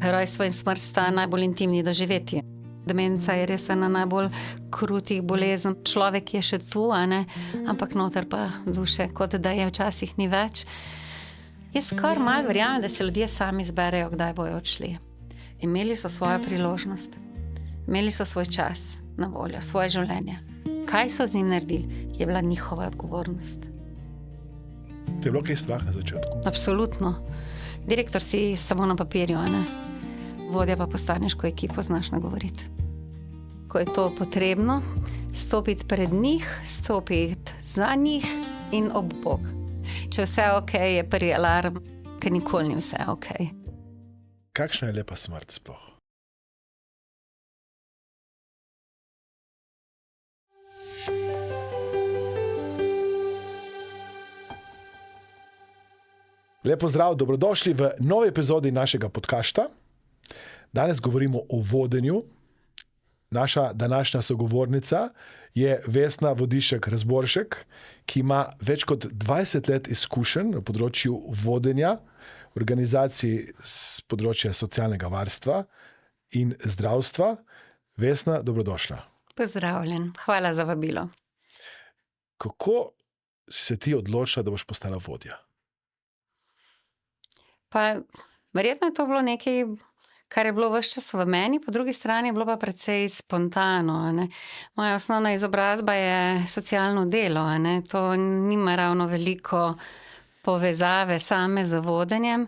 Rojstvo in smrt sta najbolj intimni doživetji. Demenca je res ena najbolj krutih bolezen. Človek je še tu, ampak noter pa duše, kot da je včasih ni več. Jaz kar malo verjamem, da se ljudje sami izberejo, kdaj bojo odšli. Imeli so svojo priložnost, imeli so svoj čas na voljo, svoje življenje. Kaj so z njim naredili, je bila njihova odgovornost. Te je bilo kaj strah na začetku? Absolutno. Direktor si samo na papirju, Vodja pa postaneš, ko ekipo znaš nagovoriti. Ko je to potrebno, stopiti pred njih, stopiti za njih in ob bok. Če vse okej, je prvi alarm, ker nikoli ni vse okej. Kakšna je lepa smrt sploh? Lep pozdrav, dobrodošli v novi epizodi našega podcasta. Danes govorimo o vodenju. Naša današnja sogovornica je Vesna Vodišek-Razboršek, ki ima več kot 20 let izkušenj na področju vodenja, organizaciji z področja socialnega varstva in zdravstva. Vesna, dobrodošla. Pozdravljen, hvala za vabilo. Kako si se ti odločila, da boš postala vodja? Pa verjetno je to bilo nekaj, kar je bilo ves čas v meni, po drugi strani je bilo pa precej spontano. Moja osnovna izobrazba je socialno delo. To nima ravno veliko povezave same z vodenjem.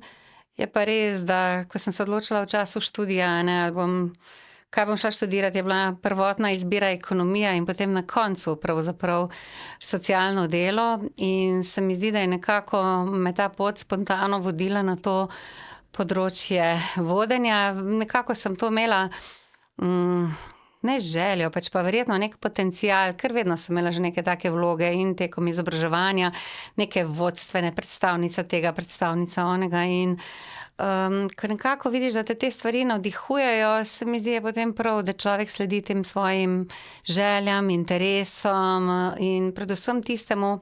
Je pa res, da ko sem se odločila v času študija, kaj bom šla študirati, je bila prvotna izbira ekonomija in potem na koncu pravzaprav socialno delo. In se mi zdi, da je nekako me ta pot spontano vodila na to področje vodenja. Nekako sem to imela, ne željo, pač pa verjetno nek potencial, ker vedno sem imela že neke take vloge in tekom izobraževanja, neke vodstvene predstavnice tega, predstavnica onega in ko nekako vidiš, da te stvari navdihujejo, se mi zdi, je potem prav, da človek sledi tem svojim željam, interesom in predvsem tistemu,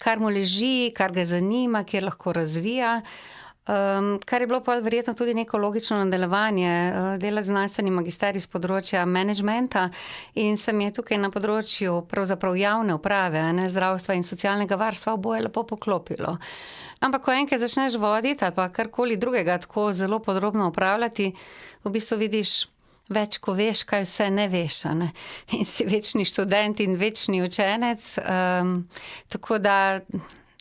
kar mu leži, kar ga zanima, kjer lahko razvija. Kar je bilo pa verjetno tudi neko logično nadaljevanje, delati znanstveni magisterij z področja menedžmenta in se mi je tukaj na področju pravzaprav javne uprave, zdravstva in socialnega varstva oboje lepo poklopilo. Ampak ko enkrat začneš voditi ali pa karkoli drugega tako zelo podrobno upravljati, v bistvu vidiš več, ko veš, kaj vse ne veš. In si večni študent in večni učenec, tako da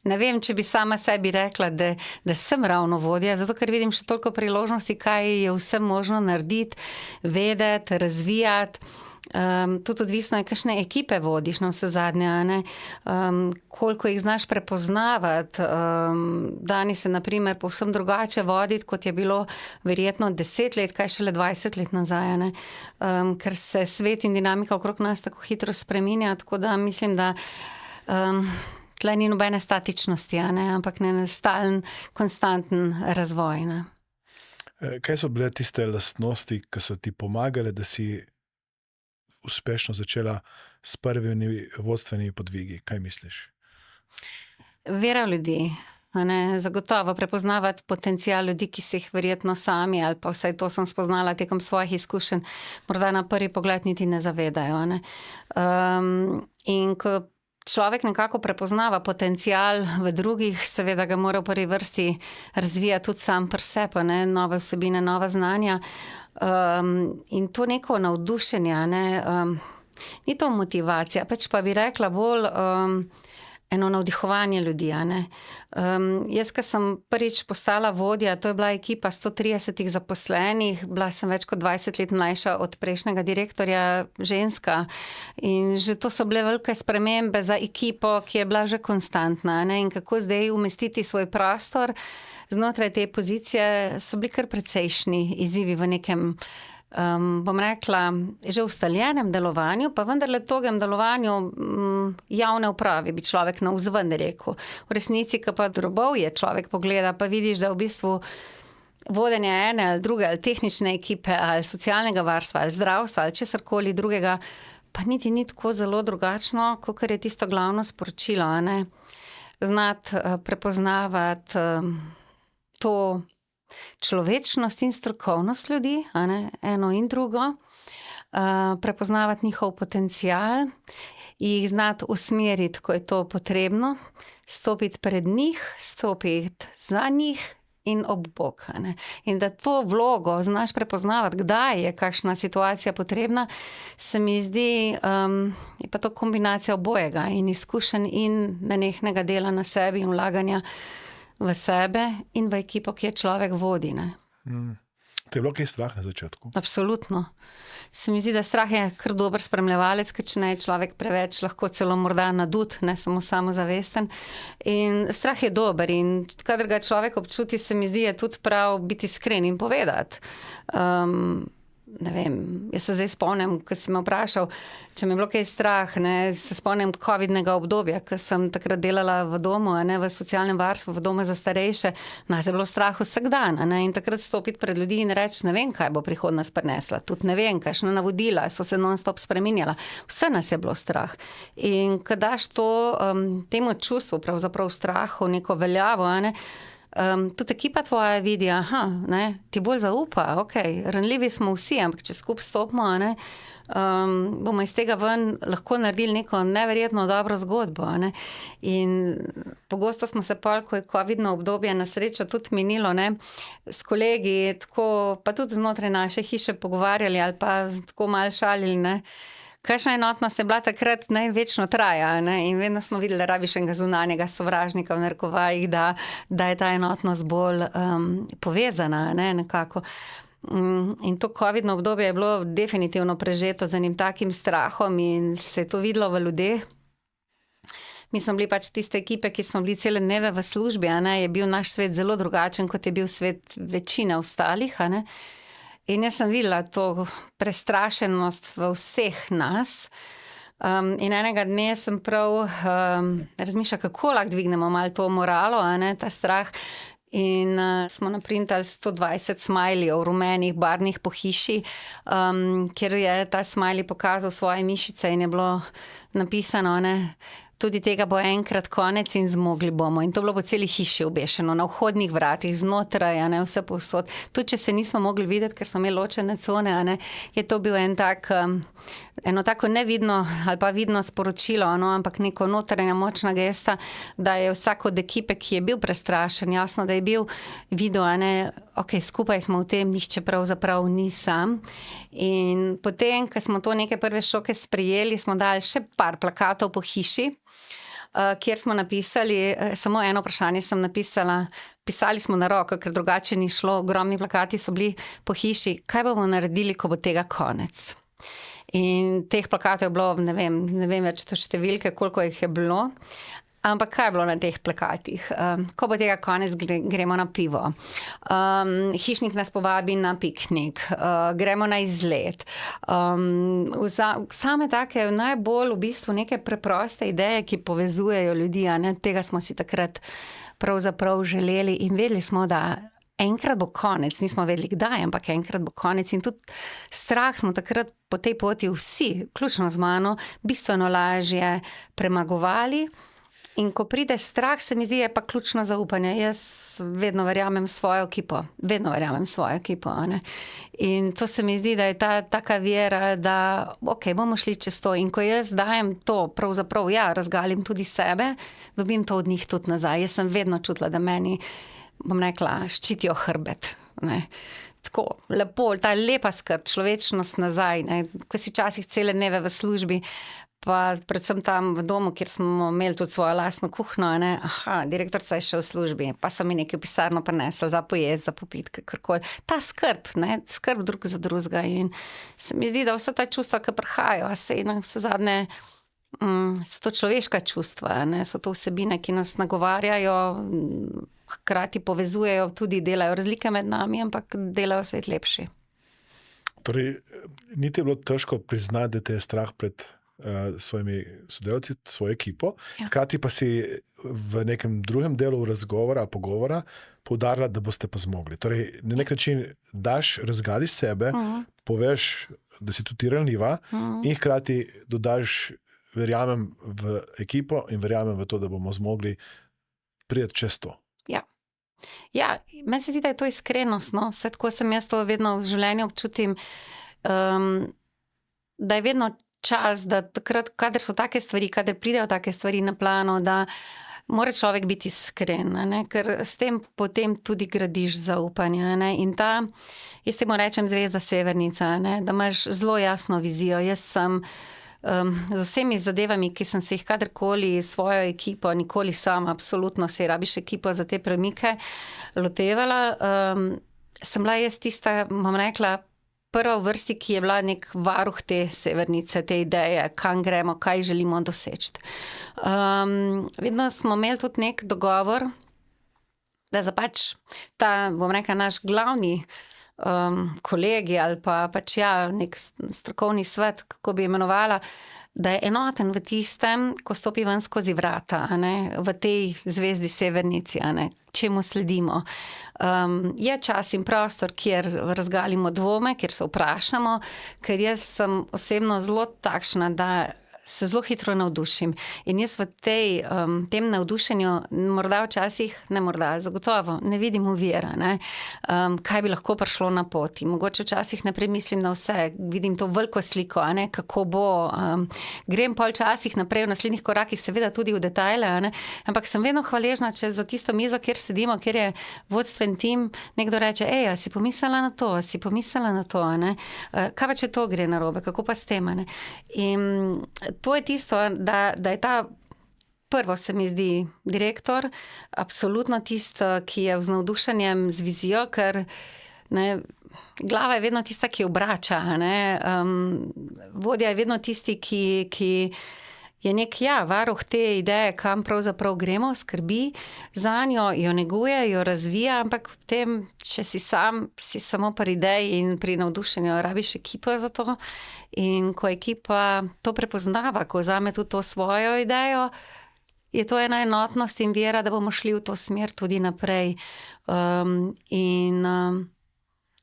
ne vem, če bi sama sebi rekla, da sem ravno vodja, zato ker vidim še toliko priložnosti, kaj je vse možno narediti, vedeti, razvijati. Tudi odvisno je, kakšne ekipe vodiš na vse zadnje, koliko jih znaš prepoznavati. Danes je na primer povsem drugače voditi, kot je bilo verjetno 10 let, kaj šele 20 let nazaj, ker se svet in dinamika okrog nas tako hitro spreminja, tako da mislim, da tle ni nobene statičnosti, ampak stalen, konstanten razvoj. Kaj so bile tiste lastnosti, ki so ti pomagale, da si uspešno začela s prvimi vodstvenimi podvigi? Kaj misliš? Vera v ljudi. Zagotovo prepoznavati potencial ljudi, ki se jih verjetno sami, ali pa vsaj to sem spoznala tekom svojih izkušenj, morda na prvi pogled niti ne zavedajo. In ko človek nekako prepoznava potencial v drugih, seveda ga mora v prvi vrsti razvijati tudi sam pri sebi, nove vsebine, nova znanja. In to neko navdušenje, ni to motivacija, pač pa bi rekla bolj eno navdihovanje ljudi. Jaz, ko sem prvič postala vodja, to je bila ekipa 130 zaposlenih, bila sem več kot 20 let mlajša od prejšnjega direktorja, ženska. In že to so bile velike spremembe za ekipo, ki je bila že konstantna. In kako zdaj umestiti svoj prostor znotraj te pozicije, so bili kar precejšnji izzivi v nekem, bom rekla, že ustaljenem delovanju, pa vendarle togem delovanju javne uprave, bi človek navzven rekel. V resnici, ko pa drobovje človek pogleda, pa vidiš, da v bistvu vodenje ene ali druge, ali tehnične ekipe, ali socialnega varstva, ali zdravstva, ali česarkoli drugega, pa niti ni tako zelo drugačno, kakor je tisto glavno sporočilo. Znati prepoznavati to človečnost in strokovnost ljudi, a ne, eno in drugo, prepoznavati njihov potencial, jih znati usmeriti, ko je to potrebno, stopiti pred njih, stopiti za njih in ob bok, a ne. In da to vlogo znaš prepoznavati, kdaj je kakšna situacija potrebna, se mi zdi, je pa to kombinacija obojega in izkušenj in nenehnega dela na sebi in vlaganja v sebe in v ekipo, ki je človek vodi, ne. Te je bilo kaj strah na začetku? Absolutno. Se mi zdi, da strah je kar dober spremljevalec, ker če ne je človek preveč, lahko celo morda nadut, ne samo samozavesten. In strah je dober in kadar ga človek občuti, se mi zdi, je tudi prav biti iskren in povedati. Ne vem, jaz se zdaj spomnim, ko si me vprašal, če me je bilo kaj strah, ne, se spomnim covidnega obdobja, ko sem takrat delala v domu, a ne, v socialnem varstvu, v domu za starejše. Nas je bilo strah vsak dan, a ne, in takrat stopiti pred ljudi in reči, ne vem, kaj bo prihodnost prinesla, tudi ne vem, kakšna navodila so se non-stop spreminjala. Vse nas je bilo strah. In ko daš to, temu čustvu, pravzaprav strahu, neko veljavo, a ne, tudi ekipa tvoja vidi, ne, ti bolj zaupa, ranljivi smo vsi, ampak če skupaj stopimo, a ne, bomo iz tega ven lahko naredili neko neverjetno dobro zgodbo, a ne. In pogosto smo se pol, ko je covidno obdobje na srečo tudi minilo, ne, s kolegi, tako, pa tudi znotraj naše hiše pogovarjali ali pa tako malo šalili, ne. Kakšna enotnost je bila takrat, večno traja, ne? In vedno smo videli, da rabiš enega zunanjega sovražnika v narekovajih, da je ta enotnost bolj povezana, ne, nekako. In to covidno obdobje je bilo definitivno prežeto z enim takim strahom in se je to videlo v ljudeh. Mi smo bili pač tiste ekipe, ki smo bili cele dneve v službi, a ne, je bil naš svet zelo drugačen, kot je bil svet večine ostalih, a ne. In jaz sem videla to prestrašenost v vseh nas. In enega dne sem prav razmišljala, kako lahko dvignemo malo to moralo, a ne, ta strah. In smo naprintali 120 smajlijev, rumenih, barvnih po hiši, kjer je ta smajli pokazal svoje mišice in je bilo napisano, a ne, tudi tega bo enkrat konec in zmogli bomo. In to bilo po celi hiši obešeno, na vhodnih vratih, znotraj, a ne, vse povsod. Tudi če se nismo mogli videti, ker smo imeli ločene cone, a ne, je to bil eno tako nevidno ali pa vidno sporočilo, no, ampak neko notranja močna gesta, da je vsak od ekipe, ki je bil prestrašen, jasno, da je bil videl, a ne, skupaj smo v tem, nihče pravzaprav ni sam. In potem, ko smo to neke prve šoke sprejeli, smo dali še par plakatov po hiši, kjer smo napisali, samo eno vprašanje sem napisala, pisali smo na roko, ker drugače ni šlo, ogromni plakati so bili po hiši, kaj bomo naredili, ko bo tega konec. In teh plakatov je bilo, ne vem več to številke, koliko jih je bilo, ampak kaj je bilo na teh plakatih? Ko bo tega konec, gremo na pivo. Hišnik nas povabi na piknik. Gremo na izlet. Same take najbolj v bistvu neke preproste ideje, ki povezujejo ljudi, a ne, tega smo si takrat pravzaprav želeli in vedeli smo, da enkrat bo konec, nismo vedeli kdaj, ampak enkrat bo konec in tudi strah smo takrat po tej poti vsi, vključno z mano, bistveno lažje premagovali. In ko pride strah, se mi zdi, je pa ključno zaupanje. Jaz vedno verjamem svojo ekipo, a ne. In to se mi zdi, da je ta taka vera, da bomo šli čez to. In ko jaz dajem to, pravzaprav, razgalim tudi sebe, dobim to od njih tudi nazaj. Jaz sem vedno čutila, da meni, bom rekla, ščitijo hrbet, ne. Tako, lepo, ta lepa skrb, človečnost nazaj, ne. Ko si včasih cele dneve v službi, pa predvsem tam v domu, kjer smo imeli tudi svojo lastno kuhinjo, ne, direktorica je še v službi, pa so mi nekaj v pisarno prinesli za pojesti, za popiti, kakorkoli. Ta skrb, ne, skrb drug za drugega in se mi zdi, da vsa ta čustva, ki prihajajo, saj navsezadnje so to človeška čustva, ne, so to vsebine, ki nas nagovarjajo, hkrati povezujejo, tudi delajo razlike med nami, ampak delajo svet lepši. Torej, ni ti bilo težko priznati, da te je strah pred svojimi sodelavci, svojo ekipo, hkrati pa si v nekem drugem delu razgovora, pogovora poudarila, da boste pa zmogli. Torej, na nek način razgališ sebe, poveš, da si tudi ranljiva in hkrati dodaš, verjamem v ekipo in verjamem v to, da bomo zmogli priti čez to. Ja, Ja, meni se zdi, da je to iskrenost, no. Vsaj tako sem jaz to vedno v življenju občutim, da je vedno čas, da takrat, kadar so take stvari, kadar pridejo take stvari na plano, da mora človek biti iskren, a ne, ker s tem potem tudi gradiš zaupanje, a ne, in jaz temu rečem zvezda severnica, a ne, da imaš zelo jasno vizijo. Jaz sem z vsemi zadevami, ki sem se jih kadarkoli s svojo ekipo, nikoli sama, absolutno se rabiš ekipo za te premike, lotevala, sem bila jaz tista, bom rekla, prva v vrsti, ki je bila nek varuh te severnice, te ideje, kam gremo, kaj želimo doseči. Vedno smo imeli tudi nek dogovor, da za pač ta, bom rekla, naš glavni kolegi ali pa pač nek strokovni svet, kako bi imenovala, da je enoten v tistem, ko stopi ven skozi vrata, a ne, v tej zvezdi severnici, a ne, čemu sledimo. Je čas in prostor, kjer razgalimo dvome, kjer se vprašamo, ker jaz sem osebno zelo takšna, da se zelo hitro navdušim. In jaz v tem navdušenju morda včasih, ne morda, zagotovo, ne vidim ovira, ne, kaj bi lahko prišlo na poti. Mogoče včasih ne premislim na vse, vidim to veliko sliko, a ne, kako bo. Grem pol časih naprej v naslednjih korakih, seveda tudi v detajle, a ne, ampak sem vedno hvaležna, če za tisto mizo, kjer sedimo, kjer je vodstven tim, nekdo reče, a si pomislila na to, a ne, kaj pa če to gre narobe, kako pa s tem, a ne. In to je tisto, da je ta, prvo se mi zdi, direktor, absolutno tisto, ki je z navdušenjem, z vizijo, ker ne, glava je vedno tista, ki obrača, ne, vodja je vedno tisti, ki je varuh te ideje, kam pravzaprav gremo, skrbi zanjo, jo neguje, jo razvija, ampak potem, če si samo pri ideji in pri navdušenju, rabiš ekipo za to. In ko ekipa to prepoznava, ko vzame tudi to svojo idejo, je to ena enotnost in vera, da bomo šli v to smer tudi naprej.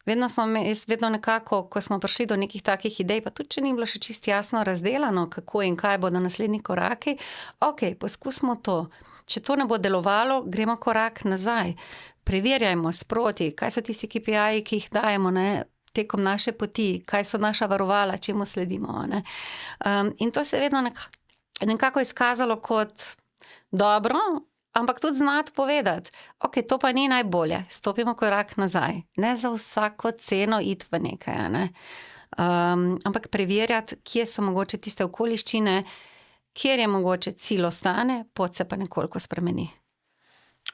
Vedno nekako, ko smo prišli do nekih takih idej, pa tudi če ni bilo še čisto jasno razdelano, kako in kaj bodo naslednji koraki, poskusimo to. Če to ne bo delovalo, gremo korak nazaj. Preverjajmo sproti, kaj so tisti KPI-ji, ki jih dajemo, ne, tekom naše poti, kaj so naša varovala, čemu sledimo, ne. In to se je vedno nekako izkazalo kot dobro, ampak tudi znati povedati, to pa ni najbolje, stopimo korak nazaj. Ne za vsako ceno iti v nekaj, a ne. Ampak preverjati, kje so mogoče tiste okoliščine, kjer je mogoče cilj ostane, pot se pa nekoliko spremeni.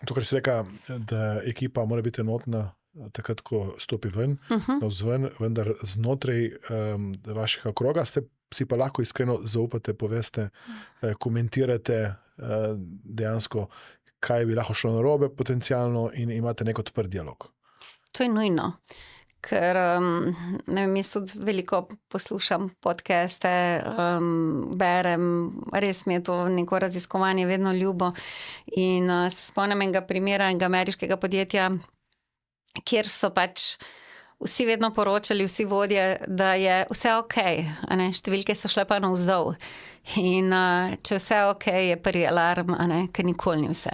To, kar si reka, da ekipa mora biti enotna, takrat, ko stopi ven, navzven, vendar znotraj vašega kroga si pa lahko iskreno zaupate, poveste, komentirate dejansko, kaj bi lahko šlo narobe potencialno in imate nek odprt dialog. To je nujno, ker ne vem, jaz tudi veliko poslušam podcaste, berem, res mi je to neko raziskovanje vedno ljubo in se spomnim enega primera, enega ameriškega podjetja, kjer so pač vsi vedno poročali, vsi vodje, da je vse okej, a ne, številke so šle pa navzdol. In če vse je prvi alarm, a ne, ker nikoli ni vse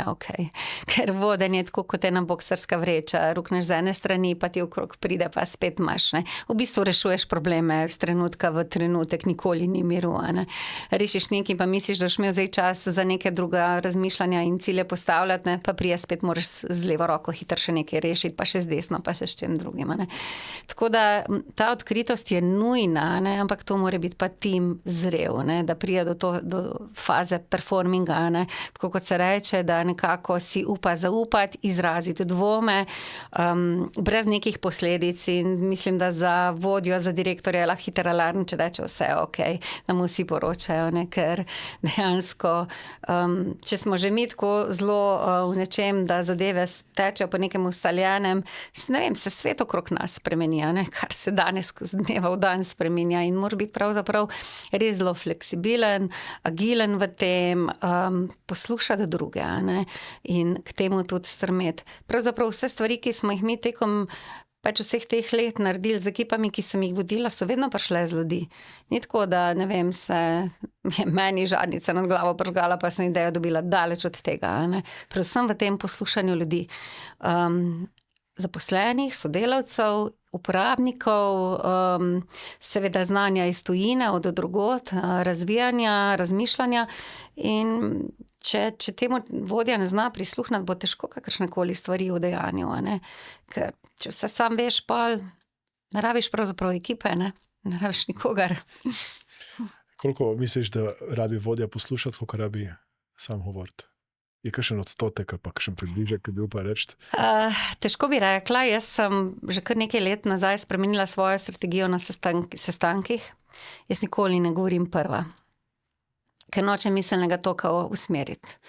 ker vodenje je tako kot ena boksarska vreča, rukneš z ene strani, pa ti okrog pride, pa spet imaš, ne. V bistvu rešuješ probleme z trenutka v trenutek, nikoli ni miru, a ne. Rešiš nekaj, pa misliš, da boš imel zdaj čas za neke druga razmišljanja in cilje postavljati, ne, pa prije spet moraš z levo roko hitro še nekaj rešiti, pa še z desno, pa še s čem drugim, a ne. Tako da ta odkritost je nujna, ne, ampak to mora biti pa tim zrel, ne, da prije do faze performinga, ne, tako kot se reče, da nekako si upa zaupati, izraziti dvome, brez nekih posledic in mislim, da za vodjo, za direktorja je lahko hiter alarm, če reče vse da mu vsi poročajo, ne, ker dejansko, če smo že mi tako zelo v nečem, da zadeve tečejo po nekem ustaljenem, ne vem, se svet okrog nas spremenja, ne, kar se danes z dneva v dan spremenja in mora biti pravzaprav res zelo fleksibilen, agilen v tem, poslušati druge, ne, in k temu tudi strmeti. Pravzaprav vse stvari, ki smo jih mi tekom pač vseh teh let naredili z ekipami, ki sem jih vodila, so vedno prišle z ljudi. Ni tako, da ne vem, se je meni žarnica nad glavo prižgala, pa sem idejo dobila daleč od tega. Ne? Predvsem v tem poslušanju ljudi. Zaposlenih, sodelavcev, uporabnikov, seveda znanja iz tujine, od drugod, razvijanja, razmišljanja in če temu vodja ne zna prisluhniti, bo težko kakršnekoli stvari v dejanju, ne? Ker če vse sam veš, pa ne rabiš pravzaprav ekipe, ne rabiš nikogar. Koliko misliš, da rabi vodja poslušati, koliko rabi sam govoriti? Je kakšen odstotek ali pa kakšen približek, ki bi upal reči? Težko bi rekla, jaz sem že kar nekaj let nazaj spremenila svojo strategijo na sestankih. Jaz nikoli ne govorim prva, ker nočem miselnega toka usmeriti.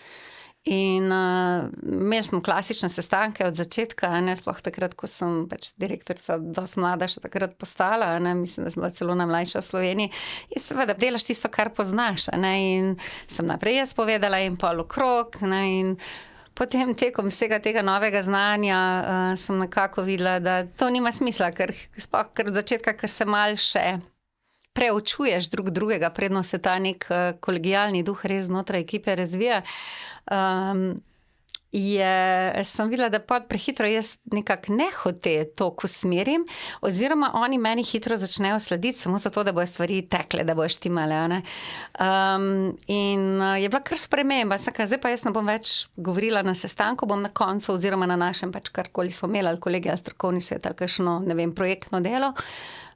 In imeli smo klasične sestanke od začetka, ne, sploh takrat, ko sem pač direktorica dosti mlada še takrat postala, ne, mislim, da sem bila celo najmlajša v Sloveniji. In seveda delaš tisto, kar poznaš, ne, in sem naprej jaz povedala in pol okrog, ne, in potem tekom vsega tega novega znanja sem nekako videla, da to nima smisla, ker od začetka, ker se mal še preučuješ drugega, predno se ta nek kolegialni duh res znotraj ekipe razvija. Sem videla, da pa prehitro jaz nekako nehote toliko usmerim, oziroma oni meni hitro začnejo slediti, samo zato, da bojo stvari tekle, da bojo štimale. Ne? In je bila kar sprememba. Zdaj pa jaz ne bom več govorila na sestanku, bom na koncu oziroma na našem pač karkoli smo imeli, ali kolegi ali strokovni svet, ali kakšno, ne vem, projektno delo.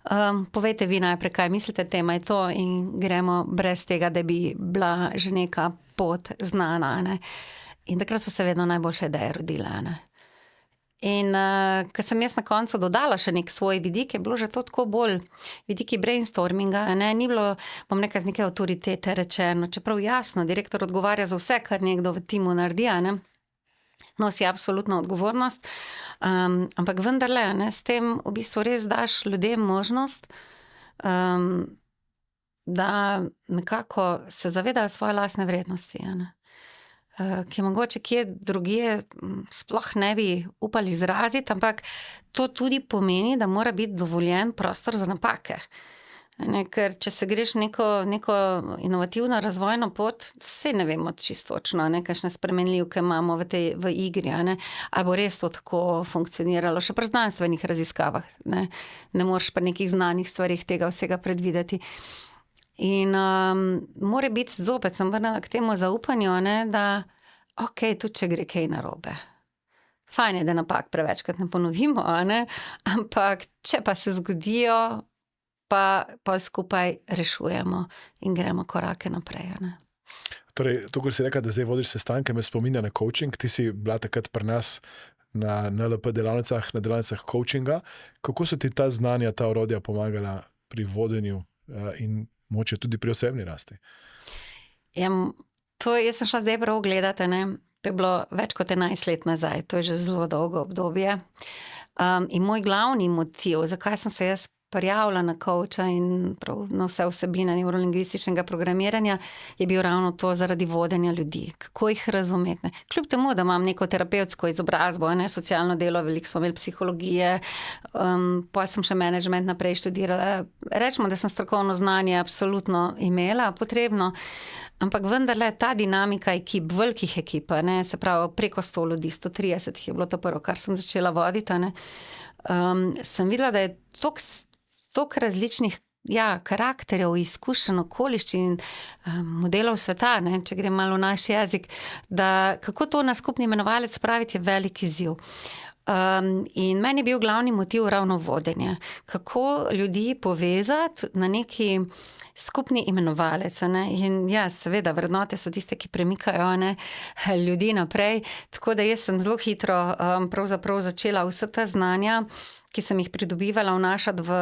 Povejte vi najprej, kaj mislite, tema je to in gremo brez tega, da bi bila že neka pot znana. Ne? In takrat so se vedno najboljše ideje rodile. Ne? In ko sem jaz na koncu dodala še nek svoj vidik, je bilo že to tako bolj vidiki brainstorminga, ne? Ni bilo, bom nekaj z neke avtoritete rečeno, čeprav jasno, direktor odgovarja za vse, kar nekdo v timu naredi, ne? Nosi absolutno odgovornost, ampak vendarle, ne, s tem v bistvu res daš ljudem možnost, da nekako se zavedajo svoje lastne vrednosti, ne. Ki mogoče kje drugje sploh ne bi upali izraziti, ampak to tudi pomeni, da mora biti dovoljen prostor za napake. Ne, ker če se greš neko inovativno razvojno pot, saj ne vemo čisto točno, ne, kakšne spremenljivke imamo v igri, ne, ali bo res to tako funkcioniralo, še pri znanstvenih raziskavah, ne moreš pri nekih znanih stvarih tega vsega predvideti. In mora biti, zopet sem vrnila k temu zaupanju, ne, da okej, tudi če gre kaj narobe. Fajn je, da napak prevečkrat ne ponovimo, ne, ampak če pa se zgodijo, pa skupaj rešujemo in gremo korake naprej. Ne? Torej, to, kar si rekla, da zdaj vodiš sestanke, me spominja na coaching. Ti si bila takrat pri nas na NLP delavnicah, na delavnicah coachinga. Kako so ti ta znanja, ta orodja pomagala pri vodenju in moče tudi pri osebni rasti? Jaz sem šla zdaj prav gledati, ne? To je bilo več kot 11 let nazaj, to je že zelo dolgo obdobje. In moj glavni motiv, zakaj sem se jaz prijavila na coacha in prav na vse vsebine neurolingvističnega programiranja, je bil ravno to zaradi vodenja ljudi. Kako jih razumeti. Kljub temu, da imam neko terapevtsko izobrazbo, ne, socialno delo, veliko smo imeli psihologije, pa sem še management naprej študirala. Rečemo, da sem strokovno znanje absolutno imela, potrebno, ampak vendarle ta dinamika ekip, velikih ekip, ne, se pravi preko 100 ljudi, 130 je bilo to prvo, kar sem začela voditi, ne, sem videla, da je toliko različnih karakterjev, izkušenj, okoliščin, modelov sveta, ne, če grem malo v naš jezik, da kako to na skupni imenovalec spraviti, je velik izziv. In meni je bil glavni motiv ravno vodenje. Kako ljudi povezati na neki skupni imenovalec. Ne? In ja, seveda, vrednote so tiste, ki premikajo, ne, ljudi naprej. Tako da jaz sem zelo hitro pravzaprav začela vse ta znanja, ki sem jih pridobivala, vnašati v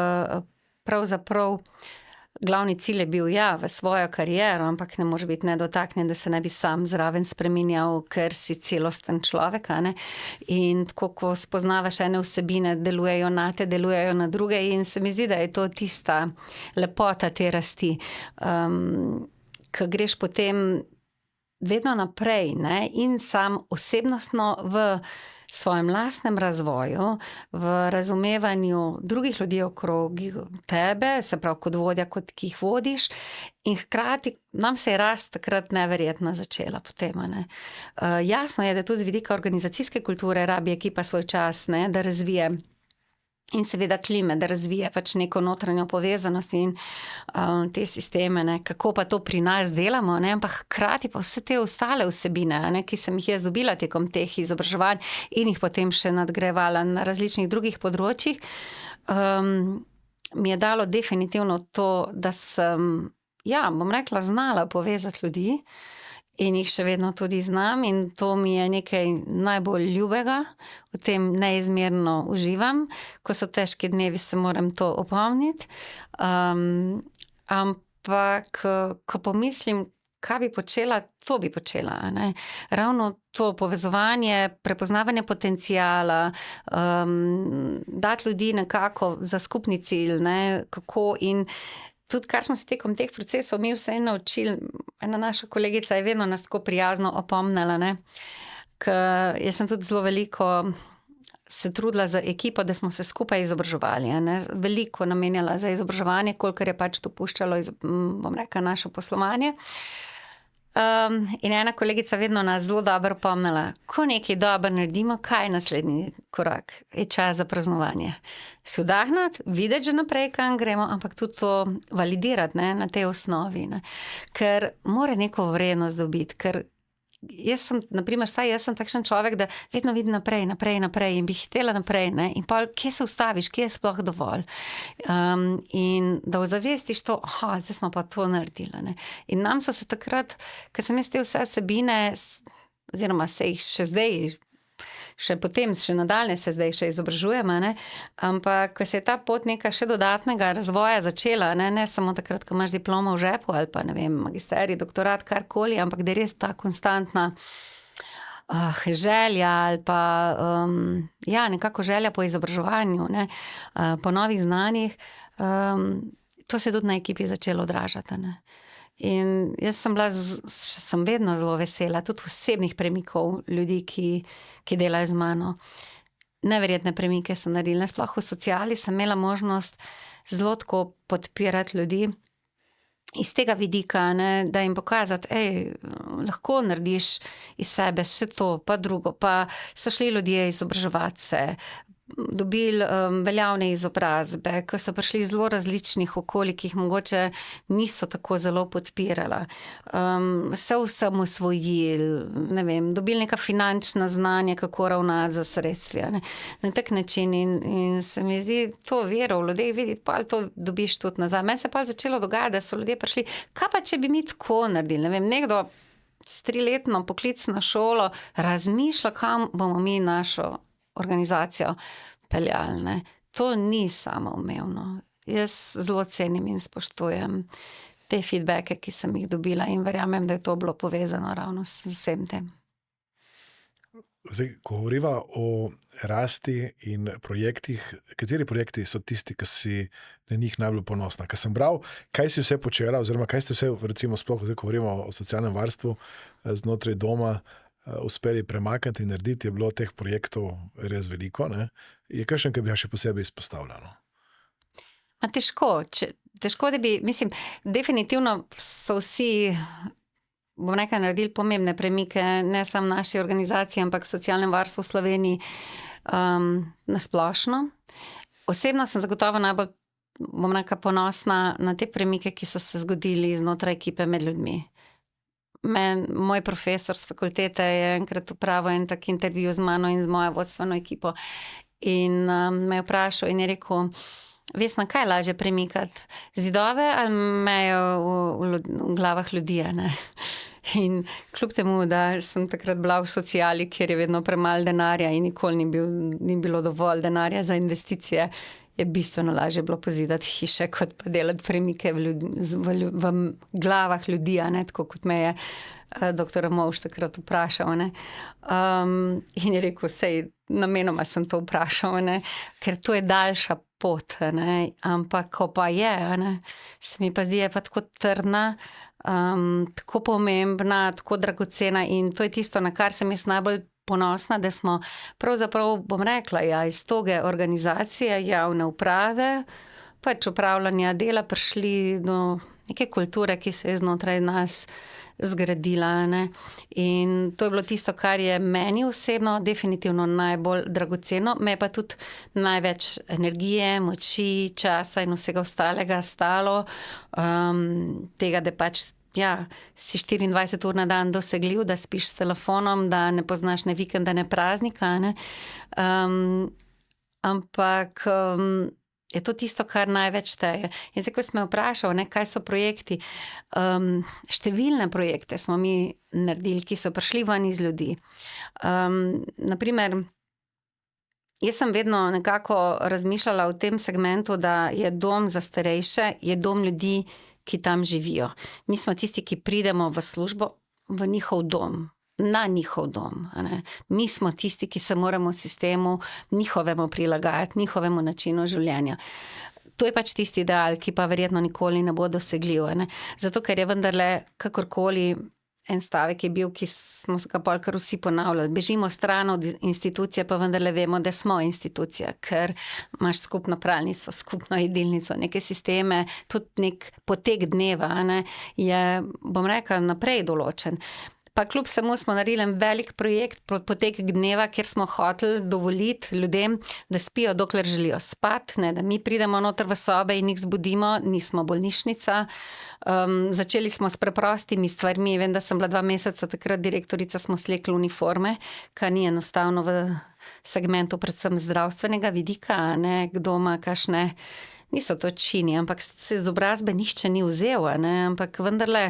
pravzaprav glavni cilj je bil, v svojo kariero, ampak ne moreš biti nedotaknjen, da se ne bi sam zraven spreminjal, ker si celosten človek, ne? In tako, ko spoznavaš ene vsebine, delujejo na te, delujejo na druge in se mi zdi, da je to tista lepota te rasti, ko greš potem vedno naprej, ne? In sam osebnostno v svojem lastnem razvoju, v razumevanju drugih ljudi okrog tebe, se pravi kot vodja, kot ki jih vodiš, in hkrati nam se je rast takrat neverjetno začela potem, ne. Jasno je, da tudi z vidika organizacijske kulture rabi ekipa svoj čas, ne, da razvije in seveda klime, da razvije pač neko notranjo povezanost in te sisteme, ne, kako pa to pri nas delamo, ne, ampak hkrati pa vse te ostale vsebine, ne, ki sem jih jaz dobila tekom teh izobraževanj in jih potem še nadgrajevala na različnih drugih področjih, mi je dalo definitivno to, da sem, bom rekla, znala povezati ljudi in jih še vedno tudi znam in to mi je nekaj najbolj ljubega, v tem neizmerno uživam, ko so težki dnevi, se moram to opomniti, ampak ko pomislim, kaj bi počela, to bi počela, ne. Ravno to povezovanje, prepoznavanje potenciala, dati ljudi nekako za skupni cilj, ne, kako in tudi, kar smo se tekom teh procesov mi vse naučili, ena naša kolegica je vedno nas tako prijazno opomnila, ne, ker jaz sem tudi zelo veliko se trudila za ekipo, da smo se skupaj izobraževali, ne, veliko namenjala za izobraževanje, kolikor je pač dopuščalo, bom rekla, naše poslovanje. In ena kolegica vedno nas zelo dobro opomnila, ko nekaj dobro naredimo, kaj je naslednji korak? Je čas za praznovanje. Si vdahniti, videti že naprej, kam gremo, ampak tudi to validirati, ne, na tej osnovi, ne. Ker mora neko vrednost dobiti, ker jaz sem, na primer, jaz sem takšen človek, da vedno vidim naprej in bi hitela naprej, ne, in pol, kje se ustaviš, kje je sploh dovolj. In da ozavestiš to, zdaj smo pa to naredili, ne. In nam so se takrat, ko sem jaz te vse vsebine, oziroma se jih še zdaj, še potem, še nadaljne se zdaj še izobražujemo, ne, ampak ko se je ta pot neka še dodatnega razvoja začela, ne samo takrat, ko imaš diplomo v žepu ali pa, ne vem, magisterij, doktorat, karkoli, ampak da je res ta konstantna želja ali pa, nekako želja po izobraževanju, ne, po novih znanjih, to se je tudi na ekipi začelo odražati, ne. In jaz sem vedno zelo vesela, tudi osebnih premikov ljudi, ki delajo z mano. Neverjetne premike so naredili, sploh v sociali sem imela možnost zelo tako podpirati ljudi iz tega vidika, ne, da jim pokazati, lahko narediš iz sebe še to, pa drugo, pa so šli ljudje izobraževati se, dobili veljavne izobrazbe, ko so prišli iz zelo različnih okolij, ki jih mogoče niso tako zelo podpirala. Se vsem usvojili, ne vem, dobili neka finančna znanja, kako ravnati za sredstvi, ne. Na tak način in se mi zdi to vero v ljudeh videti, pa to dobiš tudi nazaj. Meni se pa začelo dogajati, da so ljudje prišli, kaj pa če bi mi tako naredili, ne vem, nekdo s 3-letno poklicno šolo razmišlja, kam bomo mi našo organizacijo peljali, ne. To ni samoumevno. Jaz zelo cenim in spoštujem te feedbacke, ki sem jih dobila in verjamem, da je to bilo povezano ravno s vsem tem. Zdaj, ko govoriva o rasti in projektih, kateri projekti so tisti, ki si na njih najbolj ponosna? Ker sem bral, kaj si vse počela, oziroma kaj ste vse, recimo sploh, zdaj, ko govorimo o socialnem varstvu, znotraj doma, uspeli premakniti in narediti, je bilo teh projektov res veliko, ne? Je kakšen, ki bi ga še posebej izpostavljalo? Težko, da bi, mislim, definitivno so vsi, bom rekla, naredili pomembne premike, ne samo naši organizaciji, ampak v socialnem varstvu v Sloveniji, na splošno. Osebno sem zagotovo najbolj, bom rekla, ponosna na te premike, ki so se zgodili znotraj ekipe med ljudmi. Moj profesor s fakultete je enkrat opravil en tak intervju z mano in z mojo vodstveno ekipo in me je vprašal in je rekel: Vesna, kaj je lažje premikati? Zidove ali mejo v glavah ljudi, ne? In kljub temu, da sem takrat bila v sociali, kjer je vedno premalo denarja in nikoli ni bilo dovolj denarja za investicije, je bistveno lažje bilo pozidati hiše, kot pa delati premike v glavah ljudi, ne, tako kot me je doktor Ramovš takrat vprašal, ne. In je rekel, sej namenoma sem to vprašal, ne, ker to je daljša pot, ne, ampak ko pa je, ne, se mi pa zdi, je pa tako trdna, tako pomembna, tako dragocena in to je tisto, na kar sem jaz najbolj ponosna, da smo pravzaprav, bom rekla, iz toge organizacije javne uprave, pač upravljanja dela prišli do neke kulture, ki se je znotraj nas zgradila, ne. In to je bilo tisto, kar je meni osebno definitivno najbolj dragoceno, me pa tudi največ energije, moči, časa in vsega ostalega stalo, tega, da pač si 24 ur na dan dosegljiv, da spiš s telefonom, da ne poznaš ne vikenda, ne praznika, ne. Ampak je to tisto, kar največ šteje. In zdaj, ko si me vprašal, ne, kaj so projekti, številne projekte smo mi naredili, ki so prišli ven iz ljudi. Na primer, jaz sem vedno nekako razmišljala v tem segmentu, da je dom za starejše, je dom ljudi, ki tam živijo. Mi smo tisti, ki pridemo v službo, v njihov dom, na njihov dom, a ne. Mi smo tisti, ki se moramo sistemu njihovemu prilagajati, njihovemu načinu življenja. To je pač tisti ideal, ki pa verjetno nikoli ne bo dosegljiv, a ne. Zato, ker je vendarle kakorkoli en stavek je bil, ki smo se ga pol kar vsi ponavljali. Bežimo stran od institucije, pa vendarle vemo, da smo institucija, ker imaš skupno pralnico, skupno jedilnico, neke sisteme, tudi nek potek dneva, a ne, je, bom rekla, naprej določen. Pa kljub vsemu smo naredili en velik projekt, potek dneva, kjer smo hoteli dovoliti ljudem, da spijo, dokler želijo spati, ne, da mi pridemo noter v sobe in jih zbudimo, nismo bolnišnica. Začeli smo s preprostimi stvarmi, vem, da sem bila 2 meseca takrat direktorica, smo slekli uniforme, kar ni enostavno v segmentu predvsem zdravstvenega vidika, a ne, kdo ima kakšne, niso to čini, ampak se izobrazbe nihče ni vzel, a ne, ampak vendarle,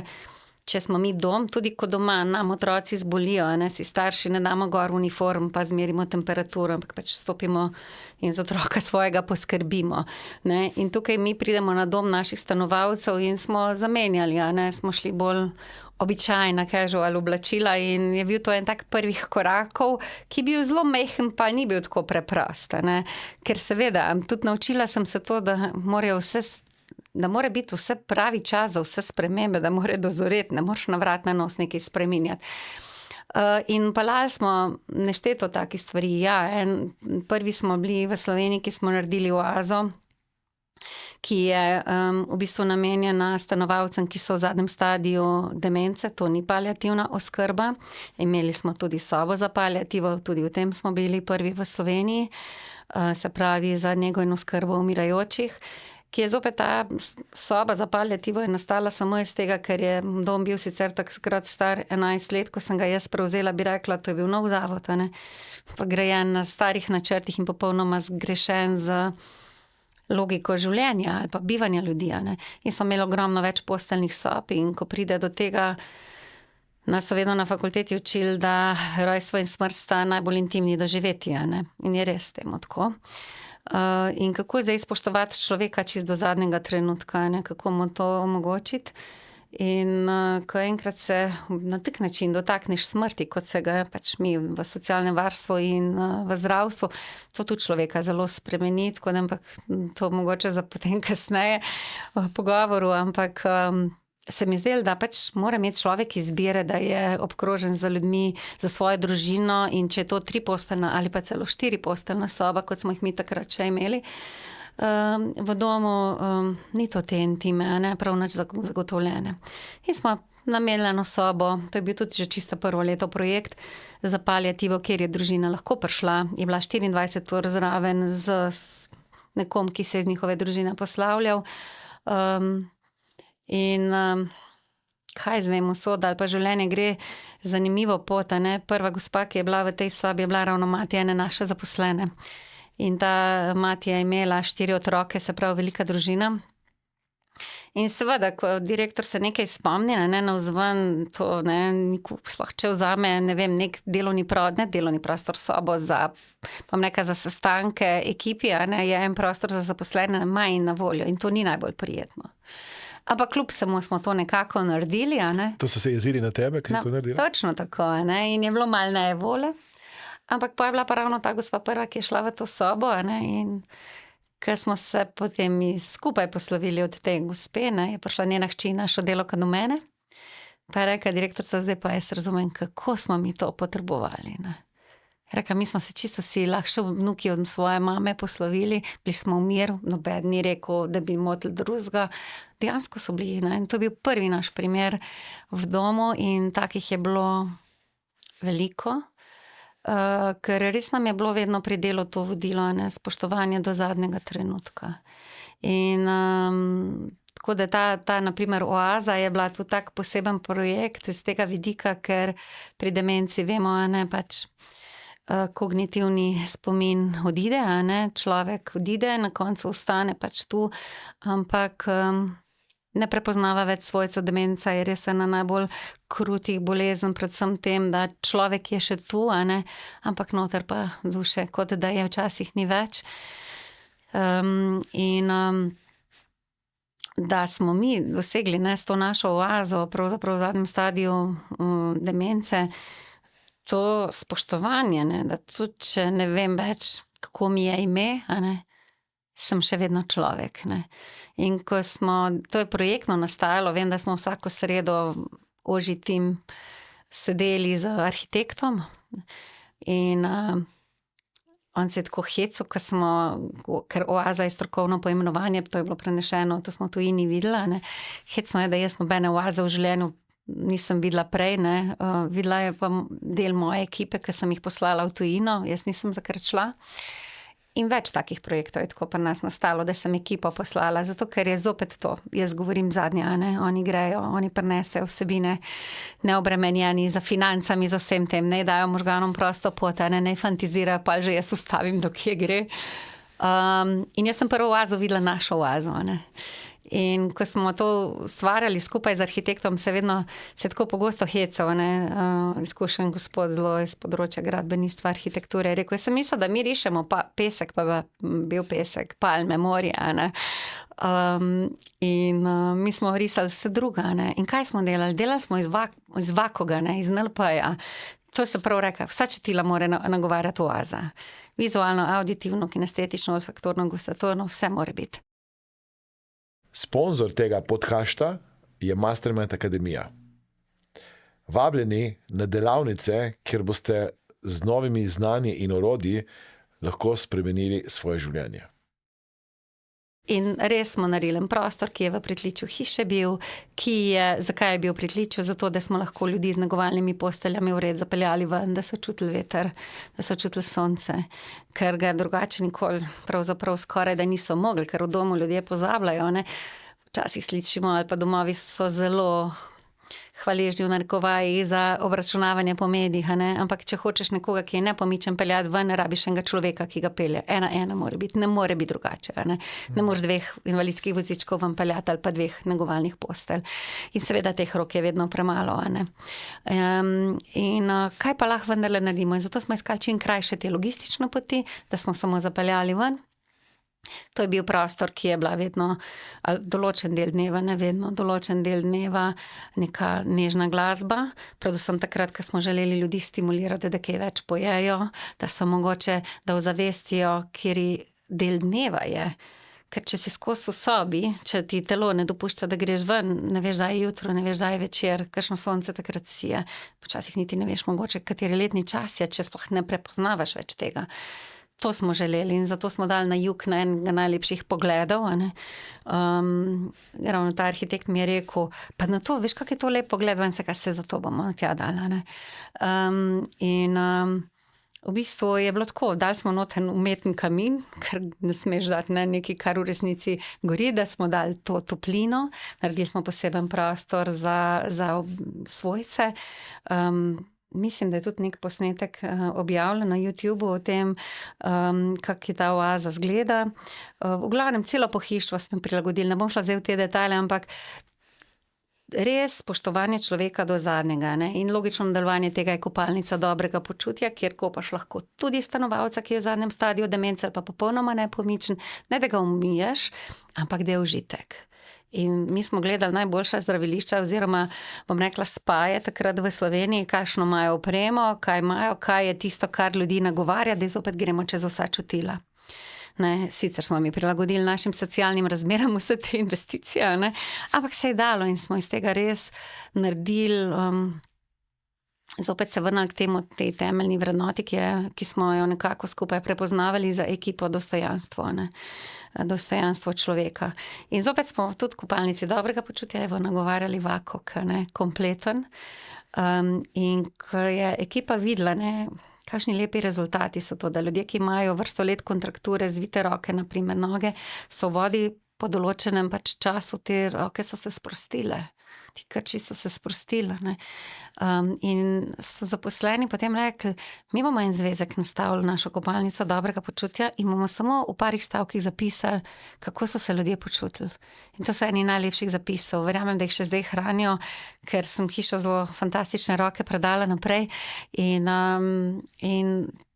če smo mi dom, tudi ko doma nam otroci zbolijo, a ne, si starši ne damo gor uniform, pa zmerimo temperaturo, ampak pač stopimo in za otroka svojega poskrbimo, ne. In tukaj mi pridemo na dom naših stanovalcev in smo zamenjali, a ne, smo šli bolj običajna casual oblačila in je bil to en tak prvih korakov, ki bil zelo majhen, pa ni bil tako preprost, a ne. Ker seveda, tudi naučila sem se to, da morajo da mora biti vse pravi čas za vse spremembe, da mora dozoreti, ne moreš na vrat na nos nekaj spreminjati. In peljali smo nešteto takih stvari, prvi smo bili v Sloveniji, ki smo naredili oazo, ki je v bistvu namenjena stanovalcem, ki so v zadnjem stadiju demence, to ni paliativna oskrba. Imeli smo tudi sobo za paliativo, tudi v tem smo bili prvi v Sloveniji, se pravi za nego in oskrbo umirajočih. Ki je zopet ta soba za paliativo je nastala samo iz tega, ker je dom bil sicer takrat star 11 let, ko sem ga jaz prevzela, bi rekla, to je bil nov zavod, a ne, pa grajen na starih načrtih in popolnoma zgrešen z logiko življenja ali pa bivanja ljudi, a ne. In so imeli ogromno več posteljnih sob in ko pride do tega, nas so vedno na fakulteti učili, da rojstvo in smrt sta najbolj intimni doživetji, a ne. In je res temu tako. In kako zdaj spoštovati človeka čisto do zadnjega trenutka, ne, kako mu to omogočiti. In ko enkrat se na tak način dotakneš smrti, kot se ga pač mi v socialnem varstvu in v zdravstvu, to tudi človeka zelo spremeni, tako da ampak to mogoče za potem kasneje v pogovoru, ampak se mi zdelo, da pač mora imeti človek izbire, da je obkrožen z ljudmi, za svojo družino in če je to 3-posteljna ali pa celo 4-posteljna soba, kot smo jih mi takrat še imeli, v domu ni to te intime, a ne, prav nič zagotovljene. In smo namenili eno sobo, to je bil tudi že čisto prvo leto projekt za paliativo, kjer je družina lahko prišla, je bila 24 ur zraven z nekom, ki se je iz njihove družine poslavljal. In kaj zdaj vem, usoda ali pa življenje gre zanimivo pot, a ne. Prva gospa, ki je bila v tej sobi, je bila ravno mati ene naše zaposlene. In ta mati je imela 4 otroke, se pravi velika družina. In seveda, ko direktor se nekaj spomni, ne, navzven, to, ne, sploh če vzame, ne vem, nek delovni prostor, sobo za, bom rekla, za sestanke ekipi, a ne, je en prostor za zaposlene manj na voljo in to ni najbolj prijetno. Ampak kljub vsemu smo to nekako naredili, a ne. To so se jezili na tebe, ker si to naredila? Točno tako, a ne, in je bilo malo nevole. Ampak pa je bila pa ravno ta gospa prva, ki je šla v to sobo, a ne, in ko smo se potem skupaj poslovili od te gospe, ne, je prišla njena hči, našo delavka do mene, pa je rekla direktorica, zdaj pa jaz razumem, kako smo mi to potrebovali, ne. Rekla, mi smo se čisto vsi lahko še vnuki od svoje mame poslovili, bili smo v miru, noben ni rekel, da bi motili drugega. Dejansko so bili, ne? In to je bil prvi naš primer v domu in takih je bilo veliko, ker res nam je bilo vedno pri delu to vodilo, ne? Spoštovanje do zadnjega trenutka. In tako da ta na primer oaza je bila tudi tak poseben projekt z tega vidika, ker pri demenci vemo, ne, pač kognitivni spomin odide, a ne, človek odide, na koncu ostane pač tu, ampak ne prepoznava več svojcev. Demenca je res ena najbolj krutih bolezen, predvsem tem, da človek je še tu, a ne, ampak noter pa duše, kot da je včasih ni več. Da smo mi dosegli, ne, s to našo oazo, pravzaprav v zadnjem stadiju demence, to spoštovanje, ne, da tudi, če ne vem več, kako mi je ime, a ne, sem še vedno človek, ne. In ko to je projektno nastajalo, vem, da smo vsako sredo ožji tim sedeli z arhitektom in on se je tako hecel, ker oaza je strokovno poimenovanje, to je bilo prenešeno, to smo v tujini videla, ne. Hecno je, da jaz nobene oaze v življenju nisem videla prej, ne. Videla je pa del moje ekipe, ki sem jih poslala v tujino, jaz nisem takrat šla. In več takih projektov je tako pri nas nastalo, da sem ekipo poslala, zato ker je zopet to, jaz govorim zadnja, ne, oni grejo, oni prinesejo vsebine, neobremenjeni za financami, za vsem tem, ne dajo možganom prosto pot, ne fantizirajo, pa že jaz ustavim, do kje gre. In jaz sem prvo oazo videla našo oazo, ne. In ko smo to ustvarjali skupaj z arhitektom, se je tako pogosto hecal, ne, izkušen gospod zelo iz področja gradbeništva, arhitekture, je rekel, jaz sem mislil, da mi rišemo pesek, pa bil pesek, palme, morje, ne. In mi smo risali vse druga, ne. In kaj smo delali? Delali smo iz vakoga, ne, iz NLP-ja. To se prav reka, vsa čutila mora nagovarjati oaza. Vizualno, auditivno, kinestetično, olfaktorno, gustatorno, vse mora biti. Sponzor tega podcasta je Mastermind Akademija. Vabljeni na delavnice, kjer boste z novimi znanji in orodji lahko spremenili svoje življenje. In res smo naredili prostor, ki je v pritličju hiše bil, zakaj je bil v pritličju? Zato, da smo lahko ljudi z negovalnimi posteljami vred zapeljali ven, da so čutili veter, da so čutili sonce, ker ga drugače nikoli pravzaprav skoraj da niso mogli, ker v domu ljudje pozabljajo, ne. Včasih slišimo, ali pa domovi so zelo hvaležni v narekovajih za obračunavanje po medijih, a ne, ampak če hočeš nekoga, ki je nepomičen, peljati ven, rabiš enega človeka, ki ga pelje. Ena mora biti, ne more biti drugače, a ne. Ne moreš 2 invalidskih vozičkov ven peljati ali pa 2 negovalnih postelj. In seveda teh rok je vedno premalo, a ne. In kaj pa lahko vendarle naredimo? In zato smo iskali čim krajše te logistične poti, da smo samo zapeljali ven. To je bil prostor, ki je bila vedno določen del dneva, ne vedno, določen del dneva neka nežna glasba, predvsem takrat, ko smo želeli ljudi stimulirati, da kaj več pojejo, da so mogoče, da ozavestijo, kateri del dneva je. Ker če si skozi v sobi, če ti telo ne dopušča, da greš ven, ne veš, da je jutro, ne veš, da je večer, kakšno sonce takrat sije, počasih niti ne veš mogoče, kateri letni čas je, če sploh ne prepoznavaš več tega. To smo želeli in zato smo dali na jug na enega najlepših pogledov, a ne. Ravno ta arhitekt mi je rekel, pa na to, veš, kak je to lep pogled, ven se, kaj se za to bomo tja dali, a ne. V bistvu je bilo tako, dali smo noter umeten kamin, ker ne smeš dati nekaj, kar v resnici gori, da smo dali to toplino, naredili smo poseben prostor za svojce. Mislim, da je tudi nek posnetek objavljen na YouTubu o tem, kako je ta oaza zgleda. V glavnem celo pohištvo smo prilagodili, ne bom šla zdaj v te detajle, ampak res spoštovanje človeka do zadnjega, ne, in logično nadaljevanje tega je kopalnica dobrega počutja, kjer kopaš lahko tudi stanovalca, ki je v zadnjem stadiju demence ali pa popolnoma nepomičen, ne da ga umiješ, ampak da je užitek. In mi smo gledali najboljša zdravilišča oziroma, bom rekla, spaje takrat v Sloveniji, kakšno imajo opremo, kaj imajo, kaj je tisto, kar ljudi nagovarja, da zopet gremo čez vsa čutila. Ne, sicer smo mi prilagodili našim socialnim razmeram vse te investicije, ne, ampak se je dalo in smo iz tega res naredili zopet se vrnili k temu, tej temeljni vrednoti, ki smo jo nekako skupaj prepoznavali za ekipo dostojanstvo, ne. Dostojanstvo človeka. In zopet smo tudi v kopalnici dobrega počutja evo nagovarjali Vakok, ne, kompleten. In ko je ekipa videla, ne, kakšni lepi rezultati so to, da ljudje, ki imajo vrsto let kontrakture, zvite roke, na primer noge, so v vodi po določenem pač času, te roke so se sprostile. Ti krči so se sprostili, ne. In so zaposleni potem rekli, mi bomo en zvezek nastavili v našo kopalnico dobrega počutja in bomo samo v parih stavkih zapisali, kako so se ljudje počutili. In to so eni najlepših zapisov. Verjamem, da jih še zdaj hranijo, ker sem hišo zelo fantastične roke predala naprej in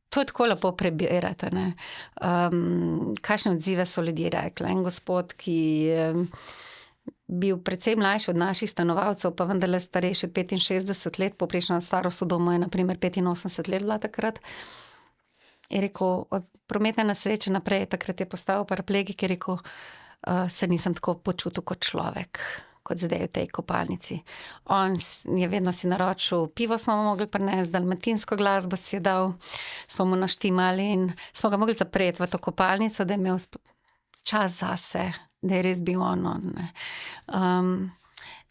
to je tako lepo prebirati, ne. Kakšne odzive so ljudje rekli. En gospod, ki je bil precej mlajši od naših stanovalcev, pa vendarle starejši od 65 let, povprečna starost v domu je na primer 85 let bila takrat. Je rekel, od prometne nesreče naprej, takrat je postal paraplegik, je rekel, se nisem tako počutil kot človek, kot zdaj v tej kopalnici. On je vedno si naročil, pivo smo mu mogli prinesti, dalmatinsko glasbo si je dal, smo mu naštimali in smo ga mogli zapreti v to kopalnico, da je imel čas zase, da je res bil ono, ne.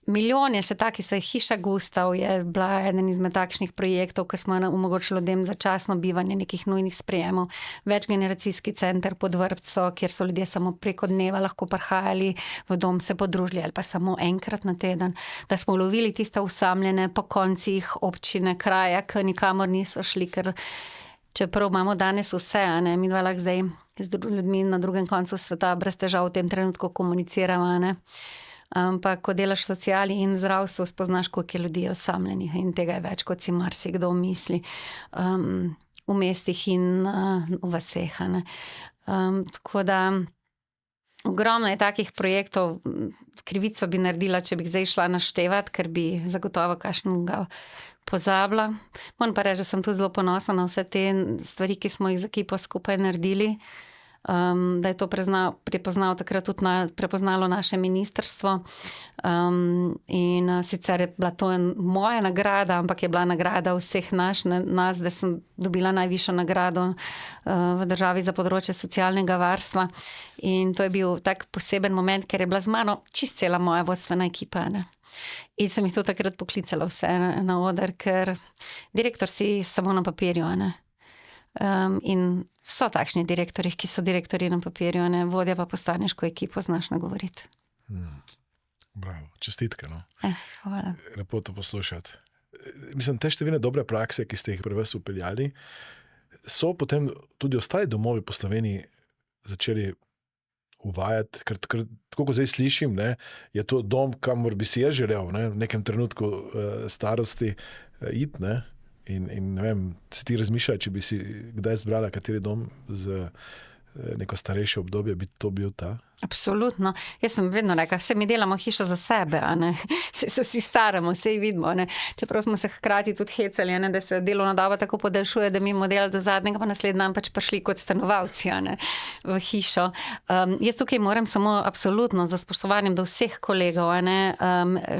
Milijon je še takih, Hiša Gustav je bila eden izmed takšnih projektov, ko smo omogočili ljudem začasno bivanje, nekih nujnih sprejemov, večgeneracijski center pod Vrbco, kjer so ljudje samo preko dneva lahko prihajali v dom, se podružili ali pa samo enkrat na teden, da smo ulovili tiste osamljene po koncih občine, kraja, ki nikamor niso šli, ker čeprav imamo danes vse, a ne, mi dva lahko zdaj z ljudmi na drugem koncu sveta brez težav v tem trenutku komuniciramo, a ne. Ampak ko delaš v sociali in zdravstvu, spoznaš, koliko je ljudi osamljenih in tega je več, kot si marsikdo misli, v mestih in v vaseh, a ne. Tako da ogromno je takih projektov, krivico bi naredila, če bi zdaj šla naštevati, ker bi zagotovo kakšnega pozabila. Moram pa reči, da sem tudi zelo ponosna na vse te stvari, ki smo jih z ekipo skupaj naredili. Da je to prepoznalo takrat tudi prepoznalo naše ministrstvo. In sicer je bila to moja nagrada, ampak je bila nagrada vseh nas, da sem dobila najvišjo nagrado v državi za področje socialnega varstva. In to je bil tak poseben moment, ker je bila z mano čist cela moja vodstvena ekipa, ne. In sem jih to takrat poklicala vse na oder, ker direktor si samo na papirju, a ne. In so takšni direktorji, ki so direktorji na papirju, ne, vodja pa postaneš, ko ekipo znaš nagovoriti. Bravo, čestitke, no. Hvala. Lepo to poslušati. Mislim, te številne dobre prakse, ki ste jih pri vas upeljali, so potem tudi ostali domovi po Sloveniji začeli uvajati, ker tako ko zdaj slišim, ne, je to dom, kamor bi si jaz želel, ne, v nekem trenutku starosti iti, ne. In ne vem, si ti razmišljala, če bi si kdaj zbrala kateri dom z neko starejše obdobje, bi to bil ta? Absolutno. Jaz sem vedno rekla, saj mi delamo hišo za sebe, a ne. Saj se vsi staramo, saj vidimo, a ne. Čeprav smo se hkrati tudi hecali, a ne, da se delovna doba tako podaljšuje, da mi bomo delali do zadnjega, pa naslednji dan pač prišli kot stanovalci, a ne, v hišo. Jaz tukaj moram samo absolutno za spoštovanjem do vseh kolegov, a ne,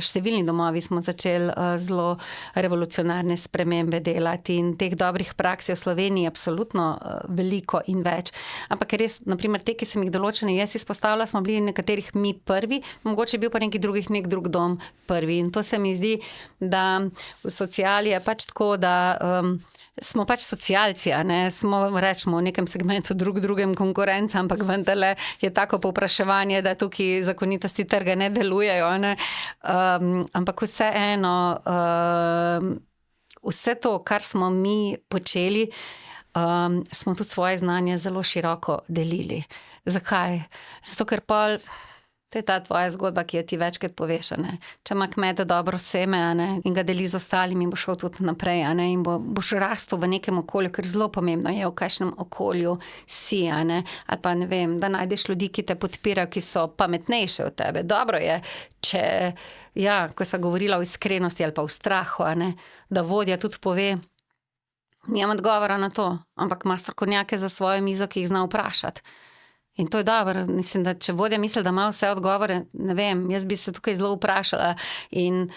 številni domovi smo začeli zelo revolucionarne spremembe delati in teh dobrih praks je v Sloveniji absolutno veliko in več. Ampak res, na primer, te, ki sem jih določene, jaz izpostavljala, smo bili nekaterih mi prvi, mogoče je bil pa neki drugih nek drug dom prvi. In to se mi zdi, da v sociali je pač tako, da smo pač socialci, a ne, smo, rečemo, v nekem segmentu drugem konkurenca, ampak vendarle je tako povpraševanje, da tukaj zakonitosti trga ne delujejo, a ne. Ampak vseeno, vse to, kar smo mi počeli, smo tudi svoje znanje zelo široko delili. Zakaj? Zato, ker pol, to je ta tvoja zgodba, ki jo ti večkrat poveš, a ne. Če ima kmet dobro seme, a ne, in ga deli z ostalimi, bo šel tudi naprej, a ne, in boš rastel v nekem okolju, ker zelo pomembno je, v kakšnem okolju si, a ne, ali pa ne vem, da najdeš ljudi, ki te podpirajo, ki so pametnejše od tebe. Dobro je, če, ja, ko sem govorila o iskrenosti ali pa o strahu, a ne, da vodja tudi pove, nimam odgovora na to, ampak ima strokovnjake za svojo mizo, ki jih zna vprašati. In to je dobro. Mislim, da če vodja misli, da ima vse odgovore, ne vem, jaz bi se tukaj zelo vprašala in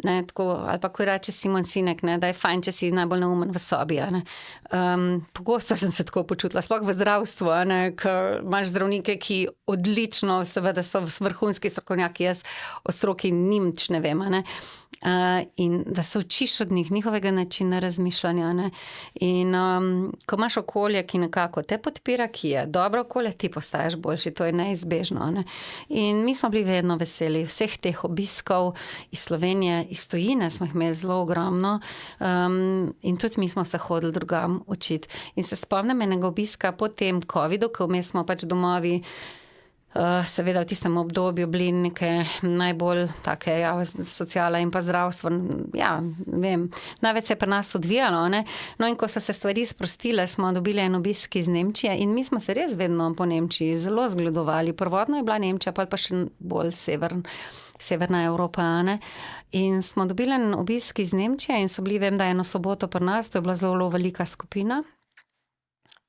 Ne, tako, ali pa ko reče Simon Sinek, ne, da je fajn, če si najbolj neumen v sobi. A ne. Pogosto sem se tako počutila, sploh v zdravstvu, a ne, ker imaš zdravnike, ki odlično, seveda so vrhunski strokovnjaki, jaz o stroki nič ne vem. A ne. In da se učiš od njih, njihovega načina razmišljanja. Ne. In ko imaš okolje, ki nekako te podpira, ki je dobro okolje, ti postaješ boljši, to je neizbežno. Ne. In mi smo bili vedno veseli vseh teh obiskov iz Slovenije, iz tujine smo jih imeli zelo ogromno, in tudi mi smo se hodili drugam učiti. In se spomnim enega obiska po tem covidu, ko vmes smo pač domovi, seveda v tistem obdobju bili neke najbolj take, ja, sociala in pa zdravstvo, ja, vem, največ se je pri nas odvijalo, ne. No, in ko so se stvari sprostile, smo dobili en obisk iz Nemčije in mi smo se res vedno po Nemčiji zelo zgledovali. Prvotno je bila Nemčija, pa še bolj severna Evropa, ne. In smo dobili en obisk iz Nemčije in so bili, vem, da eno soboto pri nas, to je bila zelo velika skupina.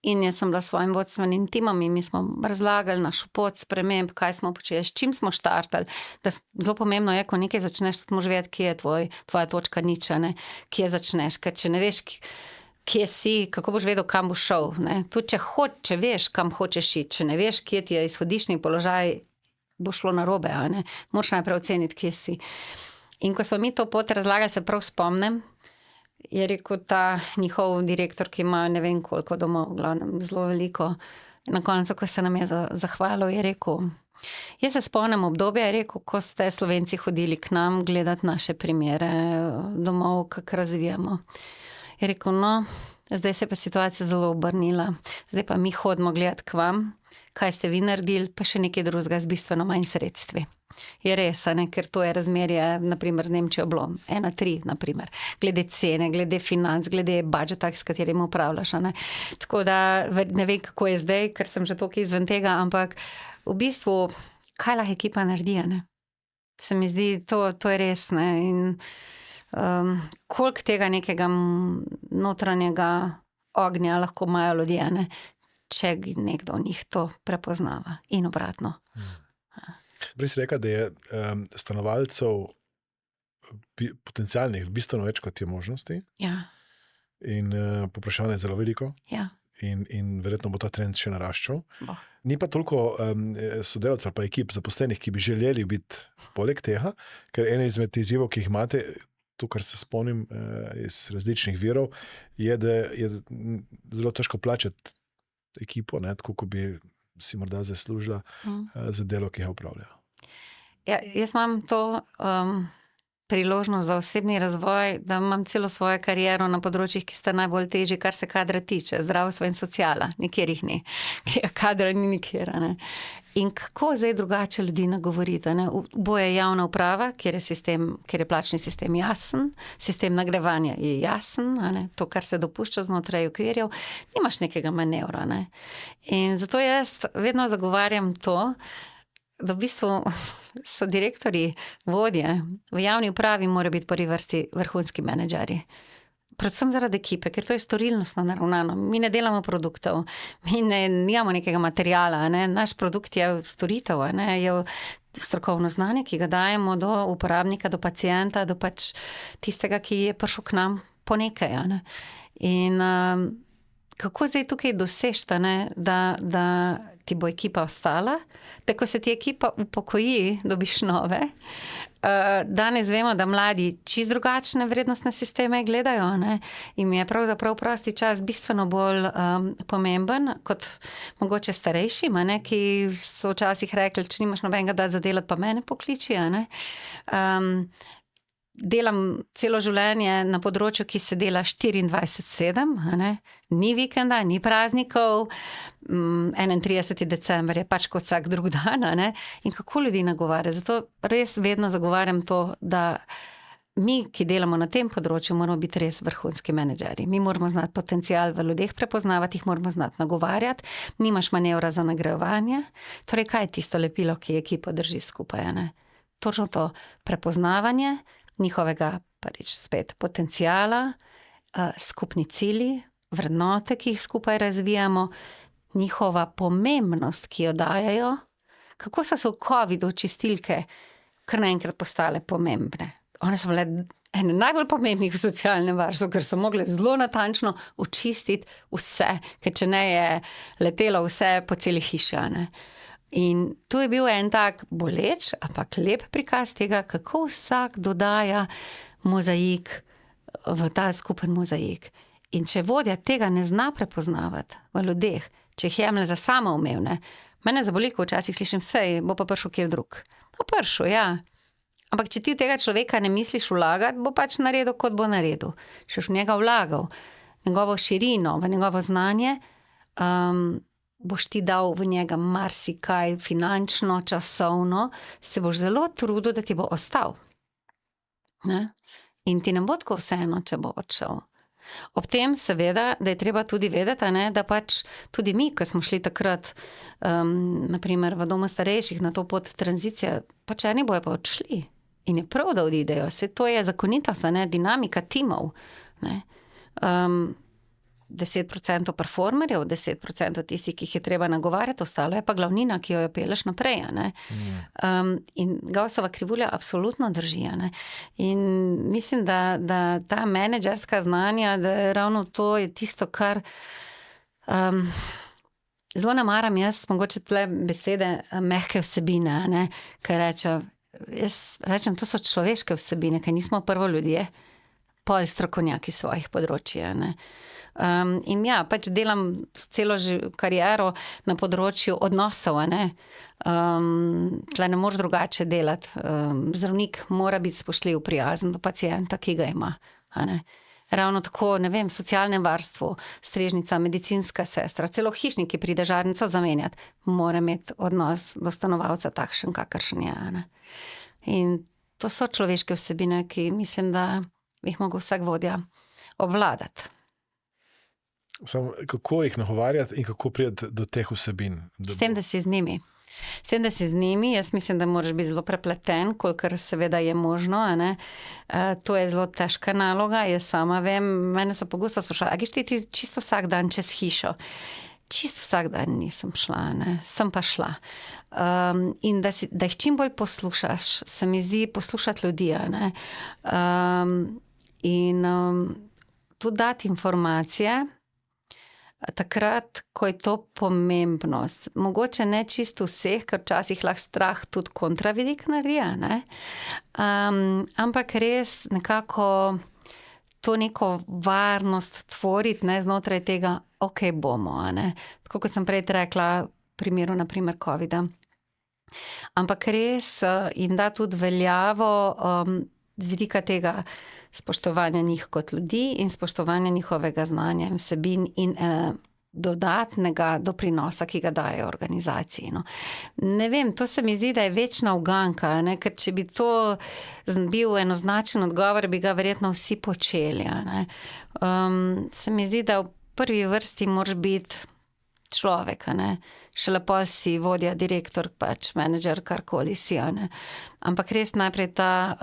In jaz sem bila s svojim vodstvenim timom in mi smo razlagali našo pot sprememb, kaj smo počeli, s čim smo štartali. Da zelo pomembno je, ko nekaj začneš, tudi moraš vedeti, kje je tvoja točka niča, ne, kje začneš, ker če ne veš, kje si, kako boš vedel, kam boš šel, ne. Tudi če veš, kam hočeš iti, če ne veš, kje ti je izhodiščni položaj, bo šlo narobe, a ne. Moraš najprej oceniti, kje si. In ko smo mi to pot razlagali, se prav spomnim, je rekel ta njihov direktor, ki ima ne vem koliko domov, glavnem zelo veliko. Na koncu, ko se nam je zahvalil, je rekel, jaz se spomnim obdobja, je rekel, ko ste Slovenci hodili k nam gledati naše primere domov, kako razvijamo. Je rekel, no, zdaj se pa situacija zelo obrnila, zdaj pa mi hodimo gledati k vam, kaj ste vi naredili, pa še nekaj drugega z bistveno manj sredstvi. Je res, ne, ker to je razmerje, naprimer z Nemčijo bilo 1:3, naprimer, glede cene, glede financ, glede budžeta, s katerim upravljaš, ne. Tako da ne vem, kako je zdaj, ker sem že toliko izven tega, ampak v bistvu, kaj lahko ekipa naredi, ne. Se mi zdi, to je res, ne, in koliko tega nekega notranjega ognja lahko imajo ljudje, ne, če nekdo v njih to prepoznava in obratno. Prej si rekel, da je stanovalcev potencialnih bistveno več, kot je možnosti. Ja. In povpraševanje je zelo veliko. Ja. In verjetno bo ta trend še naraščal. Bo. Ni pa toliko sodelavcev ali pa ekip zaposlenih, ki bi želeli biti poleg tega, ker ena izmed izzivov, ki jih imate, to, kar se spomnim iz različnih virov, je, da je zelo težko plačati ekipo, ne, tako kot bi si morda zaslužila za delo, ki ga upravljajo. Ja, jaz imam to priložnost za osebni razvoj, da imam celo svojo kariero na področjih, ki sta najbolj težji, kar se kadra tiče, zdravstvo in sociala, nikjer jih ni. Kadra ni nikjer, ne. In kako zdaj drugače ljudi nagovoriti, ne? Boje javna uprava, kjer je plačni sistem jasen, sistem nagrajevanja je jasen, ne? To, kar se dopušča znotraj okvirjev, nimaš nekega manevra, ne? In zato jaz vedno zagovarjam to, da v bistvu so direktorji, vodje, v javni upravi morajo biti prvi vrsti vrhunski menedžerji. Predvsem zaradi ekipe, ker to je storilnostno naravnano. Mi ne delamo produktov, mi nimamo nekega materiala, ne? Naš produkt je storitev, ne? Je strokovno znanje, ki ga dajemo do uporabnika, do pacienta, do pač tistega, ki je prišel k nam po nekaj, ne? In kako zdaj tukaj dosežta, ne? Da ti bo ekipa ostala, da ko se ti ekipa upokoji, dobiš nove. Danes vemo, da mladi čisto drugačne vrednostne sisteme gledajo, ne? In mi je pravzaprav prosti čas bistveno bolj pomemben kot mogoče starejšim, ne? Ki so včasih rekli, če nimaš nobenega dati za delati, pa mene pokliči, ne? Delam celo življenje na področju, ki se dela 24/7, ne? Ni vikenda, ni praznikov, 31. december je pač kot vsak drug dan, ne? In kako ljudi nagovarja. Zato res vedno zagovarjam to, da mi, ki delamo na tem področju, moramo biti res vrhunski menedžerji. Mi moramo znati potencial v ljudeh prepoznavati, jih moramo znati nagovarjati, nimaš manevra za nagrajevanje. Torej, kaj je tisto lepilo, ki ekipo drži skupaj, ne? Točno to prepoznavanje njihovega, prvič spet, potenciala, skupni cilji, vrednote, ki jih skupaj razvijamo, njihova pomembnost, ki jo dajejo. Kako so se v covidu čistilke kar naenkrat postale pomembne? one so bile ene najbolj pomembnih v socialnem varstvu, ker so mogle zelo natančno očistiti vse, ker če ne je letelo vse po celi hiši, a ne. In tu je bil en tak boleč, ampak lep prikaz tega, kako vsak dodaja mozaik v ta skupen mozaik. In če vodja tega ne zna prepoznavati v ljudeh, če jih jemlje za samoumevne, mene zaboli, ko včasih slišim, sej bo pa prišel kjer drug. Bo prišel, ja. Ampak če ti tega človeka ne misliš vlagati, bo pač naredil, kot bo naredil. Če boš v njega vlagal, njegovo širino, v njegovo znanje, boš ti dal v njega marsikaj finančno, časovno, se boš zelo trudil, da ti bo ostal. Ne? In ti ne bo tako vseeno, če bo odšel. Ob tem seveda, da je treba tudi vedeti, ne, da pač tudi mi, ko smo šli takrat naprimer v domu starejših na to pot tranzicije, pač eni bojo pa odšli. In je prav, da odidejo. Se to je zakonitost, ne, dinamika timov. Ne. 10% performerjev, 10% tistih, ki jih je treba nagovarjati, ostalo je pa glavnina, ki jo peleš naprej. Ne. In Gaussova krivulja absolutno drži. Ne. In mislim, da ta menedžerska znanja, da ravno to je tisto, kar zelo namaram jaz, mogoče tle besede mehke vsebine, ne, ker jaz rečem, to so človeške vsebine, ker nismo prvo ljudje, pol strokovnjaki svojih področij, ne. In ja, pač delam celo kariero na področju odnosov, ne. Tle ne moreš drugače delati. Zdravnik mora biti spoštljiv, prijazen do pacienta, ki ga ima, a ne. Ravno tako, ne vem, v socialnem varstvu, strežnica, medicinska sestra, celo hišnik, ki pride žarnico zamenjati, mora imeti odnos do stanovalca takšen, kakršen je, a ne. In to so človeške vsebine, ki mislim, da jih mogo vsak vodja obvladati. Samo, kako jih nagovarjati in kako priti do teh vsebin? S tem, da si z njimi. S tem, da si z njimi, jaz mislim, da moraš biti zelo prepleten, kolikor seveda je možno, a ne. To je zelo težka naloga, jaz sama vem, mene so pogosto sprašali, a greš ti čisto vsak dan čez hišo? Čisto vsak dan nisem šla, ne, sem pa šla. In da jih čim bolj poslušaš, se mi zdi poslušati ljudi, a ne. In tudi dati informacije, takrat, ko je to pomembno. Mogoče ne čisto vseh, ker včasih lahko strah tudi kontravidik naredi, ne. Ampak res nekako to neko varnost tvoriti, ne, znotraj tega, ok, bomo, a ne. Tako kot sem prej rekla, v primeru naprimer covida. Ampak res jim da tudi veljavo z vidika tega spoštovanja njih kot ljudi in spoštovanja njihovega znanja in vsebin in dodatnega doprinosa, ki ga dajo organizaciji, no. Ne vem, to se mi zdi, da je večna uganka, ne, ker če bi to bil enoznačen odgovor, bi ga verjetno vsi počeli, a ne. Se mi zdi, da v prvi vrsti moraš biti človek, a ne. Šele pol si vodja, direktor, pač menedžer, karkoli si, a ne. Ampak res najprej ta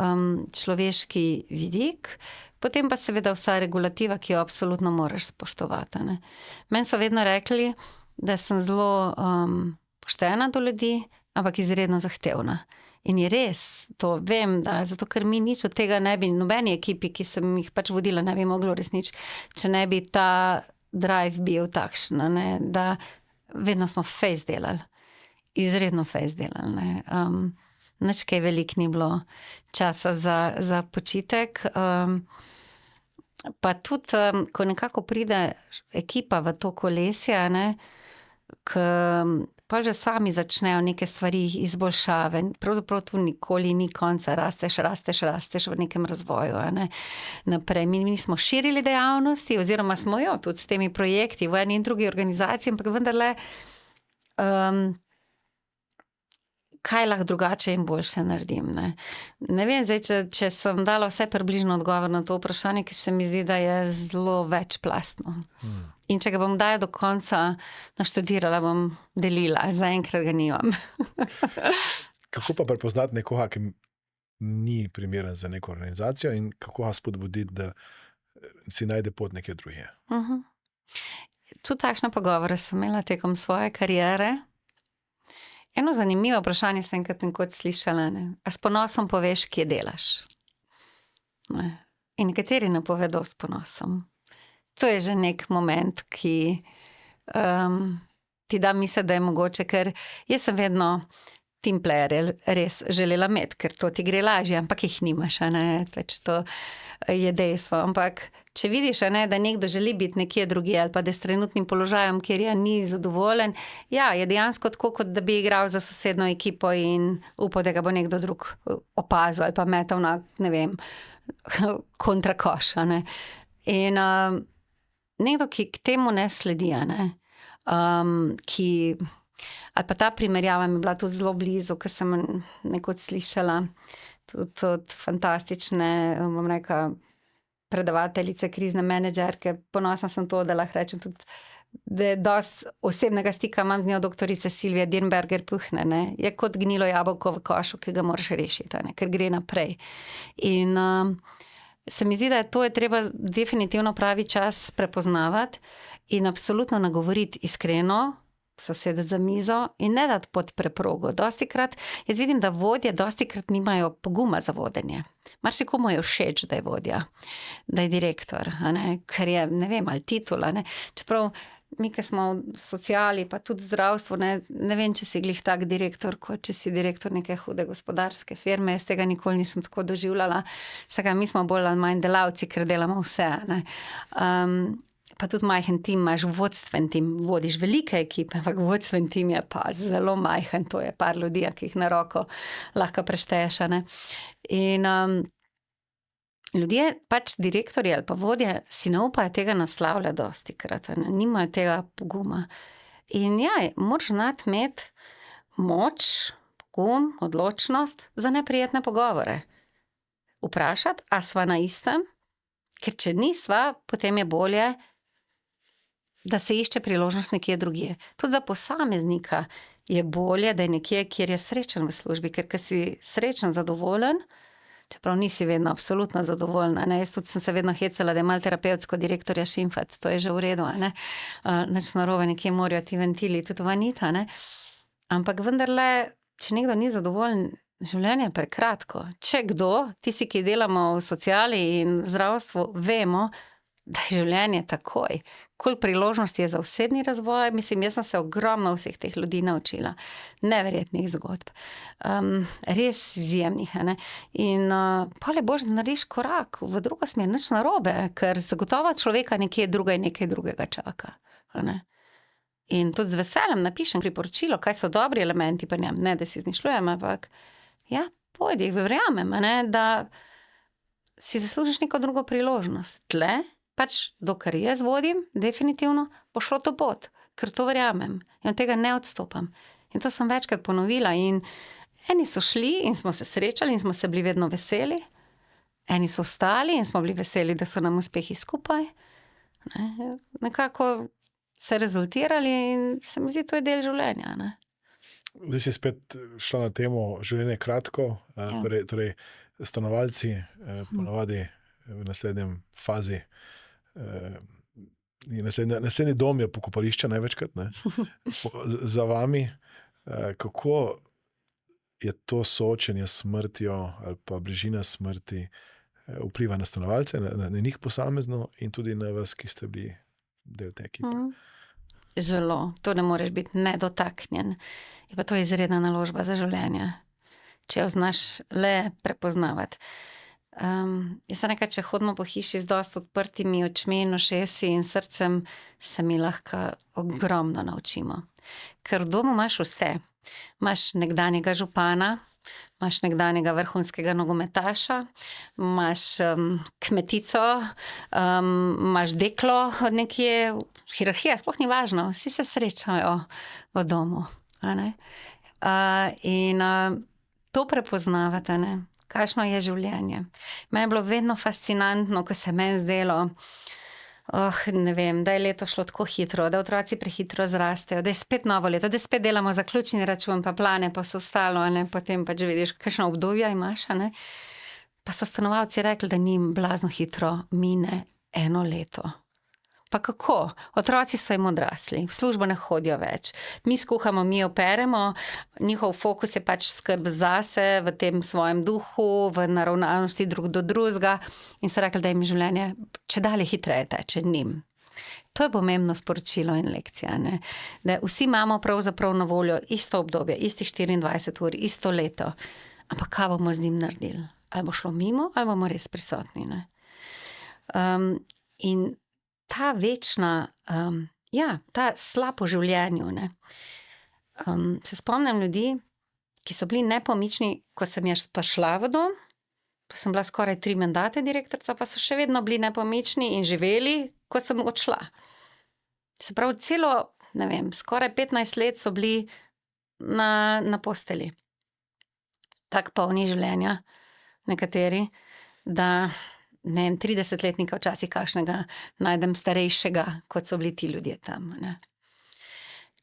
človeški vidik, potem pa seveda vsa regulativa, ki jo absolutno moraš spoštovati, a ne. Meni so vedno rekli, da sem zelo poštena do ljudi, ampak izredno zahtevna. In je res, to vem, da zato, ker mi nič od tega ne bi, nobeni ekipi, ki sem jih pač vodila, ne bi moglo resnič, če ne bi ta drive bil takšen, ne, da vedno smo fejst delali. Izredno fejst delali, ne. Nič kaj veliko ni bilo časa za počitek. Pa tudi, ko nekako pride ekipa v to kolesje, ne, pa že sami začnejo neke stvari, izboljšave. Pravzaprav tu nikoli ni konca, rasteš v nekem razvoju, a ne. Naprej, mi smo širili dejavnosti, oziroma smo jo tudi s temi projekti v eni in drugi organizaciji, ampak vendarle, kaj lahko drugače in boljše naredim, ne. Ne vem, zdaj, če sem dala vse približno odgovor na to vprašanje, ki se mi zdi, da je zelo večplastno. In če ga bom kdaj do konca naštudirala, bom delila, zaenkrat ga nimam. Kako pa prepoznati nekoga, ki ni primeren za neko organizacijo in kako ga spodbuditi, da si najde pot nekje drugje? Tudi takšne pogovore sem imela tekom svoje kariere. Eno zanimivo vprašanje sem enkrat nekoč slišala, ne. A s ponosom poveš, kje delaš? Ne. In nekateri ne povedo s ponosom. To je že nek moment, ki ti da misel, da je mogoče, ker jaz sem vedno team player res želela imeti, ker to ti gre lažje, ampak jih nimaš, a ne, pač to je dejstvo. Ampak če vidiš, a ne, da nekdo želi biti nekje drugje ali pa da je s trenutnim položajem, kjer je ni zadovoljen, ja, je dejansko tako, kot da bi igral za sosedno ekipo in upal, da ga bo nekdo drug opazil ali pa metal na, ne vem, kontrakoš, a ne. In nekdo, ki k temu ne sledi, a ne, ki ali pa ta primerjava mi je bila tudi zelo blizu, ker sem nekoč slišala tudi od fantastične, bom rekla, predavateljice, krizne menedžerke. Ponosna sem to, da lahko rečem tudi, da je dosti osebnega stika imam z njo, doktorice Silvije Dirnberger Puhner, ne. Je kot gnilo jabolko v košu, ki ga moraš rešiti, a ne, ker gre naprej. In se mi zdi, da to je treba definitivno pravi čas prepoznavati in absolutno nagovoriti iskreno, se usedeti za mizo in ne dati pod preprogo. Dostikrat, jaz vidim, da vodje dostikrat nimajo poguma za vodenje. Marsikomu je všeč, da je vodja, da je direktor, a ne, ker je, ne vem, ali titula, ne. Čeprav mi, ki smo v sociali, pa tudi zdravstvu, ne vem, če si glih tak direktor, kot če si direktor neke hude gospodarske firme, jaz tega nikoli nisem tako doživljala. Vsega, mi smo bolj ali manj delavci, ker delamo vse, ne. Pa tudi majhen tim imaš, vodstven tim, vodiš velike ekipe, ampak vodstven tim je pa zelo majhen, to je par ljudi, ki jih na roko lahko prešteješ, a ne. In ljudje, pač direktorji ali pa vodje, si ne upajo tega naslavljati dostikrat, a ne, nimajo tega poguma. In ja, moraš znati imeti moč, pogum, odločnost za neprijetne pogovore. Vprašati, a sva na istem, ker če nisva, potem je bolje, da se išče priložnost nekje drugje. Tudi za posameznika je bolje, da je nekje, kjer je srečen v službi, ker ko si srečen, zadovoljen, čeprav nisi vedno absolutno zadovoljen, a ne, jaz tudi sem se vedno hecala, da je malo terapevtsko direktorja šimfati, to je že v redu, a ne, nič narobe, nekje morajo ti ventili tudi ven iti, a ne, ampak vendarle, če nekdo ni zadovoljen, življenje je prekratko. Če kdo, tisti, ki delamo v sociali in zdravstvu, vemo, da je življenje takoj. Koliko priložnosti je za osebni razvoj, mislim, jaz sem se ogromno vseh teh ljudi naučila. Neverjetnih zgodb. Res izjemnih, a ne. In pol je boljše, da narediš korak v drugo smer, nič narobe, ker zagotovo človeka nekje nekaj drugega čaka, a ne. In tudi z veseljem napišem priporočilo, kaj so dobri elementi pri njem, ne da si izmišljujem, ampak ja, pojdi, verjamem, a ne, da si zaslužiš neko drugo priložnost. Tle, pač dokler jaz vodim, definitivno bo šlo to pot, ker to verjamem in od tega ne odstopam. In to sem večkrat ponovila in eni so šli in smo se srečali in smo se bili vedno veseli, eni so ostali in smo bili veseli, da so nam uspehi skupaj, ne, nekako se rezultirali in se mi zdi, to je del življenja, ne. Zdaj si spet šla na temo življenje kratko, torej stanovalci, ponavadi v naslednjem fazi, naslednji dom je pokopališče največkrat, ne, za vami, kako je to soočenje s smrtjo ali pa bližina smrti vpliva na stanovalce, na njih posamezno in tudi na vas, ki ste bili del te ekipe? Zelo, to ne moreš biti nedotaknjen. Je pa to izredna naložba za življenje, če jo znaš le prepoznavati. Jaz sem rekla, če hodimo po hiši z dosti odprtimi očmi in ušesi in srcem, se mi lahko ogromno naučimo. Ker v domu imaš vse. Imaš nekdanjega župana, imaš nekdanjega vrhunskega nogometaša, imaš kmetico, imaš deklo od nekje, hierarhija sploh ni važno, vsi se srečajo v domu, a ne. In to prepoznavati, a ne, kakšno je življenje. Meni je bilo vedno fascinantno, ko se je meni zdelo, ne vem, da je leto šlo tako hitro, da otroci prehitro zrastejo, da je spet novo leto, da spet delamo zaključni račun, pa plane, pa vse ostalo, a ne, potem pač vidiš, kakšno obdobje imaš, a ne. Pa so stanovalci rekli, da njim blazno hitro mine eno leto. Pa kako? Otroci so jim odrasli, v službo ne hodijo več. Mi skuhamo, mi operemo, njihov fokus je pač skrb zase, v tem svojem duhu, v naravnanosti drug do drugega in so rekli, da jim življenje čedalje hitreje teče njim. To je pomembno sporočilo in lekcija, ne? Da vsi imamo pravzaprav na voljo isto obdobje, istih 24 ur, isto leto. Ampak kaj bomo z njim naredili? Ali bo šlo mimo, ali bomo res prisotni, ne? In ta večna, ta slab v življenju, ne. Se spomnim ljudi, ki so bili nepomični, ko sem jaz prišla v dom, pa sem bila skoraj 3 mandate direktorica, pa so še vedno bili nepomični in živeli, ko sem odšla. Se pravi, ne vem, skoraj 15 let so bili na posteli. Tak polni življenja, nekateri, da ne vem, 30-letnika včasih kakšnega najdem starejšega, kot so bili ti ljudje tam, ne.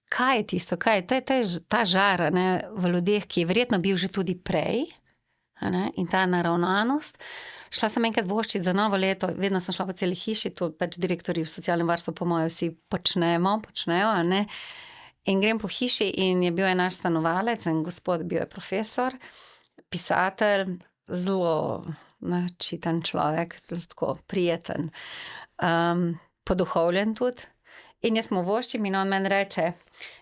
Kaj je tisto, kaj je ta žar, ne, v ljudeh, ki je verjetno bil že tudi prej, a ne, in ta naravnanost. Šla sem enkrat voščit za novo leto, vedno sem šla po celi hiši, to pač direktorji v socialnem varstvu po moje vsi počnejo, a ne. In grem po hiši in je bil en naš stanovalec, en gospod, bil je profesor, pisatelj, zelo načiten človek, tako prijeten, poduhovljen tudi. In jaz mu voščim in on meni reče,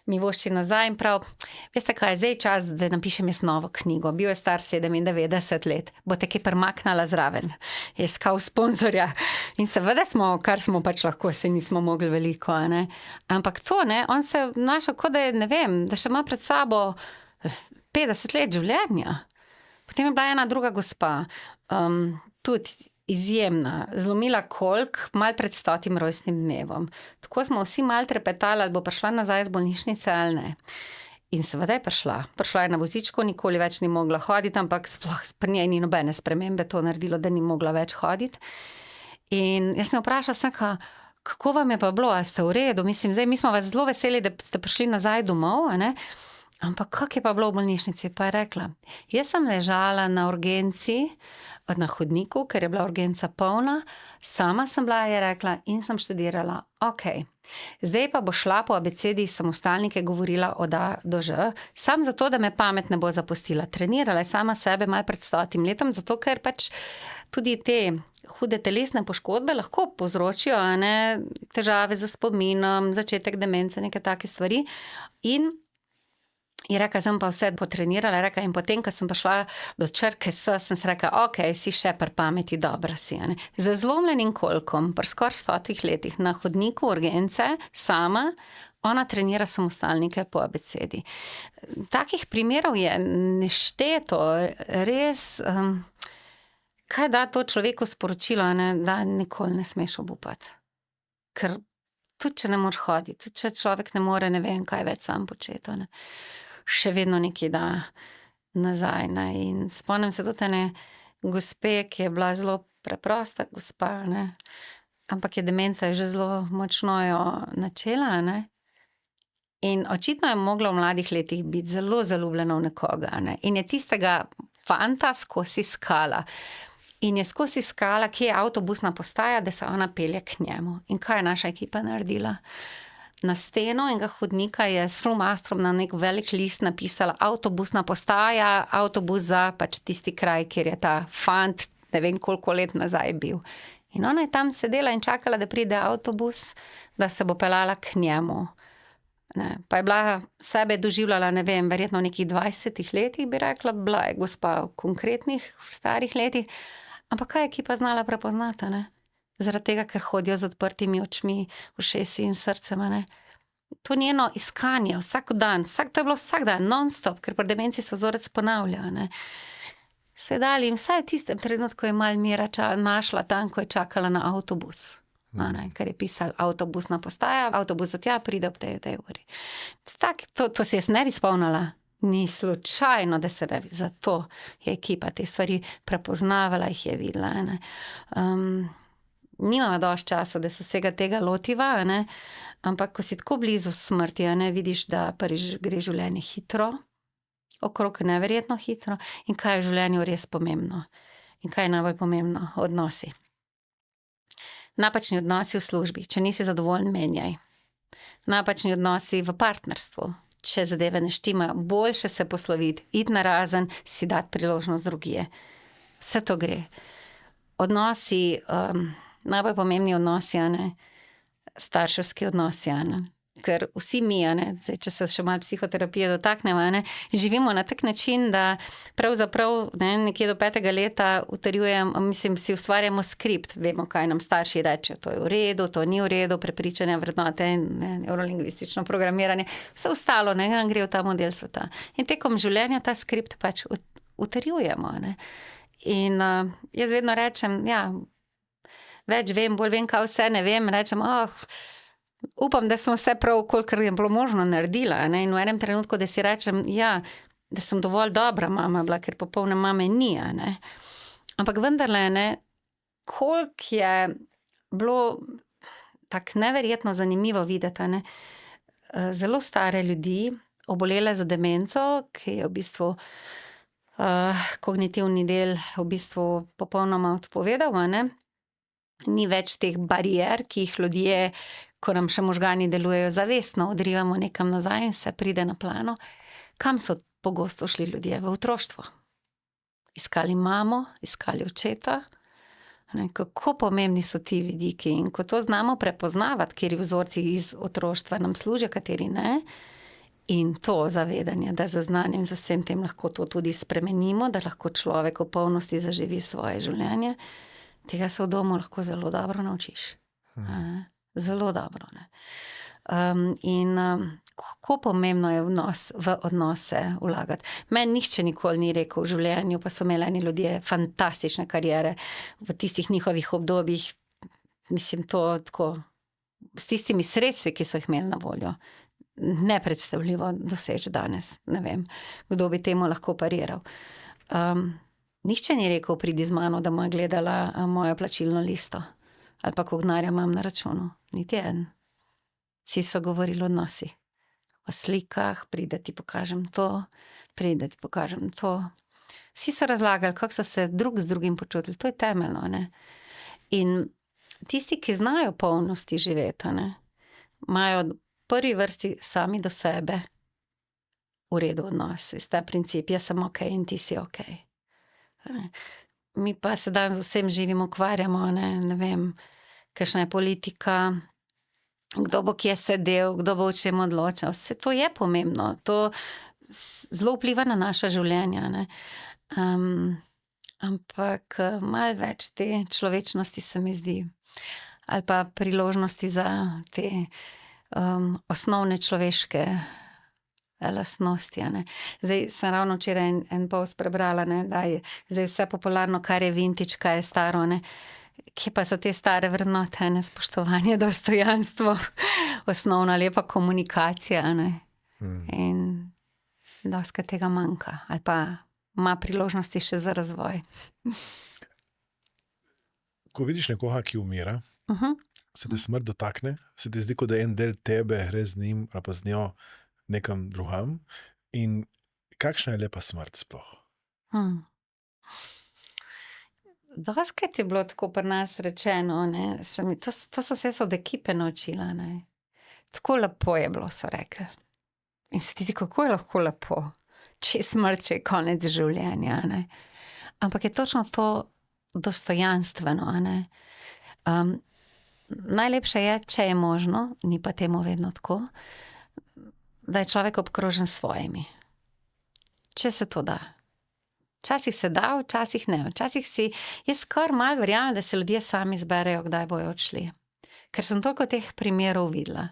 mi vošči nazaj in prav, veste kaj, zdaj je čas, da napišem jaz novo knjigo. Bil je star 97 let, boste kaj premaknala zraven. Je iskal sponzorja. In seveda kar smo pač lahko, se nismo mogli veliko, a ne. Ampak to, ne, on se našel, kot da je, ne vem, da še ima pred sabo 50 let življenja. Potem je bila ena druga gospa, tudi izjemna, zlomila kolk, malo pred 100. rojstnim dnevom. Tako smo vsi malo trepetali, ali bo prišla nazaj z bolnišnice ali ne. In seveda je prišla. Prišla je na vozičku, nikoli več ni mogla hoditi, ampak sploh pri njej ni nobene spremembe to naredilo, da ni mogla več hoditi. In jaz sem vprašala, kako vam je pa bilo, a ste v redu? Mislim, zdaj mi smo vas zelo veseli, da ste prišli nazaj domov, a ne? Ampak kako je pa bilo v bolnišnici? Pa je rekla, jaz sem ležala na urgenci, na hodniku, ker je bila urgenca polna, sama sem bila, je rekla, in sem študirala, zdaj pa bo šla po abecedi samostalnike govorila od A do Ž, sam zato, da me pamet ne bo zapustila. Trenirala je sama sebe malo pred 100 letom, zato ker pač tudi te hude telesne poškodbe lahko povzročijo, a ne, težave z spominom, začetek demence, neke take stvari. In je rekla, sem pa vse potrenirala, je rekla, in potem, ko sem prišla do črke S, sem se rekla, si še pri pameti, dobra si, a ne. Z zlomljenim kolkom, pri skoraj 100 letih, na hodniku urgence, sama, ona trenira samostalnike po abecedi. Takih primerov je nešteto, res, kaj da to človeku sporočilo, a ne, da nikoli ne smeš obupati. Ker tudi, če ne moreš hoditi, tudi, če človek ne more, ne vem, kaj več sam početi, a ne. Še vedno nekaj da nazaj, ne. In spomnim se tudi ene gospe, ki je bila zelo preprosta gospa, ne. Ampak je demenca že zelo močno jo načela, a ne. In očitno je mogla v mladih letih biti zelo zaljubljena v nekoga, a ne. In je tistega fanta skozi iskala. In je skozi iskala, kje je avtobusna postaja, da se ona pelje k njemu. In kaj je naša ekipa naredila? Na steno enega hodnika je s flomastrom na nek velik list napisala avtobusna postaja, avtobus za pač tisti kraj, kjer je ta fant, ne vem koliko let nazaj bil. In ona je tam sedela in čakala, da pride avtobus, da se bo peljala k njemu. Ne. Pa je bila sebe doživljala, ne vem, verjetno v nekih 20 letih, bi rekla, bila je gospa v konkretnih starih letih. Ampak kaj je ekipa znala prepoznati, ne? Zaradi tega, ker hodijo z odprtimi očmi, ušesi in srcem, a ne. To njeno iskanje vsak dan, to je bilo vsak dan, non-stop, ker pri demenci se vzorec ponavlja, a ne. So ji dali in vsaj v tistem trenutku je malo mira našla tam, ko je čakala na avtobus. A ne, ker je pisal avtobusna postaja, avtobus za tja pride ob tej uri. To se jaz ne bi spomnila. Ni slučajno, da se ne bi. Zato je ekipa te stvari prepoznavala, jih je videla, a ne. Nimava dosti časa, da se vsega tega lotiva, a ne. Ampak ko si tako blizu smrti, a ne, vidiš, da prvič gre življenje hitro, okrog neverjetno hitro, in kaj je v življenju res pomembno. In kaj je najbolj pomembno? Odnosi. Napačni odnosi v službi, če nisi zadovoljen, menjaj. Napačni odnosi v partnerstvu, če zadeve ne štimajo, boljše se posloviti, iti narazen, si dati priložnost drugje. Vse to gre. Odnosi, najbolj pomembni odnosi, starševski odnosi, ker vsi mi, zdaj, če se še malo psihoterapije dotaknemo, živimo na tak način, da pravzaprav nekje do 5. leta si ustvarjamo skript, vemo, kaj nam starši rečejo, to je v redu, to ni v redu, prepričanja, vrednote, neurolingvistično programiranje, vse ostalo, gre v ta model sveta. In tekom življenja ta skript pač utrjujemo, In jaz vedno rečem, več vem, bolj vem, kaj vse ne vem, rečem, upam, da smo vse prav, kolikor je bilo možno naredila, In v enem trenutku, da si rečem, da sem dovolj dobra mama bila, ker popolne mame ni, Ampak vendarle, koliko je bilo tako neverjetno zanimivo videti, zelo stare ljudi, obolele za demenco, ki je v bistvu kognitivni del v bistvu popolnoma odpovedal, Ni več teh barier, ki jih ljudje, ko nam še možgani delujejo zavestno, odrivamo nekam nazaj in se pride na plano. Kam so pogosto šli ljudje? V otroštvo. Iskali mamo, iskali očeta. Kako pomembni so ti vidiki in ko to znamo prepoznavati, kateri vzorci iz otroštva nam služijo, kateri ne, in to zavedanje, da z znanjem, z vsem tem lahko to tudi spremenimo, da lahko človek v polnosti zaživi svoje življenje, tega se v domu lahko zelo dobro naučiš. Zelo dobro. Kako pomembno je v odnose vlagati. Meni nihče nikoli ni rekel v življenju, pa so imeli ljudje fantastične kariere v tistih njihovih obdobjih, mislim, to tako, s tistimi sredstvi, ki so jih imeli na voljo. Nepredstavljivo doseči danes. Ne vem, kdo bi temu lahko pariral. Nihče ni rekel, pridi z mano, da moja gledala mojo plačilno listo. Ali pa koliko denarja imam na računu. Niti en. Vsi so govorili o odnosih. O slikah, pridi, ti pokažem to, pridi, ti pokažem to. Vsi so razlagali, kako so se drug z drugim počutili. To je temeljno, In tisti, ki znajo polnosti živeti, imajo prvi vrsti sami do sebe v redu odnos. Ta princip, jaz sem okej in ti si okej. Mi pa se danes z vsem živim ukvarjamo, ne vem, kakšna je politika, kdo bo kje sedel, kdo bo o čem odločal. Vse to je pomembno, to zelo vpliva na naša življenja, ampak malo več te človečnosti se mi zdi. Ali pa priložnosti za te osnovne človeške lastnosti, Zdaj sem ravno včeraj en post prebrala, da je zdaj vse popularno, kar je vintage, kaj je staro, Kje pa so te stare vrednote, spoštovanje, dostojanstvo, osnovna lepa komunikacija, In dostikrat tega manjka. Ali pa ima priložnosti še za razvoj. Ko vidiš nekoga, ki umira, se te smrt dotakne, se ti zdi, kot da en del tebe gre z njim ali pa z njo nekam drugam. In kakšna je lepa smrt sploh? Dostikrat je bilo tako pri nas rečeno, to so se od ekipe naučila, Tako lepo je bilo, so rekli. In se ti zdi, kako je lahko lepo, če je smrt, če je konec življenja, Ampak je točno to dostojanstveno, Najlepše je, če je možno, ni pa temu vedno tako, da je človek obkrožen s svojimi. Če se to da. Včasih se da, včasih ne. Jaz kar malo verjamem, da se ljudje sami zberejo, kdaj bojo odšli. Ker sem toliko teh primerov videla.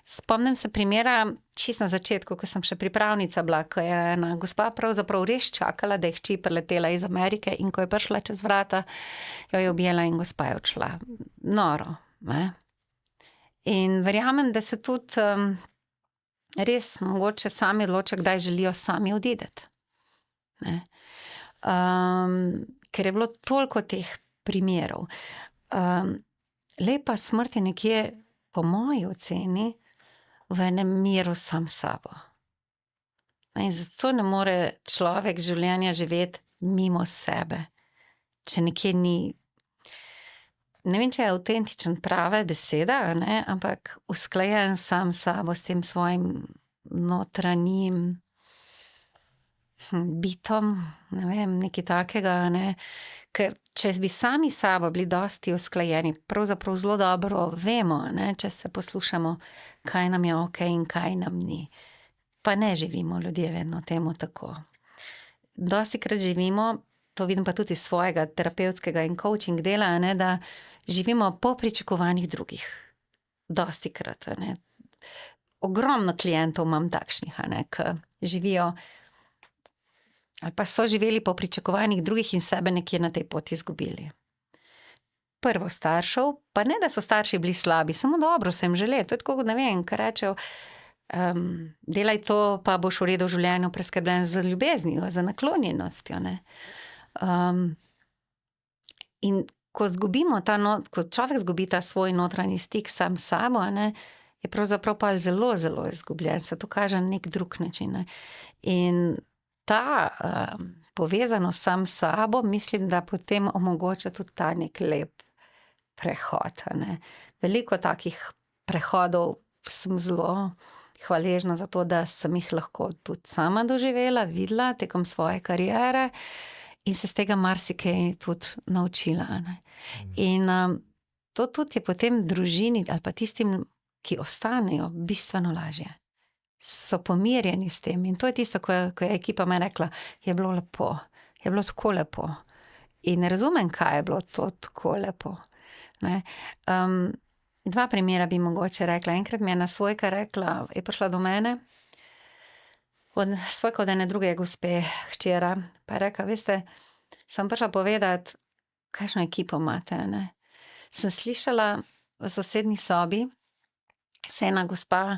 Spomnim se primera čisto na začetku, ko sem še pripravnica bila, ko je ena gospa pravzaprav res čakala, da je hči priletela iz Amerike, in ko je prišla čez vrata, jo je objela in gospa je odšla. Noro, In verjamem, da se tudi res mogoče sami odločijo, kdaj želijo sami odideti. Ker je bilo toliko teh primerov. Lepa smrt je nekje, po moji oceni, v enem miru sam s sabo. In zato ne more človek življenja živeti mimo sebe, če nekje ne vem, če je avtentičen prava beseda, ne, ampak usklajen sam s sabo, s tem svojim notranjim bitom, ne vem, nekaj takega, ne. Ker če bi sami s sabo bili dosti usklajeni, pravzaprav zelo dobro vemo, ne, če se poslušamo, kaj nam je okej in kaj nam ni. Pa ne živimo ljudje vedno temu tako. Dostikrat živimo, to vidim pa tudi iz svojega terapevtskega in coaching dela, ne, da živimo po pričakovanjih drugih. Dostikrat, ne. Ogromno klientov imam takšnih, ne, ki živijo ali pa so živeli po pričakovanjih drugih in sebe nekje na tej poti izgubili. Prvo staršev, pa ne, da so starši bili slabi, samo dobro so jim želeli. To je tako, ne vem, kar rečejo, delaj to, pa boš v redu v življenju preskrbljen z ljubeznijo, z naklonjenostjo, ne. In ko zgubimo ko človek zgubi ta svoj notranji stik sam s sabo, ne, je pravzaprav pa zelo, zelo izgubljen. Se to kaže na nek drug način, ne. In ta povezanost sam s sabo, mislim, da potem omogoča tudi ta nek lep prehod, ne. Veliko takih prehodov sem zelo hvaležna za to, da sem jih lahko tudi sama doživela, videla tekom svoje kariere in se z tega marsikaj tudi naučila, ne. In to tudi je potem družini ali pa tistim, ki ostanejo, bistveno lažje. So pomirjeni s tem in to je tisto, ko je ekipa meni rekla, je bilo lepo, je bilo tako lepo. In ne razumem, kaj je bilo to tako lepo, ne. Dva primera bi mogoče rekla. Enkrat mi je ena svojka rekla, je prišla do mene, svojka od ene druge gospe, hčera, pa je rekla, veste, sem prišla povedati, kakšno ekipo imate, ne. Sem slišala v sosednji sobi, se ena gospa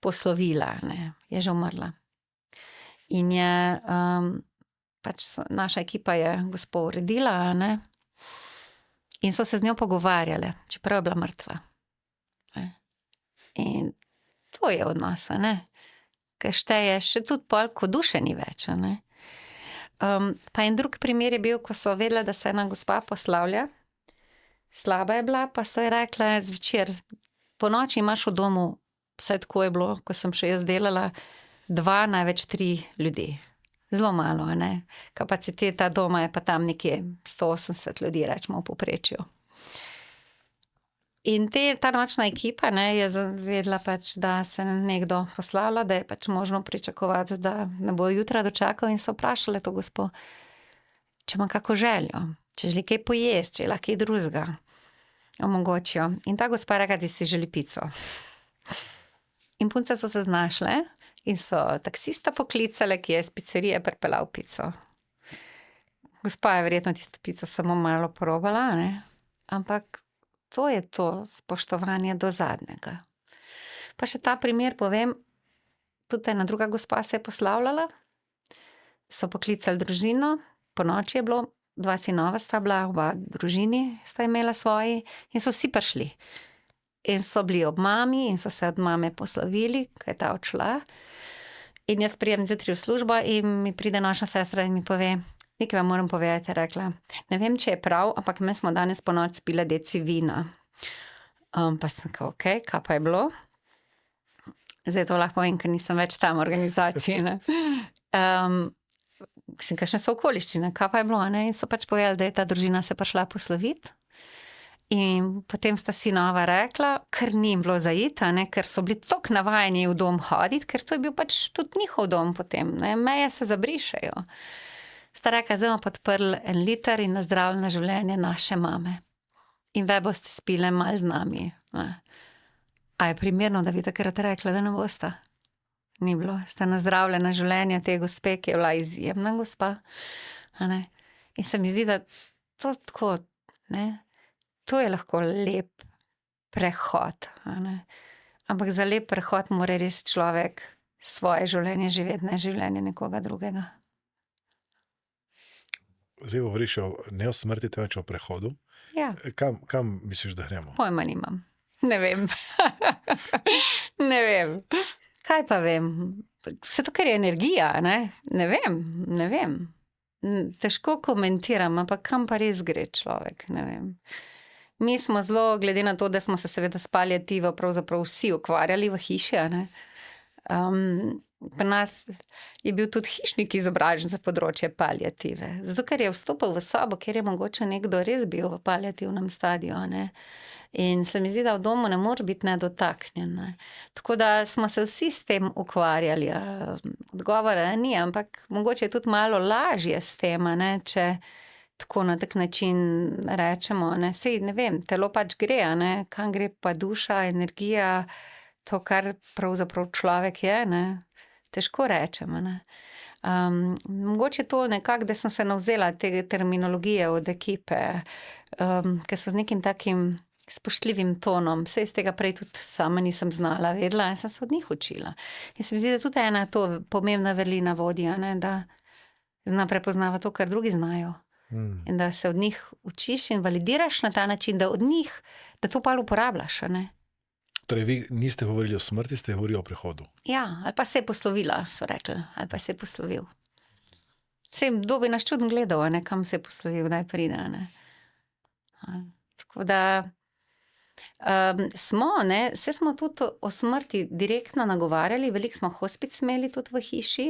poslovila, ne, je že umrla. In je, pač naša ekipa je gospo uredila, ne, in so se z njo pogovarjale, čeprav je bila mrtva. Ne. In to je odnos, a ne, ke šteje še tudi pol, ko duše ni več, a ne. Pa en drug primer je bil, ko so vedele, da se ena gospa poslavlja, slaba je bila, pa so ji rekle zvečer, ponoči imaš v domu, vsaj tako je bilo, ko sem še jaz delala, 2, največ 3 ljudi. Zelo malo, a ne. Kapaciteta doma je pa tam nekje 180 ljudi, rečemo v povprečju. In ta nočna ekipa, ne, je vedela pač, da se nekdo poslavlja, da je pač možno pričakovati, da ne bo jutra dočakal in so vprašale to gospo, če ima kako željo, če želi kaj pojesti, če je lahko kaj drugega omogočijo. In ta gospa je rekla, da si želi pico. In punce so se znašle in so taksista poklicale, ki je iz picerije pripeljal pico. Gospa je verjetno tisto pico samo malo probala, ne, ampak to je to spoštovanje do zadnjega. Pa še ta primer povem, tudi ena druga gospa se je poslavljala, so poklicali družino, ponoči je bilo, 2 sinova sta bila, oba družini sta imela svoji in so vsi prišli. In so bili ob mami in so se od mame poslovili, ko je ta odšla. In jaz prijem zjutraj v službo in mi pride naša sestra in mi pove, nekaj vam moram povedati, je rekla, ne vem, če je prav, ampak mi smo danes ponoči spile deci vina. Pa sem rekla, okej, kaj pa je bilo? Zdaj to lahko povem, ker nisem več tam v organizaciji, ne. Kakšne so okoliščine, kaj pa je bilo, ne? In so pač povedali, da je ta družina se prišla posloviti. In potem sta sinova rekla, ker ni jim bilo za iti, ne, ker so bili toliko navajeni v dom hoditi, ker to je bil pač tudi njihov dom potem, ne, meje se zabrišejo. Sta rekla, zdaj bomo podprli 1 liter in nazdravili na življenje naše mame. In ve boste spile malo z nami, ne. A je primerno, da bi takrat rekla, da ne bosta? Ni bilo. Sta nazdravili na življenje te gospe, ki je bila izjemna gospa, a ne. In se mi zdi, da to tako, ne, to je lahko lep prehod, a ne. Ampak za lep prehod mora res človek svoje življenje živeti, ne življenje nekoga drugega. Zdaj govoriš ne o smrti, temveč o prehodu. Ja. Kam misliš, da gremo? Pojma nimam. Ne vem. Ne vem. Kaj pa vem? Se to, ker je energija, ne? Ne vem. Težko komentiram, ampak kam pa res gre človek, ne vem. Mi smo zelo, glede na to, da smo se seveda s paliativo pravzaprav vsi ukvarjali v hiši, a ne. Pri nas je bil tudi hišnik izobražen za področje paliative. Zato, ker je vstopil v sobo, kjer je mogoče nekdo res bil v paliativnem stadiju, a ne. In se mi zdi, da v domu ne moreš biti nedotaknjen, ne. Tako da smo se vsi s tem ukvarjali. Odgovora ni, ampak mogoče je tudi malo lažje s tem, a ne, če tako na tak način rečemo, ne. Saj ne vem, telo pač gre, a ne, kam gre pa duša, energija, to, kar pravzaprav človek je, ne. Težko rečem, a ne. Mogoče to nekako, da sem se navzela te terminologije od ekipe, ke so z nekim takim spoštljivim tonom, saj iz tega prej tudi sama nisem znala, vedela, jaz sem se od njih učila. In se mi zdi, da tudi ena to pomembna vrlina vodi, a ne, da zna prepoznavati to, kar drugi znajo. In da se od njih učiš in validiraš na ta način, da od njih, da to pol uporabljaš, a ne. Torej, vi niste govorili o smrti, ste govorili o prihodu. Ja, ali pa se je poslovila, so rekli, ali pa se je poslovil. Saj, kdo bi nas čudno gledal, a ne, kam se je poslovil, kdaj pride, a ne. Tako da, saj smo tudi o smrti direktno nagovarjali, veliko smo hospic imeli tudi v hiši,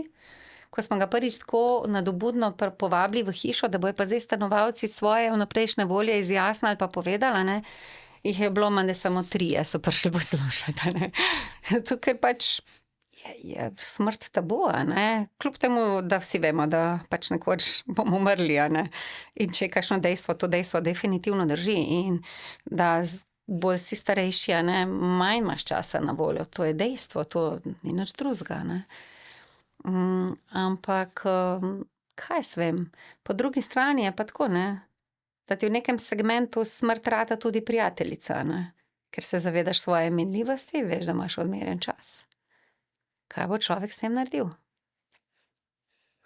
ko smo ga prvič tako nadobudno povabili v hišo, da bojo pa zdaj stanovalci svoje vnaprejšnje volje izjasnili pa povedali, a ne, jih je bilo manj, da samo 3 so prišli poslušati, a ne. Zato, ker pač je smrt tabu, a ne. Kljub temu, da vsi vemo, da pač nekoč bomo umrli, a ne. In če je kakšno dejstvo, to dejstvo definitivno drži in da bolj si starejši, a ne, manj imaš časa na voljo. To je dejstvo, to ni nič drugega, ne. Ampak, kaj jaz vem, po drugi strani je pa tako, ne, da ti v nekem segmentu smrt rata tudi prijateljica, ne. Ker se zavedaš svoje minljivosti, veš, da imaš odmerjen čas. Kaj bo človek s tem naredil?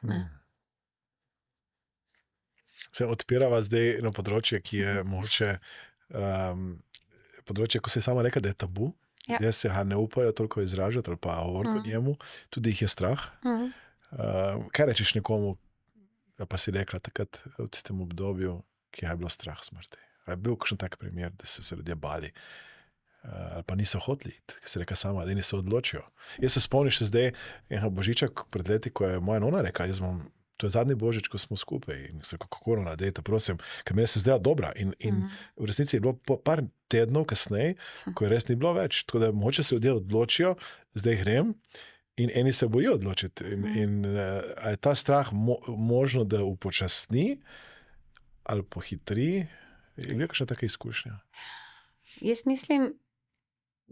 Ne. Se odpirava zdaj na področje, ki je mogoče področje, ko se je sama rekla, da je tabu. Ja. Ljudje se ne upajo toliko izražati ali pa govoriti o njemu, tudi jih je strah. Kaj rečeš nekomu, pa si rekla takrat v tistem obdobju, ki je bilo strah smrti? A je bil kakšen tak primer, da so se ljudje bali? Ali pa niso hoteli iti, ker se reka sama, da niso odločijo. Jaz se spomniš se zdaj enega božiča pred leti, ko je moja nona rekla, to je zadnji božič, ko smo skupaj in se kako nona, dejte, prosim, ker meni se zdela dobra in v resnici je bilo par tednov kasneje, ko je res ni bilo več, tako da mogoče se ljudje odločijo, zdaj grem in eni se bojijo odločiti in a je ta strah možno, da upočasni ali pohitri, je kakšna taka izkušnja? Jaz mislim,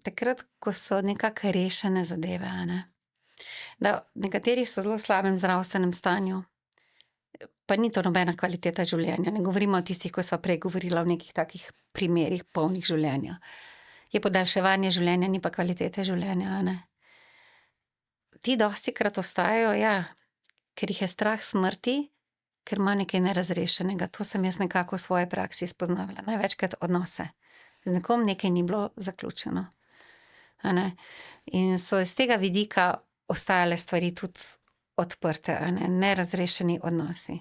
takrat, ko so nekako rešene zadeve, a ne, da nekateri so v zelo slabem zdravstvenem stanju, pa ni to nobena kvaliteta življenja, ne govorimo o tistih, ko sva prej govorila o nekih takih primerih polnih življenja. Je podaljševanje življenja, ni pa kvalitete življenja, a ne. Ti dostikrat ostajajo, ja, ker jih je strah smrti, ker ima nekaj nerazrešenega. To sem jaz nekako v svoji praksi spoznavala. Največkrat odnose. Z nekom nekaj ni bilo zaključeno, a ne. In so iz tega vidika ostajale stvari tudi odprte, a ne, nerazrešeni odnosi.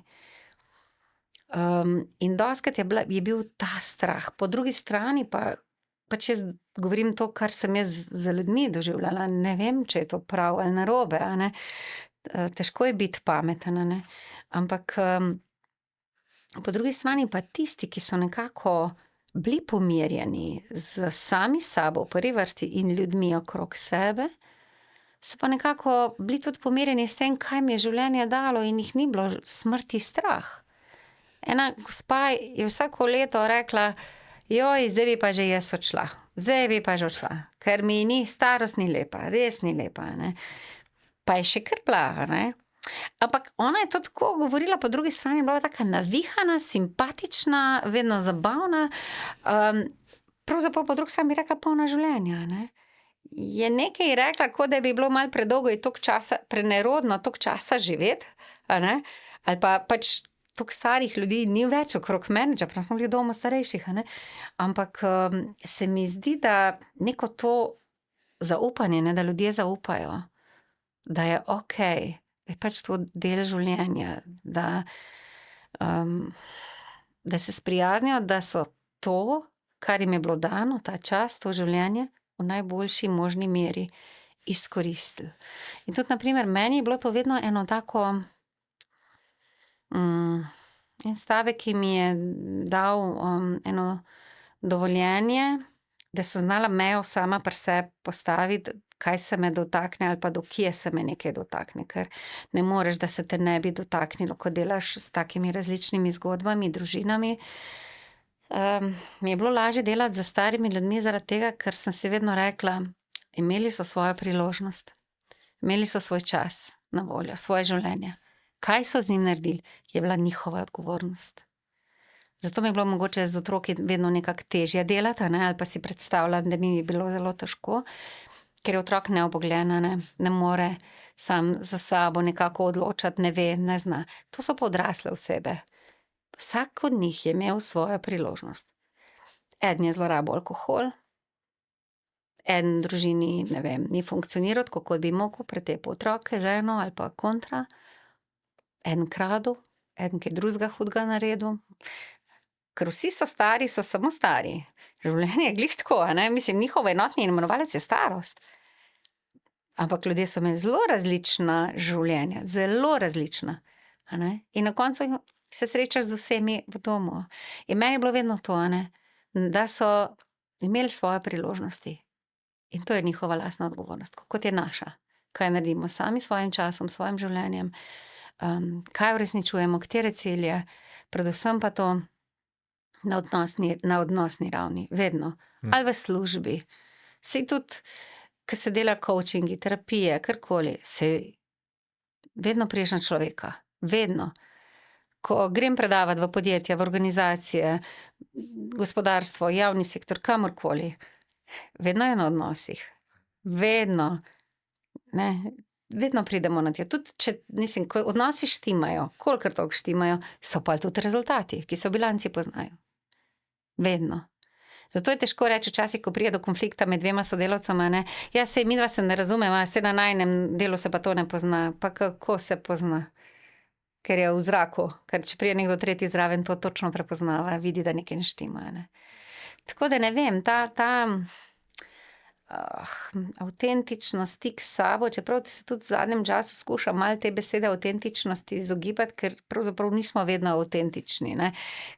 In dostikrat je bil ta strah. Po drugi strani pa pač jaz govorim to, kar sem jaz z ljudmi doživljala. Ne vem, če je to prav ali narobe, a ne. Težko je biti pameten, a ne. Ampak po drugi strani pa tisti, ki so nekako bili pomirjeni z sami sabo v prvi vrsti in ljudmi okrog sebe, so pa nekako bili tudi pomirjeni s tem, kaj mi je življenje dalo in jih ni bilo smrti strah. Ena gospa je vsako leto rekla, zdaj bi pa že jaz odšla. Zdaj bi pa že odšla, ker mi starost ni lepa, res ni lepa, ne. Pa je še kar bila, a ne. Ampak ona je to tako govorila, po drugi strani je bila taka navihana, simpatična, vedno zabavna, pravzaprav po drugi strani bi rekla polna življenja, ne. Je nekaj rekla, kot da bi bilo malo predolgo in toliko časa, prenerodno toliko časa živeti, a ne, ali pa pač toliko starih ljudi ni več okrog mene, čeprav smo bili v domu starejših, a ne. Ampak se mi zdi, da neko to zaupanje, ne, da ljudje zaupajo, da je okej, da je pač to del življenja, da se sprijaznijo, da so to, kar jim je bilo dano, ta čas, to življenje, v najboljši možni meri izkoristili. In tudi, na primer, meni je bilo to vedno eno tako, en stavek, ki mi je dal eno dovoljenje, da sem znala mejo sama pri sebi postaviti, kaj se me dotakne ali pa do kje se me nekaj dotakne, ker ne moreš, da se te ne bi dotaknilo, ko delaš s takimi različnimi zgodbami, družinami. Mi je bilo lažje delati z starimi ljudmi zaradi tega, ker sem si vedno rekla, imeli so svojo priložnost, imeli so svoj čas na voljo, svoje življenje. Kaj so z njim naredili, je bila njihova odgovornost. Zato mi je bilo mogoče z otroki vedno nekako težje delati, ali pa si predstavljam, da mi je bilo zelo težko, ker je otrok neobogljen, ne more sam za sabo nekako odločati, ne ve, ne zna. To so pa odrasle osebe. Vsak od njih je imel svojo priložnost. Eden je zlorabil alkohol, eden v družini, ne vem, ni funkcioniral tako, kot bi mogel, pretepal otroke, ženo ali pa kontra, eden kradel, eden kaj drugega hudega naredil. Ker vsi so stari, so samo stari. Življenje je glih tako, mislim, njihov enotni imenovalec je starost. Ampak ljudje so imeli zelo različna življenja, zelo različna. In na koncu se srečaš z vsemi v domu. In meni je bilo vedno to, da so imeli svoje priložnosti. In to je njihova lastna odgovornost, kot je naša. Kaj naredimo sami s svojim časom, s svojim življenjem, kaj uresničujemo, katere cilje, predvsem pa to na odnosni ravni, vedno. Ali v službi. Saj tudi, ko se dela coachingi, terapije, karkoli, se vedno priješ na človeka. Vedno. Ko grem predavati v podjetja, v organizacije, gospodarstvo, javni sektor, kamorkoli, vedno je na odnosih. Vedno. Vedno pridemo na tja. Tudi, ko odnosi štimajo, kolikor toliko štimajo, so pa tudi rezultati, ki se v bilanci poznajo. Vedno. Zato je težko reči včasih, ko pride do konflikta med dvema sodelavcama, ja, sej midva se ne razumeva, sej na najinem delu se pa to ne pozna. Pa kako se pozna? Ker je v zraku. Ker če pride nekdo tretji zraven, to točno prepoznava, vidi, da nekaj ne štima. Tako da ne vem, ta avtentičnost, stik s sabo, čeprav se tudi v zadnjem času skuša malo te besede avtentičnosti izogibati, ker pravzaprav nismo vedno avtentični.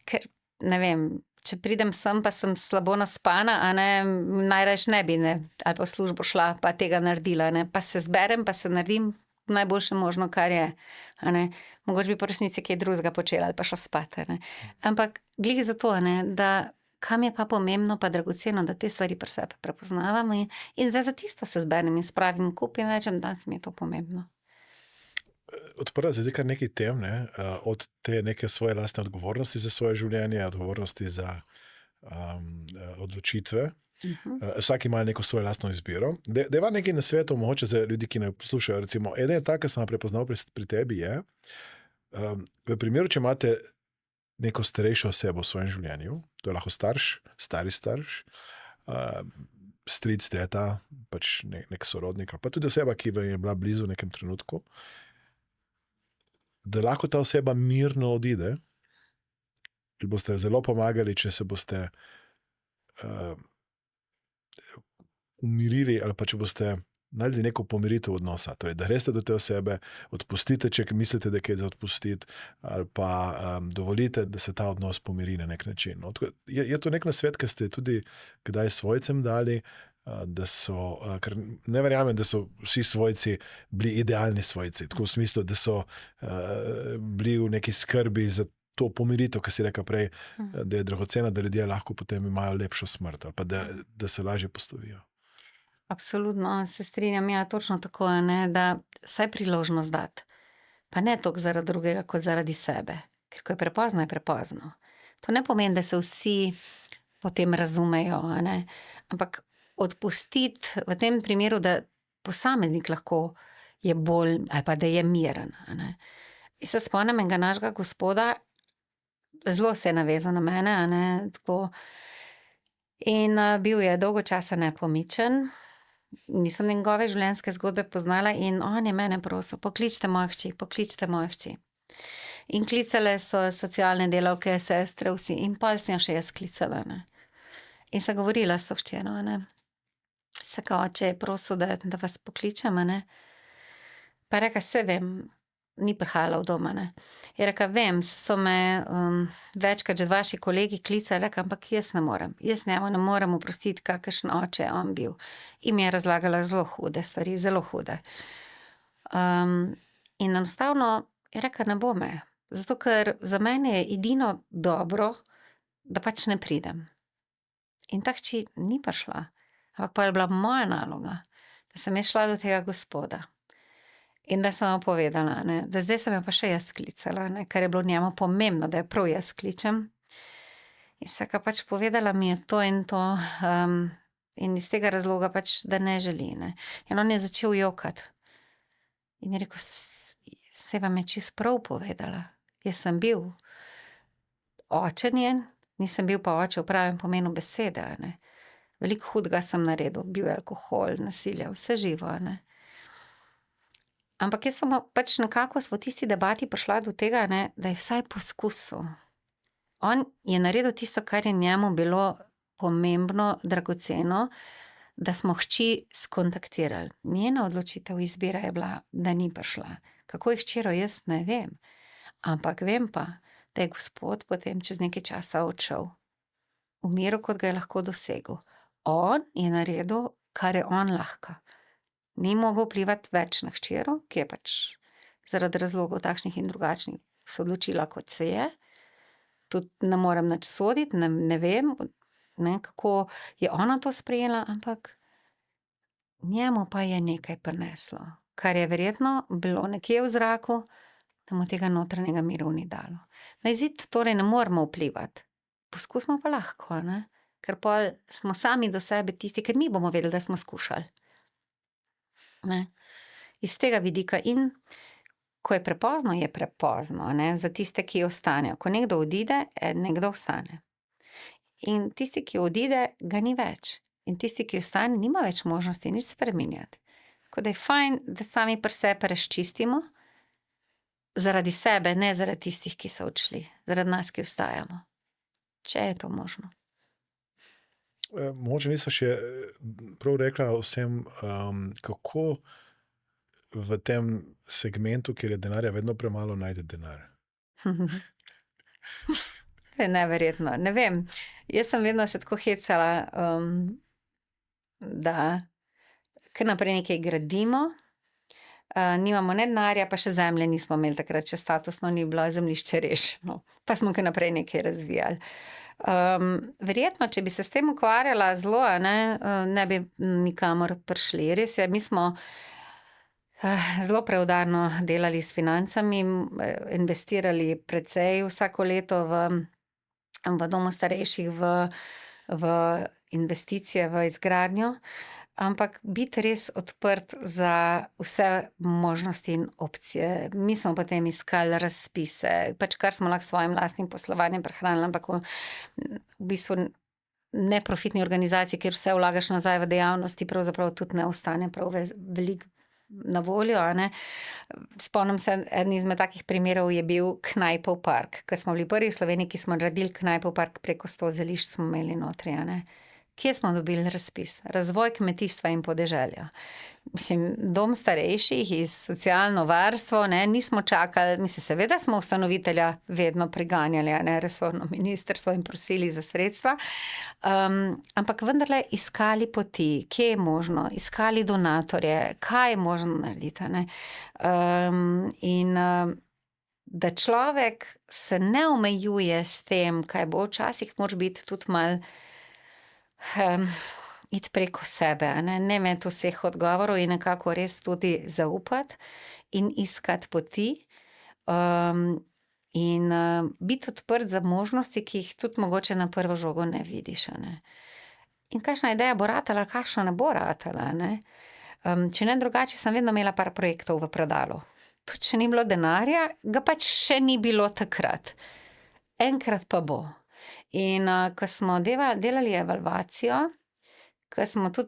Ker, ne vem, če pridem sem, pa sem slabo naspana, najrajš ne bi, ali pa v službo šla, pa tega naredila, pa se zberem, pa se naredim najboljše možno, kar je. Mogoče bi po resnici kaj drugega počela, ali pa šla spat. Ampak glih zato, da kam je pa pomembno, pa dragoceno, da te stvari pri sebi prepoznavam in da za tisto se zberem in spravim kup in rečem, da mi je to pomembno. Odprla se zdaj kar nekaj tem, od te neke svoje lastne odgovornosti za svoje življenje, odgovornosti za odločitve. Vsak ima neko svojo lastno izbiro. Deva nekaj nasvetov mogoče za ljudi, ki ne poslušajo. Recimo, eden je tak, ki sem ga prepoznal pri tebi, je, v primeru, če imate neko starejšo osebo v svojem življenju, to je lahko starš, stari starš, stric, teta, pač nek sorodnik, pa tudi oseba, ki vam je bila blizu v nekem trenutku, da lahko ta oseba mirno odide in boste zelo pomagali, če se boste umirili ali pa če boste naredili neko pomiritev odnosa. Torej, da greste do te osebe, odpustite, če mislite, da je kaj za odpustiti, ali pa dovolite, da se ta odnos pomiri na nek način. No, je to nek nasvet, ki ste tudi kdaj svojcem dali, da so, ker ne verjamem, da so vsi svojci bili idealni svojci, tako v smislu, da so bili v neki skrbi za to pomiritev, ki si rekel prej, da je dragocena, da ljudje lahko potem imajo lepšo smrt, ali pa da se lažje postavijo. Absolutno, se strinjam, ja, točno tako, da vsaj priložnost dati. Pa ne toliko zaradi drugega, kot zaradi sebe. Ker ko je prepozno. To ne pomeni, da se vsi potem razumejo, ampak odpustiti v tem primeru, da posameznik lahko je bolj, ali pa da je miren. Jaz se spomnim enega našega gospoda, zelo se je navezal na mene, tako. In bil je dolgo časa nepomičen, nisem njegove življenjske zgodbe poznala in on je mene prosil, pokličite moje hči. In klicale so socialne delavke, sestre, vsi, in pol sem jo še jaz klicala. In sem govorila s to hčero, a ne. Se kao, oče je prosil, da vas pokličem, a ne. Pa je rekla, saj vem, ni prihajala v dom, a ne. Je rekla, vem, so me večkrat že vaši kolegi klicali, rekla, ampak jaz ne morem. Jaz njemu ne morem oprostiti, kakršen oče je on bil. In mi je razlagala zelo hude stvari, zelo hude. In enostavno je rekla, ne bo me. Zato, ker za mene je edino dobro, da pač ne pridem. In ta hči ni prišla. Ampak pa je bila moja naloga, da sem jaz šla do tega gospoda. In da sem mu povedala, ne, da zdaj sem jo pa še jaz klicala, ne, ker je bilo njemu pomembno, da jo prav jaz kličem. In vsaka pač povedala mi je to in to, in iz tega razloga pač, da ne želi, ne. In on je začel jokati. In je rekel, saj vam je čisto prav povedala. Jaz sem bil oče njen, nisem bil pa oče v pravem pomenu besede, a ne. Veliko hudega sem naredil, bil je alkohol, nasilje, vse živo, a ne. Ampak jaz sem pač nekako v tisti debati prišla do tega, ne, da je vsaj poskusil. On je naredil tisto, kar je njemu bilo pomembno, dragoceno, da smo hči skontaktirali. Njena odločitev, izbira je bila, da ni prišla. Kako je hčero, jaz ne vem. Ampak vem pa, da je gospod potem čez nekaj časa odšel. V miru, kot ga je lahko dosegel. On je naredil, kar je on lahko. Ni mogel vplivati več na hčero, ki je pač zaradi razlogov takšnih in drugačnih se odločila, kot se je. Tudi ne morem nič soditi, ne vem, ne, kako je ona to sprejela, ampak njemu pa je nekaj prineslo, kar je verjetno bilo nekje v zraku, da mu tega notranjega miru ni dalo. Na izid torej ne moremo vplivati. Poskusimo pa lahko, ne? Ker pol smo sami do sebe tisti, ker mi bomo vedeli, da smo skušali. Ne? Iz tega vidika in ko je prepozno, ne? Za tiste, ki ostanejo. Ko nekdo odide, nekdo ostane. In tisti, ki odide, ga ni več. In tisti, ki ostane, nima več možnosti nič spreminjati. Tako da je fajn, da sami pri sebi razčistimo, zaradi sebe, ne zaradi tistih, ki so odšli. Zaradi nas, ki ostajamo. Če je to možno. Mogoče nisva še prav rekla vsem, kako v tem segmentu, kjer je denarja vedno premalo, najti denar. To je neverjetno. Ne vem, jaz sem vedno se tako hecala, da kar naprej nekaj gradimo, nimamo ne denarja, pa še zemlje nismo imeli takrat, še statusno ni bilo zemljišče rešeno. Pa smo kar naprej nekaj razvijali. Verjetno, če bi se s tem ukvarjala zelo, ne bi nikamor prišli. Res je, mi smo zelo preudarno delali s financami, investirali precej vsako leto v domu starejših, v investicije, v izgradnjo, ampak biti res odprt za vse možnosti in opcije. Mi smo potem iskali razpise, pač kar smo lahko s svojim lastnim poslovanjem prehranili, ampak v bistvu neprofitni organizaciji, kjer vse vlagaš nazaj v dejavnosti, pravzaprav tudi ne ostane prav veliko na voljo, a ne. Spomnim se, eden izmed takih primerov je bil Knajpov park, ko smo bili prvi v Sloveniji, ki smo naredili Knajpov park, preko 100 zelišč smo imeli notri, a ne. Kje smo dobili razpis? Razvoj kmetijstva in podeželja. Mislim, dom starejših iz socialno varstvo, ne, nismo čakali, mislim, seveda smo ustanovitelja vedno priganjali, a ne, resorno ministrstvo in prosili za sredstva, ampak vendarle iskali poti, kje je možno, iskali donatorje, kaj je možno narediti, a ne. In da človek se ne omejuje s tem, kaj bo, včasih moraš biti tudi malo iti preko sebe, ne imeti vseh odgovorov in nekako res tudi zaupati in iskati poti, in biti odprt za možnosti, ki jih tudi mogoče na prvo žogo ne vidiš, a ne. In kakšna ideja bo ratala, kakšna ne bo ratala, ne. Če ne drugače, sem vedno imela par projektov v predalu. Tudi če ni bilo denarja, ga pač še ni bilo takrat. Enkrat pa bo. In ko smo delali evalvacijo,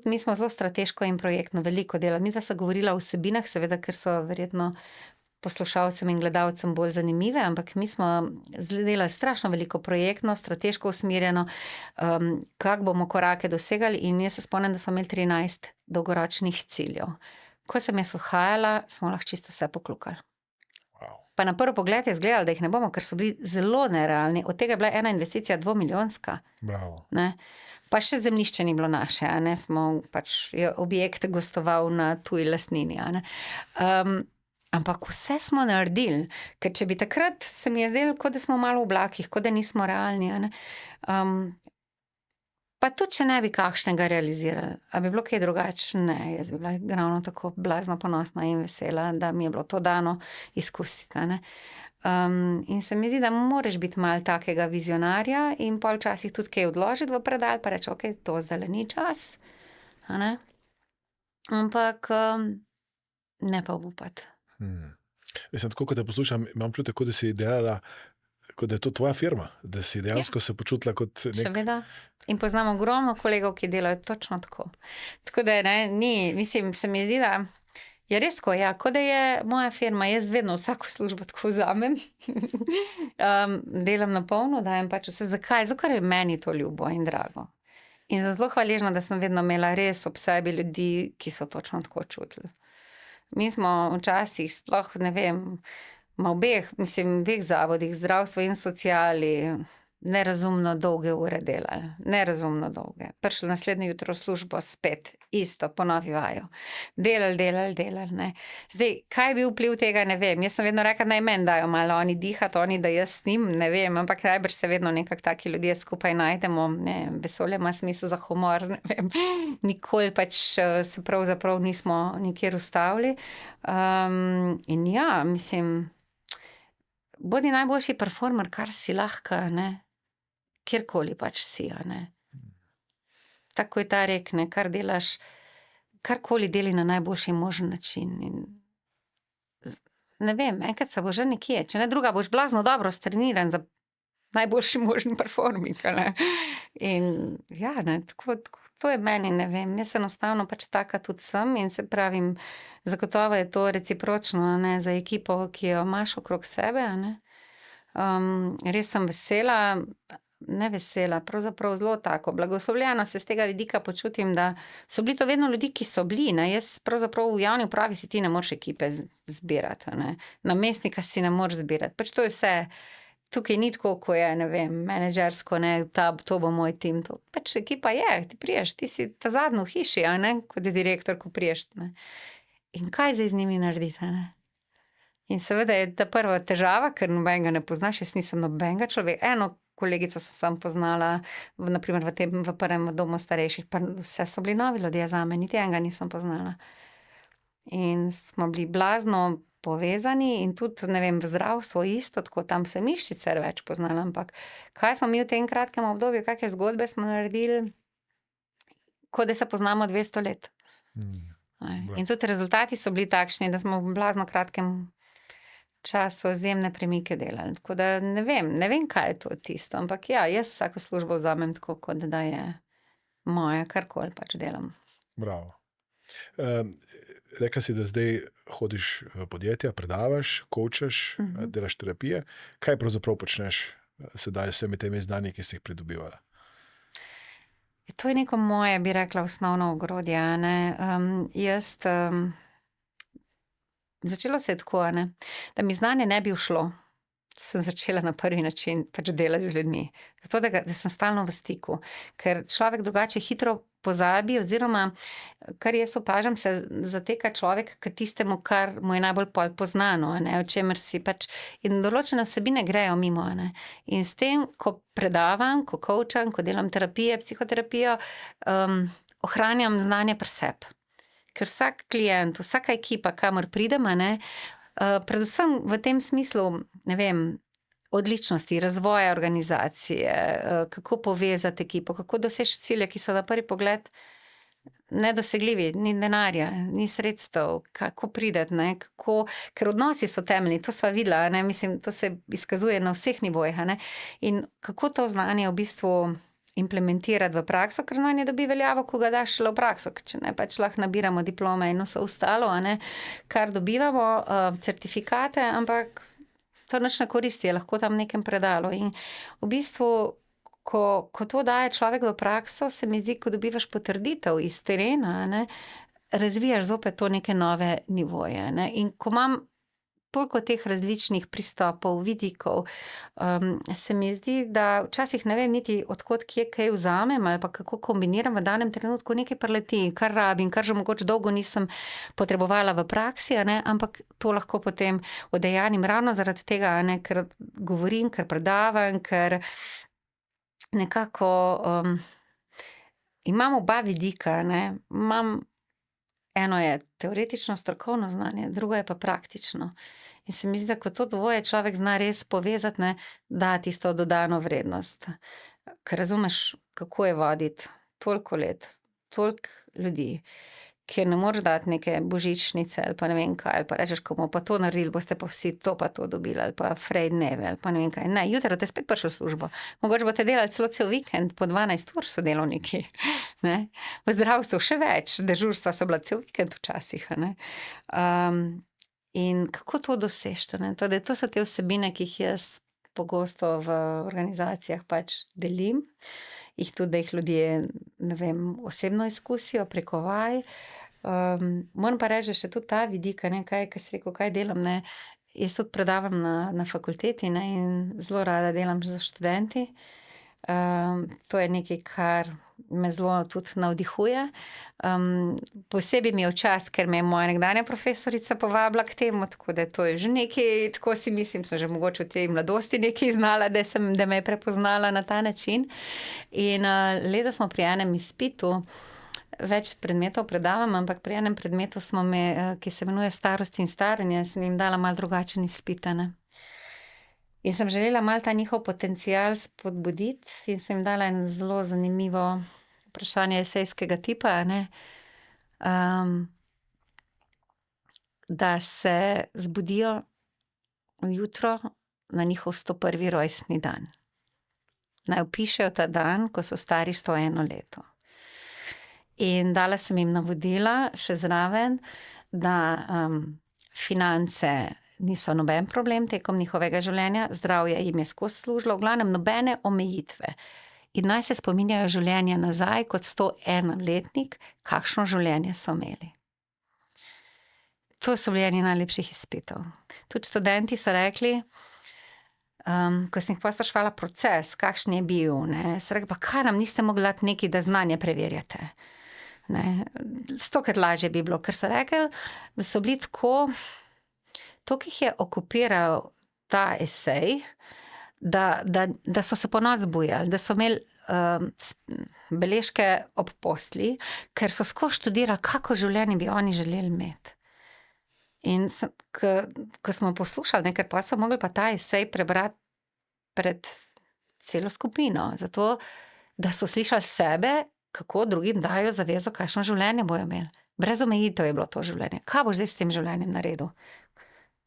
mi smo zelo strateško in projektno veliko delali, midva sva govorila o vsebinah, seveda, ker so verjetno poslušalcem in gledalcem bolj zanimive, ampak mi smo delali strašno veliko projektno, strateško usmerjeno, kako bomo korake dosegali, in jaz se spomnim, da smo imeli 13 dolgoročnih ciljev. Ko sem jaz odhajala, smo lahko čisto vse poklukali. Wow. Pa na prvi pogled je izgledalo, da jih ne bomo, ker so bili zelo nerealni. Od tega je bila ena investicija 2-milijonska. Bravo. Ne? Pa še zemljišče ni bilo naše, a ne? Smo pač, je objekt gostoval na tuji lastnini. A ne? Ampak vse smo naredili, ker če bi takrat, se mi je zdelo, kot da smo malo v oblakih, kot da nismo realni. A ne? Pa tudi, če ne bi kakšnega realizirali, a bi bilo kaj drugače? Ne, jaz bi bila ravno tako blazno ponosna in vesela, da mi je bilo to dano izkusiti. A ne? In se mi zdi, da moraš biti malo takega vizionarja in pol včasih tudi kaj odložiti v predal, pa reči, ok, to zdaj ni čas. A ne? Ampak ne pa obupati. Mislim, tako kot te poslušam, imam čutek, kot da si delala, kot da je to tvoja firma, da si dejansko se počutila kot nek... Seveda. In poznam ogromno kolegov, ki delajo točno tako. Tako da mislim, se mi zdi, da je res tako, ja, kot da je moja firma, jaz vedno vsako službo tako vzamem. Delam na polno, dajem pač vse. Zakaj? Zato, ker je meni to ljubo in drago. In sem zelo hvaležna, da sem vedno imela res ob sebi ljudi, ki so točno tako čutili. Mi smo včasih sploh, ne vem, v obeh zavodih, zdravstvo in sociali, nerazumno dolge ure delali. Nerazumno dolge. Prišli naslednje jutro v službo spet, isto, ponovi vajo. Delali, ne. Zdaj, kaj je bil vpliv tega, ne vem. Jaz sem vedno rekla, naj meni dajo malo oni dihati, oni da jaz s njim, ne vem, ampak najbrž se vedno nekako taki ljudje skupaj najdemo, ne, vesolje ima smisel za humor, ne vem. Nikoli pač se pravzaprav nismo nikjer ustavili. In ja, mislim, bodi najboljši performer, kar si lahko, ne. Kjerkoli pač si, a ne. Tako je ta rek, ne, kar delaš, karkoli deli na najboljši možen način. In ne vem, enkrat se bo že nekje, če ne druga, boš blazno dobro streniran za najboljši možen performing, a ne. In ja, ne, tako, to je meni, ne vem, jaz enostavno pač taka tudi sem in se pravim, zagotovo je to recipročno, a ne, za ekipo, ki jo imaš okrog sebe, a ne. Res sem vesela, ne vesela, pravzaprav zelo tako, blagoslovljeno se z tega vidika počutim, da so bili to vedno ljudi, ki so bili, ne, jaz pravzaprav v javni upravi si ti ne moreš ekipe zbirati, a ne, namestnika si ne moreš zbirati, pač to je vse, tukaj ni tako, ko je, ne vem, menedžersko, ne, to bo moj tim, to pač ekipa je, ti priješ, ti si ta zadnji v hiši, a ne, kot je direktor, ko priješ, ne. In kaj zdaj z njimi narediti, a ne? In seveda je ta prva težava, ker nobenega ne poznaš, jaz nisem nobenega človeka, eno kolegico sem samo poznala, naprimer v prvem domu starejših, pa vse so bili novi ljudje zame, niti enega nisem poznala. In smo bili blazno povezani in tudi, ne vem, v zdravstvu isto, tako tam se mi sicer več poznala, ampak kaj smo mi v tem kratkem obdobju, kakšne zgodbe smo naredili, kot da se poznamo 200 let. In tudi rezultati so bili takšni, da smo v blazno kratkem času izjemne premike delali. Tako da ne vem, kaj je to tisto, ampak ja, jaz vsako službo vzamem tako, kot da je moja, karkoli pač delam. Bravo. Rekla si, da zdaj hodiš v podjetja, predavaš, coachaš, delaš terapije. Kaj pravzaprav počneš sedaj s vsemi temi znanji, ki si jih pridobivala? To je neko moje, bi rekla, osnovno ogrodje, a ne. Začelo se je tako, a ne, da mi znanje ne bi ušlo. Sem začela na prvi način pač delati z ljudmi. Zato, da sem stalno v stiku. Ker človek drugače hitro pozabi, oziroma, kar jaz opažam, se zateka človek k tistemu, kar mu je najbolj poznano, a ne, o čemer si pač, in določene vsebine grejo mimo, a ne. In s tem, ko predavam, ko coacham, ko delam terapije, psihoterapijo, ohranjam znanje pri sebi. Ker vsak klient, vsaka ekipa, kamor pridem, a ne, predvsem v tem smislu, ne vem, odličnosti, razvoja organizacije, kako povezati ekipo, kako doseči cilje, ki so na prvi pogled nedosegljivi, ni denarja, ni sredstev, kako priti, ne, kako, ker odnosi so temeljni, to sva videla, ne, mislim, to se izkazuje na vseh nivojih, a ne, in kako to znanje v bistvu implementirati v prakso, ker znanje dobi veljavo, ko ga daš šele v prakso, če ne, pač lahko nabiramo diplome in vse ostalo, kar dobivamo, certifikate, ampak to nič ne koristi, je lahko tam nekem predalu. In v bistvu, ko to daje človek v prakso, se mi zdi, ko dobivaš potrditev iz terena, razvijaš zopet to neke nove nivoje. In ko imam toliko teh različnih pristopov, vidikov, se mi zdi, da včasih ne vem niti odkot kje kaj vzamem ali pa kako kombiniram v danem trenutku nekaj preleti, kar rabim, kar že mogoče dolgo nisem potrebovala v praksi, ampak to lahko potem udejanjim ravno zaradi tega, ker govorim, ker predavam, ker nekako imam oba vidika, imam eno je teoretično strokovno znanje, drugo je pa praktično. In se mi zdi, da ko to dvoje človek zna res povezati, da tisto dodano vrednost. Ker razumeš, kako je voditi toliko let, toliko ljudi, kjer ne moreš dati neke božičnice ali pa ne vem kaj, ali pa rečeš, ko bomo pa to naredili, boste pa vsi to pa to dobili, ali pa frej dneve, ali pa ne vem kaj. Ne, jutri boste spet prišli v službo. Mogoče boste delali celo cel vikend, po 12 ur so delovniki. V zdravstvu še več, dežurstva so bila cel vikend včasih. In kako to dosežete? To so te vsebine, ki jih jaz pogosto v organizacijah pač delim. Jih tudi, da jih ljudje, ne vem, osebno izkusijo preko vaj. Moram pa reči, da še tudi ta vidik, kaj si rekel, kaj delam, jaz tudi predavam na fakulteti, in zelo rada delam z študenti. To je nekaj, kar me zelo tudi navdihuje. Posebej mi je v čast, ker me je moja nekdanja profesorica povabila k temu, tako da to je že nekaj, tako si mislim, sem že mogoče v tej mladosti nekaj znala, da me je prepoznala na ta način. In letos smo pri enem izpitu, več predmetov predavam, ampak pri enem predmetu smo ki se imenuje starost in staranje, sem jim dala malo drugačen izpit, In sem želela malo ta njihov potencial spodbuditi in sem jim dala eno zelo zanimivo vprašanje esejskega tipa, da se zbudijo jutro na njihov 101. rojstni dan. Naj opišejo ta dan, ko so stari 101 leto. In dala sem jim navodila še zraven, da finance niso noben problem tekom njihovega življenja, zdravje jim je skozi služilo, v glavnem nobene omejitve. In naj se spominjajo življenja nazaj kot 101-letnik, kakšno življenje so imeli. To so bili eni najlepših izpitov. Tudi študenti so rekli, ko sem jih pa spraševala proces, kakšen je bil, so rekli, pa kaj nam niste mogli dati nekaj, da znanje preverjate. Stokrat lažje bi bilo, ker so rekli, da so bili tako, toliko jih je okupiral ta esej, da so se ponoči zbujali, da so imeli beležke ob postelji, ker so skozi študirali, kako življenje bi oni želeli imeti. In ko smo poslušali, ker pa so mogli pa ta esej prebrati pred celo skupino, zato da so slišali sebe, kako drugim dajo zavezo, kakšno življenje bojo imeli. Brez omejitev je bilo to življenje. Kaj boš zdaj s tem življenjem naredil?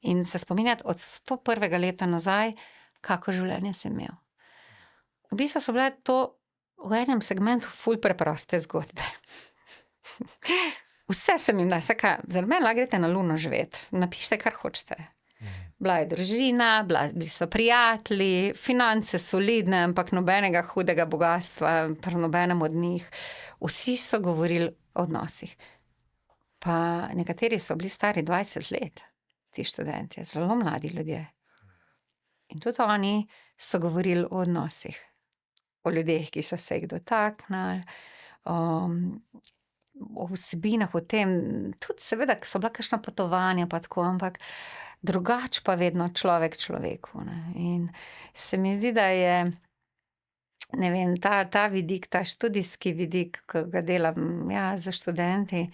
In se spominjati od 101. leta nazaj, kako življenje si imel. V bistvu so bile to v enem segmentu ful preproste zgodbe. Vse sem jim dala, za mene lahko greste na Luno živeti, napišite, kar hočete. Bila je družina, bili so prijatelji, finance solidne, ampak nobenega hudega bogatstva, pri nobenem od njih. Vsi so govorili o odnosih. Pa nekateri so bili stari 20 let, ti študenti, zelo mladi ljudje. In tudi oni so govorili o odnosih, o ljudeh, ki so se jih dotaknili, o vsebinah, o tem, tudi seveda, so bila kakšna potovanja pa tako, ampak drugač pa vedno človek človeku. In se mi zdi, da je, ne vem, ta vidik, ta študijski vidik, ki ga delam za študenti,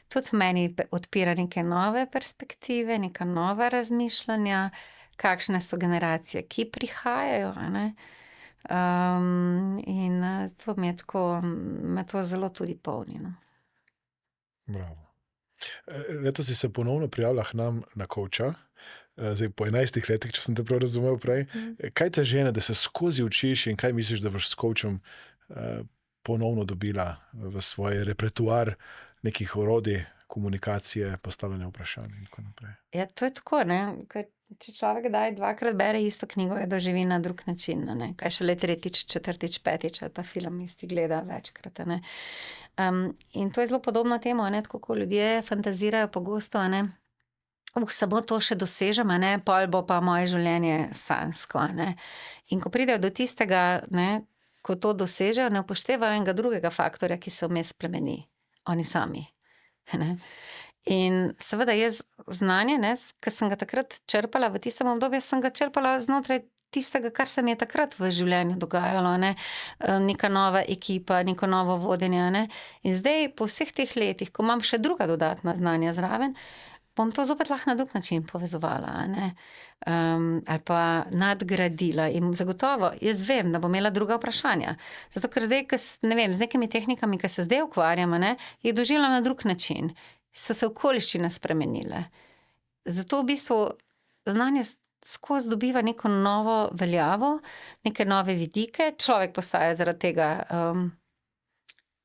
tudi meni odpira neke nove perspektive, neka nova razmišljanja, kakšne so generacije, ki prihajajo, in to mi je tako, me to zelo tudi polni. Bravo. Letos si se ponovno prijavila k nam na coacha, zdaj po 11 letih, če sem te prav razumel prej. Kaj te žene, da se skozi učiš in kaj misliš, da boš s coachom ponovno dobila v svoj repertoar nekih orodij, komunikacije, postavljanja vprašanj in tako naprej. Ja, to je tako, ne? Če človek dvakrat bere isto knjigo, jo doživi na drug način, ne? Kaj šele tretjič, četrtič, petič, ali pa film isti gleda večkrat, ne? In to je zelo podobno temu, ne? Tako kot ljudje fantazirajo pogosto, ne? Samo to še dosežem, ne? Pol bo pa moje življenje sanjsko, ne? In ko pridejo do tistega, ne, ko to dosežejo, ne upoštevajo enega drugega faktorja, ki se vmes spremeni. Oni sami. Ne? In seveda jaz znanje, ne, ki sem ga takrat črpala v tistem obdobju, sem ga črpala znotraj tistega, kar se mi je takrat v življenju dogajalo, ne? Neka nova ekipa, neko novo vodenje, ne? In zdaj, po vseh teh letih, ko imam še druga dodatna znanja zraven, bom to zopet lahko na drug način povezovala, ne? Ali pa nadgradila. In zagotovo, jaz vem, da bom imela druga vprašanja. Zato, ker zdaj, ne vem, z nekimi tehnikami, ki se zdaj ukvarjamo, ne, je doživela na drug način. So se okoliščine spremenile. Zato v bistvu znanje skozi dobiva neko novo veljavo, neke nove vidike, človek postaja zaradi tega,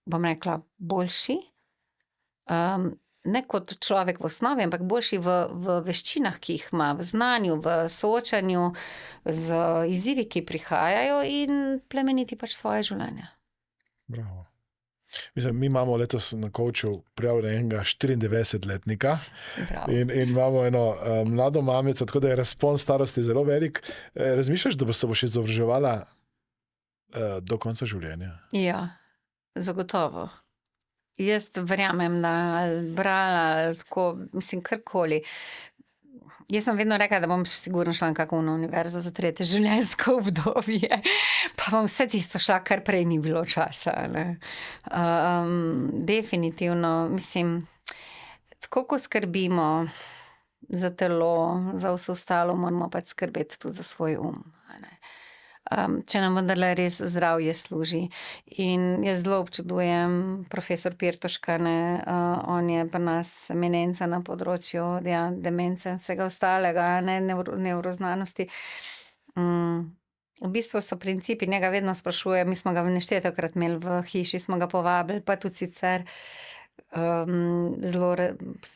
bom rekla, boljši, ne kot človek v osnovi, ampak boljši v veščinah, ki jih ima, v znanju, v soočanju z izzivi, ki prihajajo, in plemeniti pač svoje življenje. Bravo. Mislim, mi imamo letos na coachu prijavljenega 94-letnika in imamo eno mlado mamico, tako da je razpon starosti zelo velik. Razmišljaš, da se boš izobraževala do konca življenja? Ja, zagotovo. Jaz verjamem, da ali brala, ali tako, mislim, karkoli. Jaz sem vedno rekla, da bom sigurno šla na kakšno univerzo za tretje življenjsko obdobje, pa bom vse tisto šla, kar prej ni bilo časa, ne. Definitivno, mislim, tako ko skrbimo za telo, za vse ostalo, moramo pač skrbeti tudi za svoj ne. Če nam vendarle res zdravje služi. In jaz zelo občudujem profesor Pirtoška, ne, on je pri nas eminenca na področju demence, vsega ostalega, ne, nevroznanosti. V bistvu so principi, njega vedno sprašujem, mi smo ga neštetokrat imeli v hiši, smo ga povabili, pa tudi sicer zelo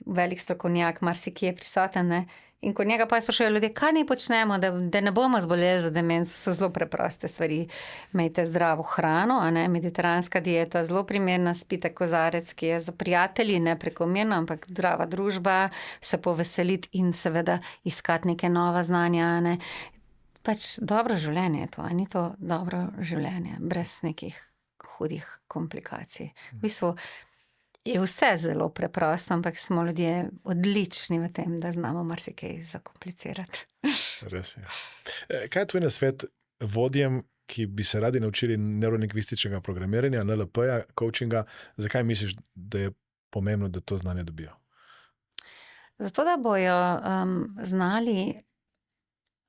velik strokovnjak, marsikje prisoten, ne. In ko njega pa sprašujejo ljudje, kaj naj počnemo, da ne bomo zboleli za demenco, so zelo preproste stvari. Imejte zdravo hrano, a ne, mediteranska dieta, zelo primerna, spite kozarec, ki je za prijatelji, ne prekomerno, ampak zdrava družba, se poveseliti in seveda iskati neke nova znanja, a ne. Pač dobro življenje je to, a ni to dobro življenje, brez nekih hudih komplikacij. V bistvu je vse zelo preprosto, ampak smo ljudje odlični v tem, da znamo marsikaj zakomplicirati. Res je. Kaj je tvoj nasvet vodjem, ki bi se radi naučili neurolingvističnega programiranja, NLP-ja, coachinga? Zakaj misliš, da je pomembno, da to znanje dobijo? Zato, da bojo znali,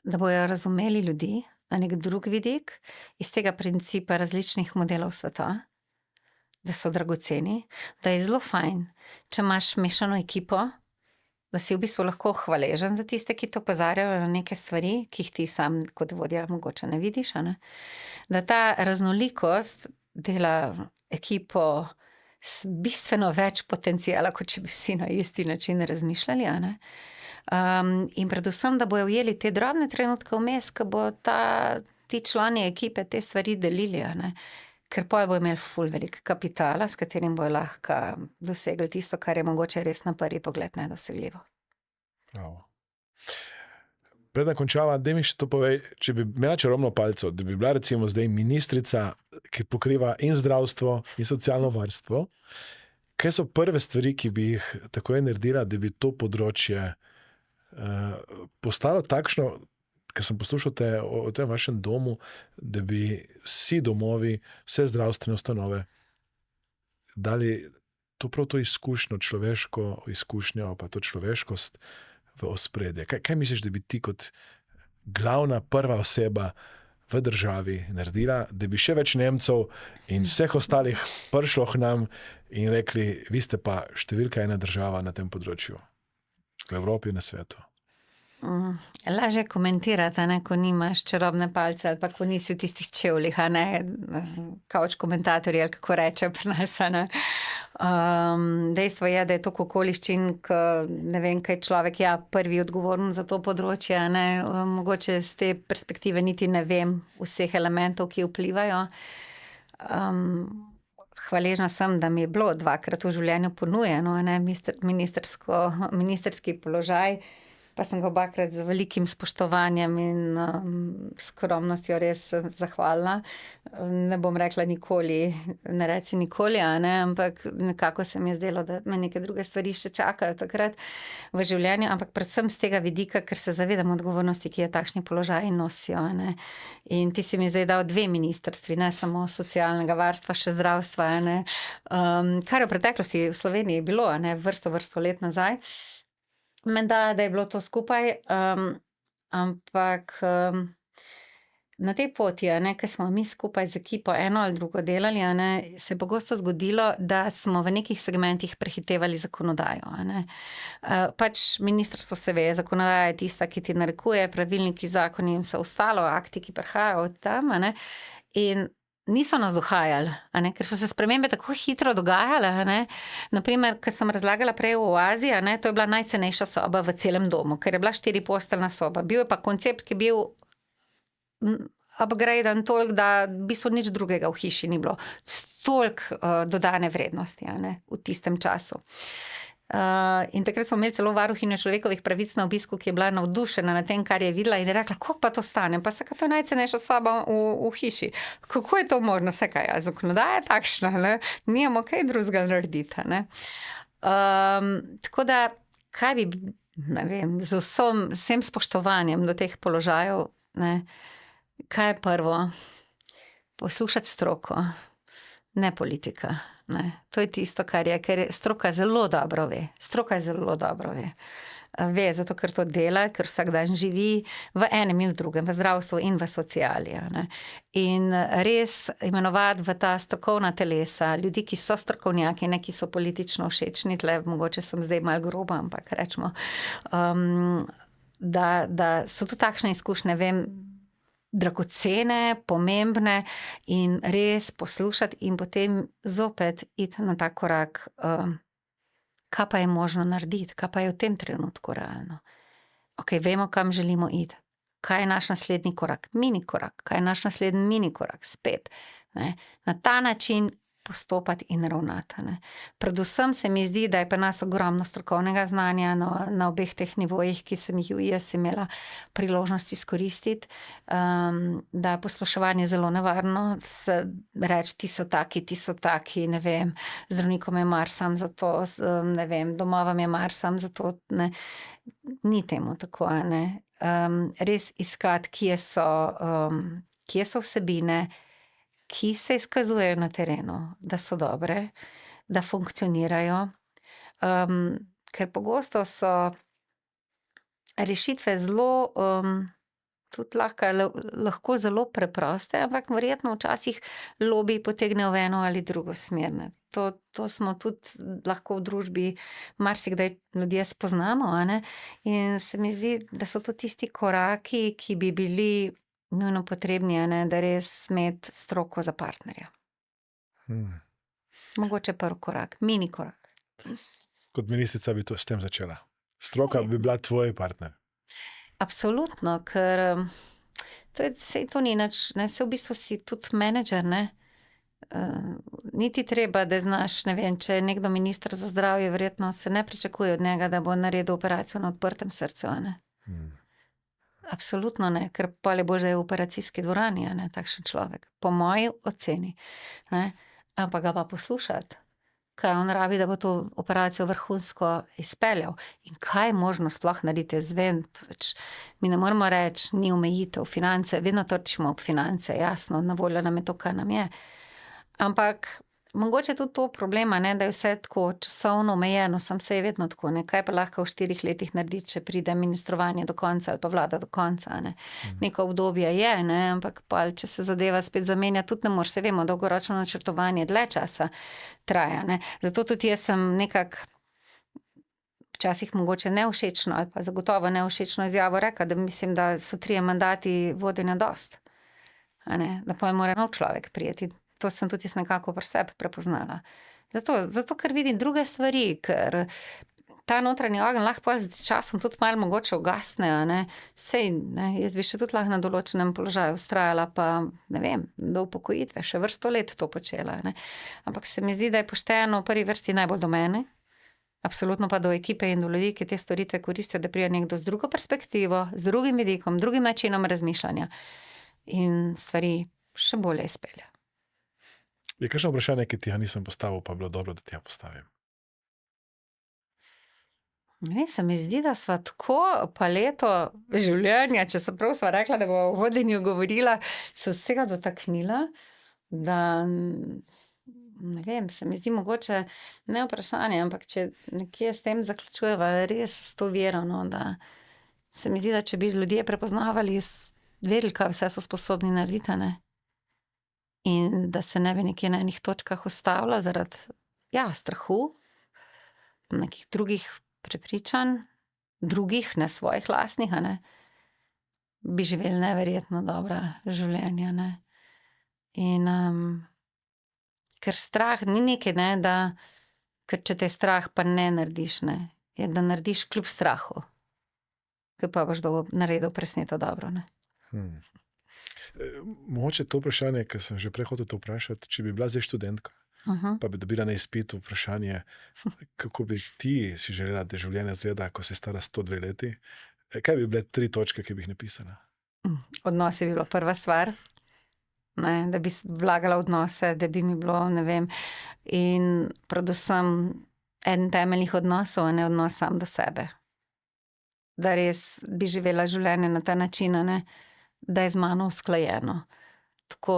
da bojo razumeli ljudi na nek drug vidik, iz tega principa različnih modelov sveta, da so dragoceni, da je zelo fajn, če imaš mešano ekipo, da si v bistvu lahko hvaležen za tiste, ki te opozarjajo na neke stvari, ki jih ti sam kot vodja mogoče ne vidiš, a ne? Da ta raznolikost dela ekipo s bistveno več potenciala, kot če bi vsi na isti način razmišljali, a ne? In predvsem, da bojo ujeli te drobne trenutke vmes, ko bo ti člani ekipe te stvari delili, a ne? Ker poje bo imel ful veliko kapitala, s katerim bojo lahko dosegli tisto, kar je mogoče res na prvi pogled nedosegljivo. Bravo. Preden končava, daj mi še to povej, če bi imela čarobno palico, da bi bila recimo zdaj ministrica, ki pokriva in zdravstvo in socialno varstvo, kaj so prve stvari, ki bi jih takoj naredila, da bi to področje postalo takšno, ker sem poslušal o tem vašem domu, da bi vsi domovi, vse zdravstvene ustanove dali prav to izkušnjo, človeško izkušnjo, pa to človeškost v ospredje. Kaj misliš, da bi ti kot glavna prva oseba v državi naredila, da bi še več Nemcev in vseh ostalih prišlo k nam in rekli, vi ste pa številka ena država na tem področju, v Evropi in na svetu? Lažje komentirati, a ne, ko nimaš čarobne palce ali pa ko nisi v tistih čevljih, a ne, kavč komentatorji ali kako reče pri nas, a ne. Dejstvo je, da je toliko okoliščin, ke ne vem, kaj človek, prvi odgovoren za to področje, a ne, mogoče z te perspektive niti ne vem vseh elementov, ki vplivajo. Hvaležna sem, da mi je bilo 2-krat v življenju ponujeno, a ne, ministrski položaj, pa sem ga 2-krat z velikim spoštovanjem in skromnostjo res zahvalila. Ne bom rekla nikoli, ne reci nikoli, a ne, ampak nekako se mi je zdelo, da me neke druge stvari še čakajo takrat v življenju, ampak predvsem z tega vidika, ker se zavedam odgovornosti, ki jo takšni položaji nosijo, a ne. In ti si mi zdaj dal 2 ministrstvi, ne samo socialnega varstva, še zdravstva, a ne. Kar je v preteklosti v Sloveniji bilo, a ne, vrsto let nazaj. Menda, da je bilo to skupaj, ampak na tej poti, a ne, ke smo mi skupaj z ekipo eno ali drugo delali, a ne, se je pogosto zgodilo, da smo v nekih segmentih prehitevali zakonodajo, a ne. Pač ministrstvo se ve, zakonodaja je tista, ki ti narekuje, pravilniki, zakoni in vse ostalo, akti, ki prihajajo od tam, a ne, in niso nas dohajali, a ne, ker so se spremembe tako hitro dogajale, a ne. Na primer, ke sem razlagala prej o Oazi, a ne, to je bila najcenejša soba v celem domu, ker je bila 4-posteljna soba. Bil je pa koncept, ki je bil upgraden toliko, da v bistvu nič drugega v hiši ni bilo. Toliko dodane vrednosti, a ne, v tistem času. In takrat smo imeli celo varuhinjo človekovih pravic na obisku, ki je bila navdušena nad tem, kar je videla, in je rekla, koliko pa to stane? Pa saj, to je najcenejša soba v hiši. Kako je to možno? Saj kaj, zakonodaja je takšna, ne? Nimamo kaj drugega narediti, a ne. Tako da, kaj bi, ne vem, z vsem spoštovanjem do teh položajev, ne, kaj je prvo? Poslušati stroko, ne politika. Ne. To je tisto, kar je, ker stroka zelo dobro ve. Ve, zato ker to dela, ker vsak dan živi v enem in v drugem, v zdravstvu in v sociali, a ne. In res imenovati v ta strokovna telesa ljudi, ki so strokovnjaki, ne ki so politično všečni, tle mogoče sem zdaj malo groba, ampak rečemo, da so tu takšne izkušnje, vem, dragocene, pomembne in res poslušati in potem zopet iti na ta korak, kaj pa je možno narediti, kaj pa je v tem trenutku realno. Okej, vemo, kam želimo iti. Kaj je naš naslednji korak? Mini korak. Kaj je naš naslednji mini korak? Spet, ne. Na ta način postopati in ravnati, a ne. Predvsem se mi zdi, da je pri nas ogromno strokovnega znanja na obeh teh nivojih, ki sem jih jaz imela priložnost izkoristiti, da je posluševanje zelo nevarno, reči, ti so taki, ne vem, zdravnikom je mar sam za to, ne vem, domovom je mar sam za to, ne. Ni temu tako, a ne. Res iskati, kje so vsebine, ki se izkazujejo na terenu, da so dobre, da funkcionirajo, ker pogosto so rešitve zelo, tudi lahko zelo preproste, ampak verjetno včasih lobiji potegnejo v eno ali drugo smer, ne. To smo tudi lahko v družbi marsikdaj ljudje spoznamo, a ne, in se mi zdi, da so to tisti koraki, ki bi bili nujno potrebni, a ne, da res imeti stroko za partnerja. Mogoče prvi korak, mini korak. Kot ministrica bi to s tem začela. Stroka bi bila tvoj partner. Absolutno, ker sej to ni nič, ne, saj v bistvu si tudi menedžer, ne. Ni ti treba, da znaš, ne vem, če je nekdo minister za zdravje, verjetno se ne pričakuje od njega, da bo naredil operacijo na odprtem srcu, a ne. Absolutno ne, ker pol je boljše, da je v operacijski dvorani, a ne, takšen človek. Po moji oceni, ne. Ampak ga pa poslušati, kaj on rabi, da bo to operacijo vrhunsko izpeljal in kaj je možno sploh narediti. Jaz vem, mi ne moremo reči, ni omejitev, finance, vedno trčimo ob finance, jasno, na voljo nam je to, kar nam je. Ampak mogoče tudi to problem, a ne, da je vse tako časovno omejeno, saj je vedno tako, ne, kaj pa lahko v 4 letih narediti, če pride ministrovanje do konca ali pa vlada do konca, a ne. Neko obdobje je, ne, ampak pol, če se zadeva spet zamenja, tudi ne moreš, saj vemo, dolgoročno načrtovanje dlje časa traja, ne. Zato tudi jaz sem nekako včasih mogoče nevšečno ali pa zagotovo nevšečno izjavo rekla, da mislim, da so 3 mandati vodenja dost. A ne? Da potem mora nov človek prijeti. To sem tudi jaz nekako pri sebi prepoznala. Zato, ker vidim druge stvari, ker ta notranji ogenj lahko z časom tudi malo mogoče ugasne, a ne. Sej, ne, jaz bi še tudi lahko na določenem položaju vztrajala, pa ne vem, do upokojitve, še vrsto let to počela, ne. Ampak se mi zdi, da je pošteno v prvi vrsti najbolj do mene, absolutno pa do ekipe in do ljudi, ki te storitve koristijo, da pride nekdo z drugo perspektivo, z drugim vidikom, drugim načinom razmišljanja in stvari še bolje izpelje. Je kakšno vprašanje, ki ti ga nisem postavil, pa bilo dobro, da ti ga postavim? Ne, se mi zdi, da sva tako paleto življenja, če se prav sva rekla, da bo o vodenju govorila, se vsega dotaknila, da ne vem, se mi zdi mogoče ne vprašanje, ampak če nekje s tem zaključujeva res s to vero, no, da se mi zdi, da če bi ljudje prepoznavali, vedeli, kaj vse so sposobni narediti, ne? In da se ne bi nekje na enih točkah ustavila zaradi, strahu, nekih drugih prepričanj, drugih, ne svojih lastnih, a ne, bi živeli neverjetno dobra življenja, ne. In ker strah ni nekaj, ne, da ker če te je strah, pa ne narediš, ne, je, da narediš kljub strahu, ker pa boš naredil presneto dobro, ne. Mogoče to vprašanje, ki sem že prej hotel to vprašati, če bi bila zdaj študentka, pa bi dobila na izpitu vprašanje, kako bi ti si želela, da življenje izgleda, ko si stara 102 leti. Kaj bi bile 3 točke, ki bi jih napisala? Odnosi bi bilo prva stvar, ne, da bi vlagala v odnose, da bi mi bilo, ne vem, in predvsem eden temeljnih odnosov, a ne odnos sam do sebe. Da res bi živela življenje na ta način, a ne, da je z mano usklajeno. Tako,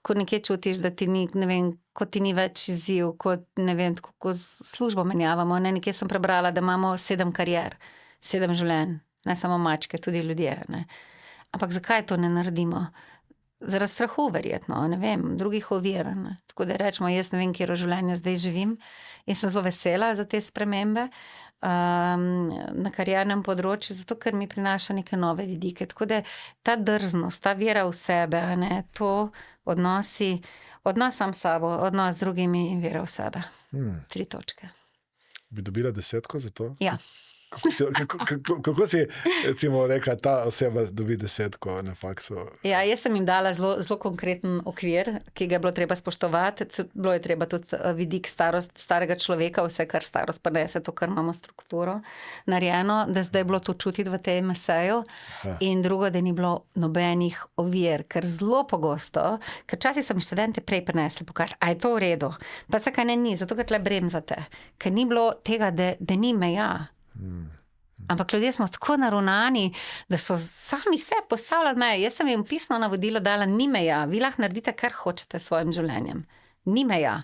ko nekje čutiš, da ti ni, ne vem, kot ti ni več izziv, kot, ne vem, tako, ko službo menjavamo, ne, nekje sem prebrala, da imamo 7 karier, 7 življenj, ne samo mačke, tudi ljudje, ne. Ampak zakaj to ne naredimo? Zaradi strahu verjetno, ne vem, drugih ovir, ne. Tako da rečemo, jaz ne vem, katero življenje zdaj živim in sem zelo vesela za te spremembe, na kariernem področju, zato ker mi prinaša neke nove vidike. Tako da ta drznost, ta vera v sebe, a ne, to odnosi, odnos sam s sabo, odnos z drugimi in vera v sebe. 3 točke. Bi dobila 10 za to? Ja. Kako si recimo rekla, ta oseba dobi 10 na faksu? Ja, jaz sem jim dala zelo konkreten okvir, ki ga je bilo treba spoštovati. Bilo je treba tudi vidik starega človeka, vse kar starost prinese, to, kar imamo strukturo narejeno, da zdaj je bilo to čutiti v tem eseju. In drugo, da ni bilo nobenih ovir, ker zelo pogosto, ker včasih so mi študente prej prinesli pokazati, a je to v redu, pa zakaj ne ni, zato ker tle bremzate, ker ni bilo tega, da ni meja. Ampak ljudje smo tako naravnani, da so sami se postavljali meje. Jaz sem jim pisno navodilo dala, ni meja, vi lahko naredite, kar hočete s svojim življenjem. Ni meja.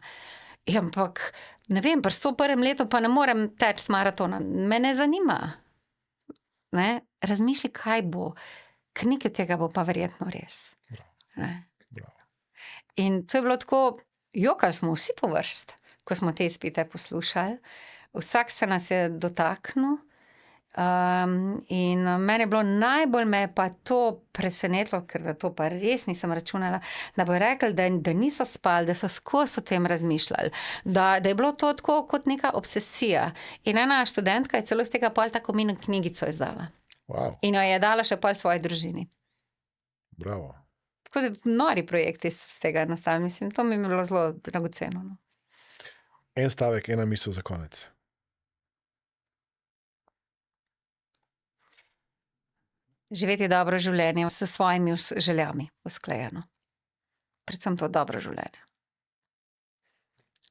Ampak, ne vem, pri 101. letu pa ne morem teči maratona. Me ne zanima. Ne? Razmišljaj, kaj bo. Ker nekaj od tega bo pa verjetno res. Bravo. In to je bilo tako, jokali smo vsi po vrst, ko smo te izpite poslušali. Vsak se nas je dotaknil, in meni je bilo najbolj, me je pa to presenetilo, ker to pa res nisem računala, da bo rekli, da niso spali, da so skozi o tem razmišljali, da je bilo to tako kot neka obsesija. In ena študentka je celo iz tega pol tako mini knjigico izdala. Wow. In jo je dala še pol svoji družini. Bravo. Tako da nori projekti z tega nastali, mislim, to mi je bilo zelo dragoceno. No. En stavek, ena misel za konec. Živeti dobro življenje s svojimi željami usklajeno. Predvsem to dobro življenje.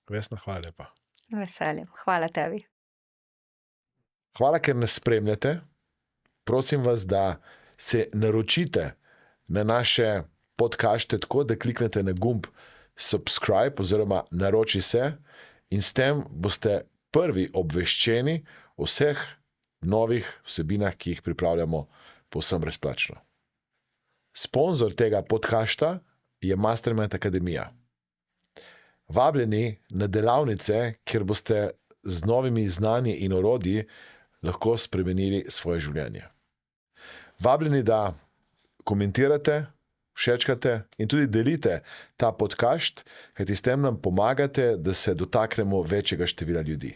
Vesna, hvala lepa. Veseljem. Hvala tebi. Hvala, ker nas spremljate. Prosim vas, da se naročite na naše podcaste tako, da kliknete na gumb subscribe oziroma naroči se in s tem boste prvi obveščeni o vseh novih vsebinah, ki jih pripravljamo povsem brezplačno. Sponzor tega podcasta je Mastermind Akademija. Vabljeni na delavnice, kjer boste z novimi znanji in orodji lahko spremenili svoje življenje. Vabljeni, da komentirate, všečkate in tudi delite ta podcast, kajti s tem nam pomagate, da se dotaknemo večjega števila ljudi.